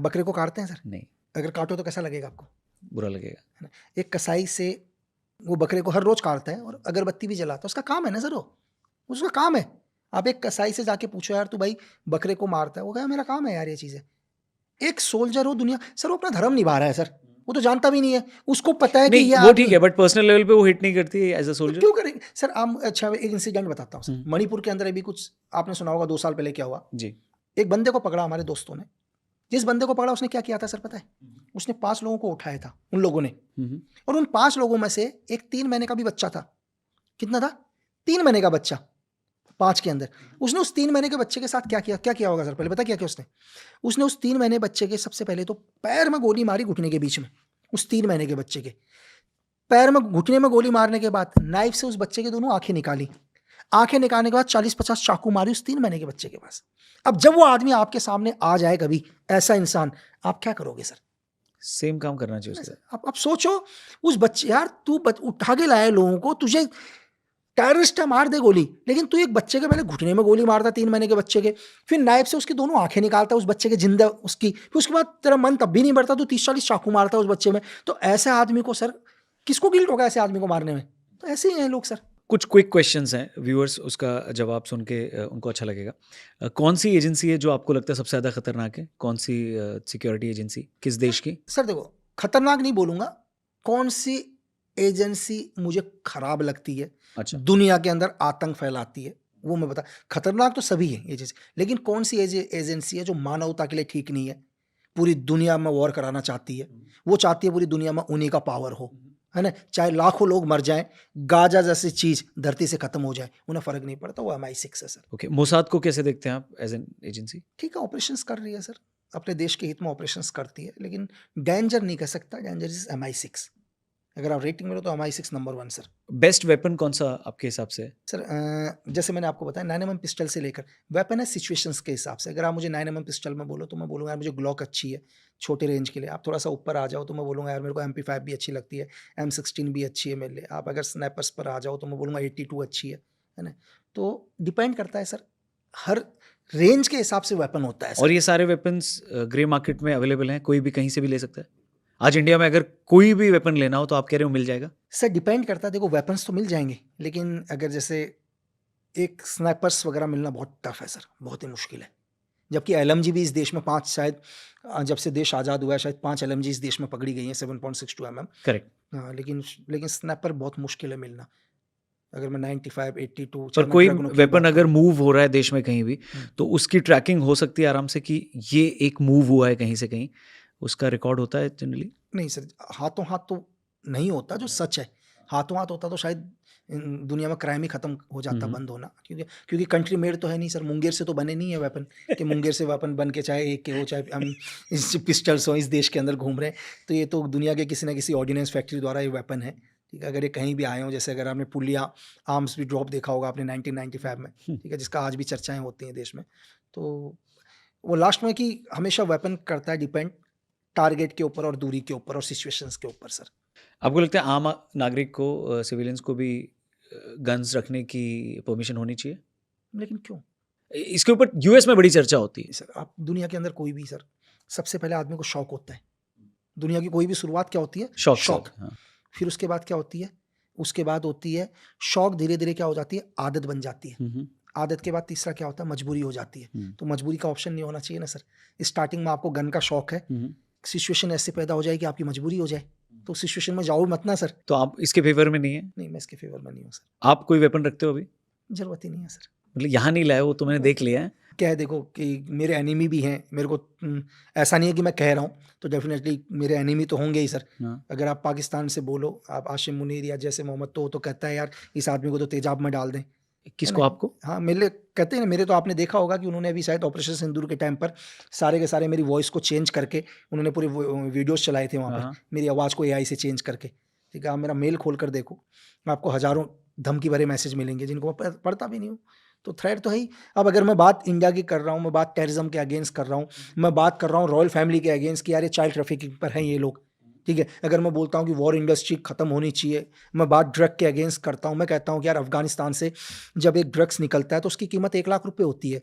[SPEAKER 2] बकरे को काटते हैं सर?
[SPEAKER 1] नहीं,
[SPEAKER 2] अगर काटो तो कैसा लगेगा आपको?
[SPEAKER 1] बुरा लगेगा।
[SPEAKER 2] है ना? एक कसाई से वो बकरे को हर रोज काटता है और अगरबत्ती भी जलाता है, उसका काम है ना सर, वो उसका काम है। आप एक कसाई से जाके पूछो यार तू भाई बकरे को मारता है, वो कहे मेरा काम है यार ये चीज़ें। एक सोल्जर हो दुनिया सर, वो अपना धर्म निभा रहा है सर, वो तो जानता भी नहीं है, उसको पता है कि
[SPEAKER 1] नहीं,
[SPEAKER 2] ये
[SPEAKER 1] वो
[SPEAKER 2] आदमी
[SPEAKER 1] ठीक है, बट पर्सनल लेवल पे वो हिट नहीं करती है एज अ
[SPEAKER 2] तो
[SPEAKER 1] सोल्जर।
[SPEAKER 2] क्यों करेंगे सर। आप अच्छा, एक इंसिडेंट बताता हूँ सर, मणिपुर के अंदर अभी कुछ आपने सुना होगा, 2 साल पहले क्या हुआ।
[SPEAKER 1] जी।
[SPEAKER 2] एक बंदे को पकड़ा हमारे दोस्तों ने, जिस बंदे को पकड़ा उसने क्या किया था सर पता है? उसने 5 लोगों को उठाया था उन लोगों ने, और उन 5 लोगों में से एक 3 महीने का भी बच्चा था। कितना था? 3 महीने का बच्चा 5 के अंदर। उसने उस 3 महीने के बच्चे के साथ क्या किया होगा सर, पहले पता क्या किया उसने उस 3 महीने बच्चे के सबसे पहले तो पैर में गोली मारी, घुटने के बीच में। उस 3 महीने के बच्चे के पैर में, घुटने में गोली मारने के बाद नाइफ से उस बच्चे के दोनों आंखें निकाली। आंखें निकालने के बाद 40-50 चाकू मारी उस 3 महीने के बच्चे के पास। अब जब वो आदमी आपके सामने आ जाए कभी, ऐसा इंसान, आप क्या करोगे सर?
[SPEAKER 1] सेम काम करना चाहिए उसके साथ।
[SPEAKER 2] आप सोचो, उस बच्चे, यार तू उठा के लाया लोगों को, तुझे टेररिस्ट है, मार दे गोली, लेकिन तू एक बच्चे के पहले घुटने में गोली मारता 3 महीने के बच्चे के, फिर नाइफ से उसकी दोनों आंखें निकालता उस बच्चे के जिंदा उसकी, फिर उसके बाद तेरा मन तब भी नहीं बढ़ता, तू 30-40 चाकू मारता उस बच्चे में। तो ऐसे आदमी को सर, किसको गिल्ट होगा ऐसे आदमी को मारने में? तो ऐसे ही हैं लोग सर।
[SPEAKER 1] कुछ क्विक क्वेश्चंस हैं, व्यूअर्स उसका जवाब सुन के उनको अच्छा लगेगा। कौन सी एजेंसी है जो आपको लगता है सबसे ज़्यादा खतरनाक है? कौन सी सिक्योरिटी एजेंसी, किस देश की?
[SPEAKER 2] सर देखो, खतरनाक नहीं बोलूंगा, कौन सी एजेंसी मुझे खराब लगती है,
[SPEAKER 1] अच्छा।
[SPEAKER 2] दुनिया के अंदर आतंक फैलाती है, वो मैं बता। खतरनाक तो सभी है एजेंसी, लेकिन कौन सी एजेंसी है जो मानवता के लिए ठीक नहीं है, पूरी दुनिया में वॉर कराना चाहती है, वो चाहती है पूरी दुनिया में उन्हीं का पावर हो, है ना, चाहे लाखों लोग मर जाएं, गाजा जैसी चीज धरती से खत्म हो जाए, उन्हें फर्क नहीं पड़ता, वो MI6 है सर।
[SPEAKER 1] ओके, मोसाद को कैसे देखते हैं आप एज एन एजेंसी?
[SPEAKER 2] ठीक है, ऑपरेशंस कर रही है सर, अपने देश के हित में ऑपरेशंस करती है, लेकिन डेंजर नहीं कह सकता, डेंजर इज MI6। अगर आप रेटिंग में हो तो MI6 number 1 sir.
[SPEAKER 1] Best weapon कौन सा आपके हिसाब से है?
[SPEAKER 2] सर जैसे मैंने आपको बताया 9mm पिस्टल से लेकर वेपन है सिचुएशंस के हिसाब से। अगर आप मुझे 9mm पिस्टल में बोलो तो मैं बोलूँगा यार मुझे ग्लॉक अच्छी है, छोटे रेंज के लिए। आप थोड़ा-सा ऊपर आ जाओ तो मैं बोलूँगा यार मेरे को MP5 भी अच्छी लगती है, M16 भी अच्छी है मेरे लिए। आप अगर स्नैपर्स पर आ जाओ तो मैं बोलूँगा 82 अच्छी है ना? तो डिपेंड करता है सर, हर रेंज के हिसाब से वेपन होता है
[SPEAKER 1] और
[SPEAKER 2] सर।
[SPEAKER 1] ये सारे वेपन्स ग्रे मार्केट में अवेलेबल हैं, कोई भी कहीं से भी ले सकता है? आज इंडिया में अगर कोई भी वेपन लेना हो तो आप कह रहे हो मिल जाएगा?
[SPEAKER 2] सर डिपेंड करता है, देखो वेपन्स तो मिल जाएँगे, लेकिन अगर जैसे एक स्नाइपर्स वगैरह मिलना बहुत टफ है सर, बहुत ही मुश्किल है। जबकि एलएमजी भी इस देश में 5 शायद जब से देश आज़ाद हुआ है शायद 5 एलएमजी इस देश में पकड़ी गई हैं 7.62 mm।
[SPEAKER 1] करेक्ट।
[SPEAKER 2] हाँ, लेकिन स्नैपर बहुत मुश्किल है मिलना। अगर मैं 95, 82
[SPEAKER 1] पर
[SPEAKER 2] चाहे मैं
[SPEAKER 1] कोई
[SPEAKER 2] ड्रैगनों की
[SPEAKER 1] वेपन
[SPEAKER 2] बात
[SPEAKER 1] अगर
[SPEAKER 2] करूँ।
[SPEAKER 1] मूव हो रहा है देश में कहीं भी,
[SPEAKER 2] हुँ।
[SPEAKER 1] तो उसकी ट्रैकिंग हो सकती है आराम से कि ये एक मूव हुआ है कहीं से कहीं, उसका रिकॉर्ड होता है जनरली?
[SPEAKER 2] नहीं सर, हाथों-हाथ तो नहीं होता जो सच है। हाथों-हाथ होता तो शायद दुनिया में क्राइम ही खत्म हो
[SPEAKER 1] हुँ,
[SPEAKER 2] जाता,
[SPEAKER 1] हुँ।
[SPEAKER 2] बंद होना। क्योंकि कंट्री मेड तो है नहीं सर, मुंगेर से तो बने नहीं है वेपन कि मुंगेर से वेपन बन के चाहे AK हो, चाहे इस पिस्टल्स हों, इस देश के अंदर घूम रहे हैं। तो ये तो दुनिया के किसी न किसी ऑर्डिनेंस फैक्ट्री द्वारा ये वेपन है, ठीक है? अगर ये कहीं भी आए हों, जैसे अगर आपने पुलिया आर्म्स भी ड्रॉप देखा होगा आपने 1995 में, ठीक है? जिसका आज भी चर्चाएँ होती हैं देश में। तो वो लास्ट में कि हमेशा वेपन करता है डिपेंड टारगेट के ऊपर और दूरी के ऊपर और सिचुएशंस के ऊपर सर।
[SPEAKER 1] आपको लगता है आम नागरिक को, सिविलियंस को भी गन्स रखने की परमिशन होनी चाहिए?
[SPEAKER 2] लेकिन क्यों?
[SPEAKER 1] इसके ऊपर यूएस में बड़ी चर्चा होती है।
[SPEAKER 2] सर आप दुनिया के अंदर कोई भी सर, सबसे पहले आदमी को शौक होता है। दुनिया की कोई भी शुरुआत क्या होती है?
[SPEAKER 1] शौक से
[SPEAKER 2] शौक।
[SPEAKER 1] होता है, हाँ।
[SPEAKER 2] फिर उसके बाद क्या होती है? उसके बाद होती है शौक, धीरे-धीरे क्या हो जाती है? आदत बन जाती है।
[SPEAKER 1] हुँ, हुँ,
[SPEAKER 2] आदत के बाद तीसरा क्या होता है? मजबूरी हो जाती है।
[SPEAKER 1] हुँ,
[SPEAKER 2] तो मजबूरी का ऑप्शन नहीं होना चाहिए ना सर। स्टार्टिंग में आपको गन का शौक है,
[SPEAKER 1] हुँ, हुँ।
[SPEAKER 2] सिचुएशन ऐसे पैदा हो जाए कि आपकी मजबूरी हो जाए, तो उस सिचुएशन में जाओ मत ना सर।
[SPEAKER 1] तो आप इसके फ़ेवर में नहीं हैं?
[SPEAKER 2] नहीं, मैं इसके फ़ेवर में नहीं हूँ सर।
[SPEAKER 1] आप कोई वेपन रखते हो अभी?
[SPEAKER 2] ज़रूरत ही नहीं है सर।
[SPEAKER 1] मतलब यहाँ नहीं लाए, वो तो मैंने देख लिया है।
[SPEAKER 2] क्या है देखो कि मेरे एनिमी भी हैं, मेरे को ऐसा नहीं है कि मैं कह रहा हूँ, तो डेफ़िनेटली मेरे एनिमी तो होंगे ही सर।
[SPEAKER 1] हाँ।
[SPEAKER 2] अगर आप पाकिस्तान से बोलो, आप आशिम मुनीर या जैसे मोहम्मद, तो वो तो कहता है यार इस आदमी को तो तेज़ाब में डाल दें, है
[SPEAKER 1] किसको,
[SPEAKER 2] ना?
[SPEAKER 1] आपको?
[SPEAKER 2] हाँ, मेरे लिए कहते हैं ना, मेरे तो आपने देखा होगा कि उन्होंने अभी शायद ऑपरेशन सिंदूर के टाइम पर सारे के सारे मेरी वॉइस को चेंज करके उन्होंने पूरे वीडियोज़ चलाए थे वहाँ
[SPEAKER 1] हाँ,
[SPEAKER 2] पर,
[SPEAKER 1] हाँ।
[SPEAKER 2] मेरी आवाज़ को एआई से चेंज करके, ठीक है? आप मेरा मेल खोल कर देखो, आपको हज़ारों धमकी भरे मैसेज मिलेंगे जिनको मैं पढ़ता भी नहीं हूँ। तो थ्रेट तो है ही। अब अगर मैं बात इंडिया की कर रहा हूँ, मैं बात टेररिज्म के अगेंस्ट कर रहा हूँ, मैं बात कर रहा हूँ रॉयल फैमिली के अगेंस्ट कि यार ये चाइल्ड ट्रैफिकिंग पर हैं ये लोग, ठीक है? अगर मैं बोलता हूँ कि वॉर इंडस्ट्री खत्म होनी चाहिए, मैं बात ड्रग के अगेंस्ट करता हूँ, मैं कहता हूँ कि यार अफ़गानिस्तान से जब एक ड्रग्स निकलता है तो उसकी कीमत 1 लाख रुपए होती है।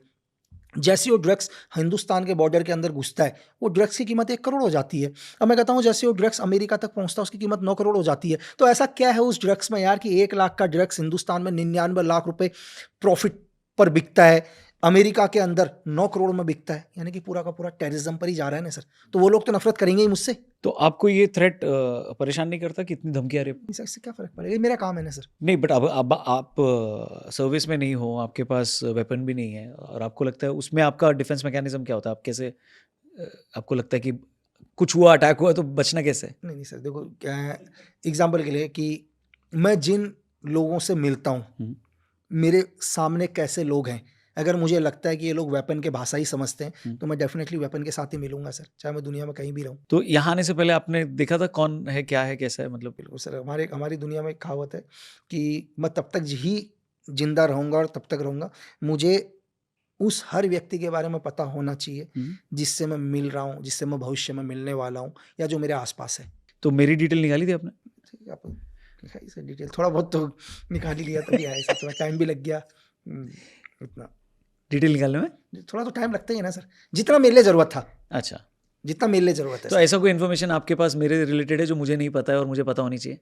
[SPEAKER 2] जैसे ही वो ड्रग्स हिंदुस्तान के बॉर्डर के अंदर घुसता है, वो ड्रग्स की कीमत 1 करोड़ हो जाती है। अब मैं कहता हूँ जैसे वो ड्रग्स अमेरिका तक पहुँचता है, उसकी कीमत 9 करोड़ हो जाती है। तो ऐसा क्या है उस ड्रग्स में यार कि 1 लाख का ड्रग्स हिंदुस्तान में 99 लाख रुपए प्रॉफ़िट पर बिकता है, अमेरिका के अंदर 9 करोड़ में बिकता है। यानी कि पूरा का पूरा टेररिज़्म पर ही जा रहा है ना सर। तो वो लोग तो नफ़रत करेंगे ही मुझसे।
[SPEAKER 1] तो आपको ये थ्रेट परेशान नहीं करता कि इतनी धमकियाँ आ रही हैं?
[SPEAKER 2] सर इससे क्या फ़र्क पड़ेगा? ये मेरा काम है ना सर।
[SPEAKER 1] नहीं, बट अब आप सर्विस में नहीं हो, आपके पास वेपन भी नहीं है और आपको लगता है उसमें आपका डिफेंस मैकेनिज़्म क्या होता है? आप कैसे, आपको लगता है कि कुछ हुआ, अटैक हुआ तो बचना कैसे है?
[SPEAKER 2] नहीं, नहीं सर, देखो क्या है, एग्ज़ाम्पल के लिए कि मैं जिन लोगों से मिलता हूँ,
[SPEAKER 1] हुँ।
[SPEAKER 2] मेरे सामने कैसे लोग हैं, अगर मुझे लगता है कि ये लोग वेपन के भाषा ही समझते हैं,
[SPEAKER 1] हुँ।
[SPEAKER 2] तो मैं डेफ़िनेटली वेपन के साथ ही मिलूँगा सर, चाहे मैं दुनिया में कहीं भी रहूँ।
[SPEAKER 1] तो यहाँ आने से पहले आपने देखा था कौन है, क्या है, कैसा है, मतलब?
[SPEAKER 2] बिल्कुल सर, हमारी हमारी दुनिया में एक कहावत है कि मैं तब तक ही ज़िंदा रहूँगा और तब तक रहूँगा, मुझे उस हर व्यक्ति के बारे में पता होना चाहिए,
[SPEAKER 1] हुँ।
[SPEAKER 2] जिससे मैं मिल रहा हूँ, जिससे मैं भविष्य में मिलने वाला हूँ या जो मेरे आस-पास है।
[SPEAKER 1] तो मेरी डिटेल निकाली थी आपने?
[SPEAKER 2] ठीक है, आप दिखाइए सर डिटेल, थोड़ा बहुत तो निकाल ही लिया तभी आए सर, थोड़ा टाइम भी लग गया। इतना
[SPEAKER 1] डिटेल निकालने में?
[SPEAKER 2] थोड़ा तो टाइम लगता ही है ना सर, जितना मेरे लिए ज़रूरत था,
[SPEAKER 1] अच्छा।
[SPEAKER 2] जितना मेरे लिए ज़रूरत है
[SPEAKER 1] तो
[SPEAKER 2] सर।
[SPEAKER 1] ऐसा कोई इन्फॉर्मेशन आपके पास मेरे रिलेटेड है जो मुझे नहीं पता है और मुझे पता होनी चाहिए?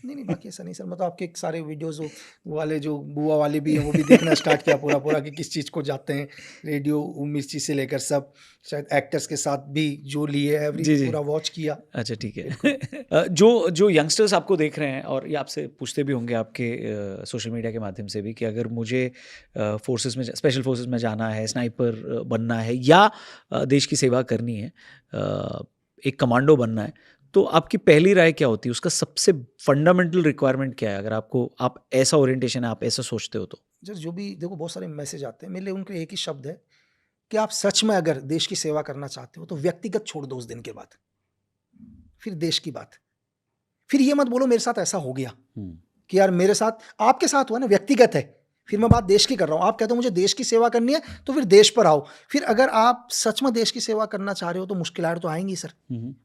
[SPEAKER 2] नहीं, बाकी ऐसा नहीं सर, मैं तो आपके सारे वीडियोज़ वो वाले जो बुआ वाले भी हैं, वो भी देखना स्टार्ट किया पूरा-पूरा कि किस चीज़ को जाते हैं, रेडियो मिर्ची से लेकर सब, शायद एक्टर्स के साथ भी जो लिए एवरी
[SPEAKER 1] जी, जी।
[SPEAKER 2] पूरा वॉच किया।
[SPEAKER 1] अच्छा, ठीक है।
[SPEAKER 2] बिल्कुल।
[SPEAKER 1] जो जो यंगस्टर्स आपको देख रहे हैं और ये आपसे पूछते भी होंगे आपके सोशल मीडिया के माध्यम से भी कि अगर मुझे फोर्सेस में, स्पेशल फोर्सेस में जाना है, स्नाइपर बनना है या देश की सेवा करनी है, एक कमांडो बनना है, तो आपकी पहली राय क्या होती है? उसका सबसे फंडामेंटल रिक्वायरमेंट क्या है? अगर आप ऐसा ओरिएंटेशन है, आप ऐसा सोचते हो तो?
[SPEAKER 2] सर जो भी देखो बहुत सारे मैसेज आते हैं, मेरे लिए उनके एक ही शब्द है कि आप सच में अगर देश की सेवा करना चाहते हो, तो व्यक्तिगत छोड़ दो उस दिन के बाद, फिर देश की बात। फिर ये मत बोलो मेरे साथ ऐसा हो गया
[SPEAKER 1] हम्म,
[SPEAKER 2] कि यार मेरे साथ, आपके साथ हुआ ना, व्यक्तिगत है। फिर मैं बात देश की कर रहा हूँ, आप कहते हो मुझे देश की सेवा करनी है तो फिर देश पर आओ। फिर अगर आप सच में देश की सेवा करना चाह रहे हो तो मुश्किलात तो आएंगी सर।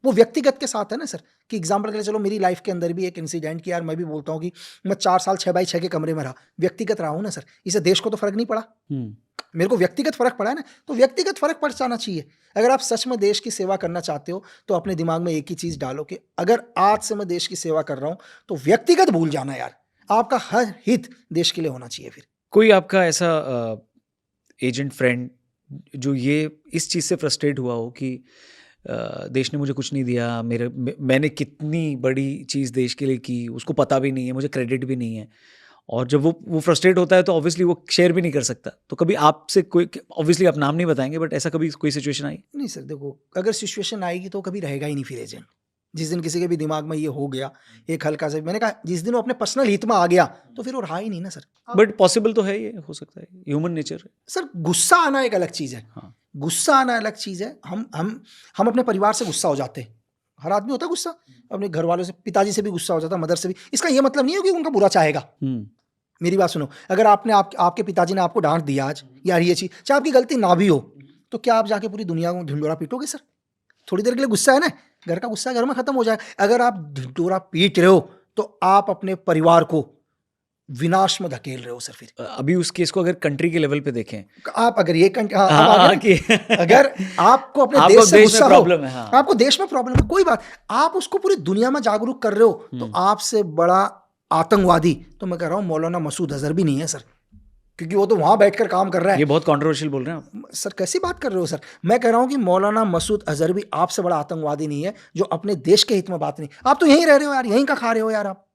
[SPEAKER 2] वो व्यक्तिगत के साथ है ना सर, कि एग्जाम्पल के लिए चलो मेरी लाइफ के अंदर भी एक इंसिडेंट कि यार मैं भी बोलता हूँ कि मैं 4 साल 6x6 के कमरे में रहा, व्यक्तिगत रहा हूँ ना सर, इसे देश को तो फर्क नहीं पड़ा, मेरे को व्यक्तिगत फर्क पड़ा है ना, तो व्यक्तिगत फर्क पड़ जाना चाहिए। अगर आप सच में देश की सेवा करना चाहते हो तो अपने दिमाग में एक ही चीज डालो कि अगर आज से मैं देश की सेवा कर रहा हूं तो व्यक्तिगत भूल जाना यार, आपका हर हित देश के लिए होना चाहिए। फिर
[SPEAKER 1] कोई आपका ऐसा एजेंट फ्रेंड जो ये इस चीज़ से फ्रस्ट्रेट हुआ हो कि देश ने मुझे कुछ नहीं दिया, मैंने कितनी बड़ी चीज़ देश के लिए की, उसको पता भी नहीं है, मुझे क्रेडिट भी नहीं है, और जब वो फ्रस्ट्रेट होता है तो ऑब्वियसली वो शेयर भी नहीं कर सकता। तो कभी आपसे कोई, ऑब्वियसली आप नाम नहीं बताएंगे, बट ऐसा कभी कोई सिचुएशन आई?
[SPEAKER 2] नहीं सर, देखो अगर सिचुएशन आएगी तो कभी रहेगा ही नहीं फिर एजेंट। जिस दिन किसी के भी दिमाग में ये हो गया एक हल्का सा, मैंने कहा जिस दिन वो अपने पर्सनल हित में आ गया तो फिर वो रहा ही नहीं ना सर।
[SPEAKER 1] बट पॉसिबल तो है, ये हो सकता है, ह्यूमन नेचर है।
[SPEAKER 2] सर गुस्सा आना एक अलग चीज़ है,
[SPEAKER 1] हाँ,
[SPEAKER 2] गुस्सा आना अलग चीज़ है। हम अपने परिवार से गुस्सा हो जाते हैं, हर आदमी होता है गुस्सा, अपने घर वालों से, पिताजी से भी गुस्सा हो जाता है, मदर से भी। इसका ये मतलब नहीं है कि उनका बुरा चाहेगा। मेरी बात सुनो, अगर आपके पिताजी ने आपको डांट दिया आज, यार ये चीज़ चाहे आपकी गलती ना भी हो, तो क्या आप जाके पूरी दुनिया को ढिंडोरा पीटोगे सर? थोड़ी देर के लिए गुस्सा है ना, घर का गुस्सा घर में खत्म हो जाए। अगर आप ढिंडोरा पीट रहे हो तो आप अपने परिवार को विनाश में धकेल रहे हो सर। फिर
[SPEAKER 1] अभी उस केस को अगर कंट्री के लेवल पे देखें,
[SPEAKER 2] आप अगर ये
[SPEAKER 1] कि
[SPEAKER 2] अगर आपको अपने
[SPEAKER 1] आपको
[SPEAKER 2] देश से
[SPEAKER 1] देश
[SPEAKER 2] गुस्सा
[SPEAKER 1] में
[SPEAKER 2] हो,
[SPEAKER 1] प्रॉब्लम है, हाँ,
[SPEAKER 2] आपको देश में प्रॉब्लम है, कोई बात, आप उसको पूरी दुनिया में जागरूक कर रहे हो, तो आपसे बड़ा आतंकवादी तो मैं कह रहा हूँ मौलाना मसूद अजहर भी नहीं है सर, क्योंकि वो तो वहां बैठकर काम कर रहा है।
[SPEAKER 1] ये बहुत कंट्रोवर्शियल बोल रहे हैं आप।
[SPEAKER 2] सर कैसी बात कर रहे हो सर? मैं कह रहा हूं कि मौलाना मसूद अजहर भी आपसे बड़ा आतंकवादी नहीं है जो अपने देश के हित में बात नहीं। आप तो यहीं रह रहे हो यार, यहीं का खा रहे हो यार, आप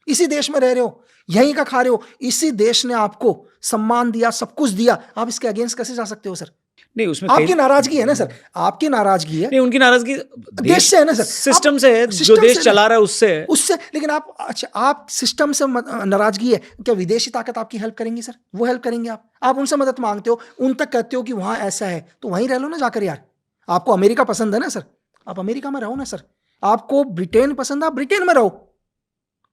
[SPEAKER 2] इसी देश में रह रहे हो, यहीं का खा रहे हो, इसी देश ने आपको सम्मान दिया, सब कुछ दिया, आप इसके अगेंस्ट कैसे जा सकते हो सर?
[SPEAKER 1] नहीं, उसमें
[SPEAKER 2] आपकी नाराजगी है ना सर, आपकी नाराजगी है।
[SPEAKER 1] नहीं, उनकी नाराजगी
[SPEAKER 2] देश से है ना सर,
[SPEAKER 1] सिस्टम से है, जो देश चला रहा है उससे।
[SPEAKER 2] लेकिन आप, अच्छा आप सिस्टम से नाराजगी है, क्या विदेशी ताकत आपकी हेल्प करेंगी सर? वो हेल्प करेंगे? आप उनसे मदद मांगते हो, उन तक कहते हो कि वहां ऐसा है, तो वहीं रह लो ना जाकर यार। आपको अमेरिका पसंद है ना सर, आप अमेरिका में रहो ना सर। आपको ब्रिटेन पसंद है, आप ब्रिटेन में रहो,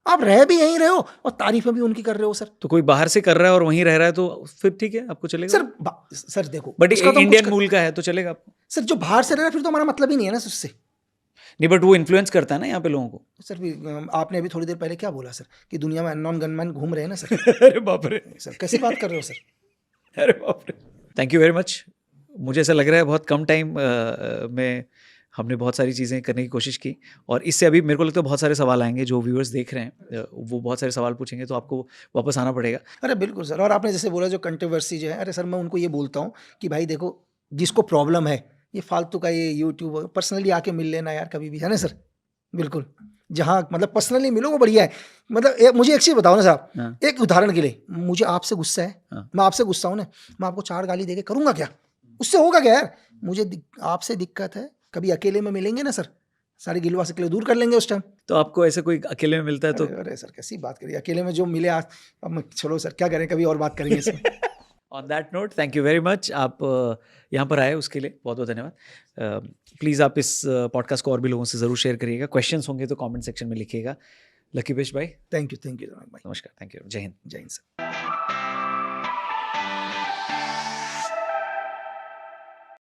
[SPEAKER 2] आप रह भी यहीं रहे हो और तारीफें भी उनकी कर रहे हो सर।
[SPEAKER 1] तो कोई बाहर से कर रहा है और वहीं रह रहा है तो फिर ठीक है, आपको चलेगा
[SPEAKER 2] सर देखो,
[SPEAKER 1] बट इंडियन मूल का है तो चलेगा आपको
[SPEAKER 2] सर। जो बाहर से रह रहा है फिर तो हमारा मतलब ही नहीं है ना उससे।
[SPEAKER 1] नहीं, बट वो इन्फ्लुएंस करता है ना यहाँ पे लोगों को।
[SPEAKER 2] सर आपने अभी थोड़ी देर पहले क्या बोला सर, कि दुनिया में अननोन गनमैन घूम रहे हैं ना सर।
[SPEAKER 1] अरे बाप रे
[SPEAKER 2] सर कैसी बात कर रहे हो सर?
[SPEAKER 1] अरे बाप रे, थैंक यू वेरी मच। मुझे ऐसा लग रहा है बहुत कम टाइम में हमने बहुत सारी चीज़ें करने की कोशिश की, और इससे अभी मेरे को लगता है बहुत सारे सवाल आएंगे, जो व्यूअर्स देख रहे हैं वो बहुत सारे सवाल पूछेंगे, तो आपको वापस आना पड़ेगा।
[SPEAKER 2] अरे बिल्कुल सर, और आपने जैसे बोला जो कंट्रोवर्सी जो है, अरे सर मैं उनको ये बोलता हूँ कि भाई देखो, जिसको प्रॉब्लम है ये फालतू का ये यूट्यूब पर्सनली आके मिल लेना यार कभी भी, है ना सर? बिल्कुल, जहाँ मतलब पर्सनली मिलो वो बढ़िया है। मतलब मुझे एक चीज़ बताओ ना साहब,
[SPEAKER 1] हाँ,
[SPEAKER 2] एक उदाहरण के लिए, मुझे आपसे गुस्सा है,
[SPEAKER 1] हाँ,
[SPEAKER 2] मैं आपसे गुस्सा हूँ ना, मैं आपको 4 गाली दे के करूँगा क्या? उससे होगा क्या यार? मुझे आपसे दिक्कत है, कभी अकेले में मिलेंगे ना सर, सारी गिलवा से दूर कर लेंगे उस टाइम।
[SPEAKER 1] तो आपको ऐसे कोई अकेले में मिलता है तो?
[SPEAKER 2] अरे सर कैसी बात करिए, अकेले में जो मिले आज, अब चलो सर क्या करें, कभी और बात करेंगे इसमें।
[SPEAKER 1] On that note, thank you very much, आप यहाँ पर आए उसके लिए बहुत बहुत धन्यवाद। प्लीज़ आप इस पॉडकास्ट को और भी लोगों से ज़रूर शेयर करिएगा, क्वेश्चंस होंगे तो कमेंट सेक्शन में लिखिएगा। लकी पेश भाई,
[SPEAKER 2] थैंक यू भाई,
[SPEAKER 1] नमस्कार, थैंक यू, जय हिंद।
[SPEAKER 2] जय हिंद सर।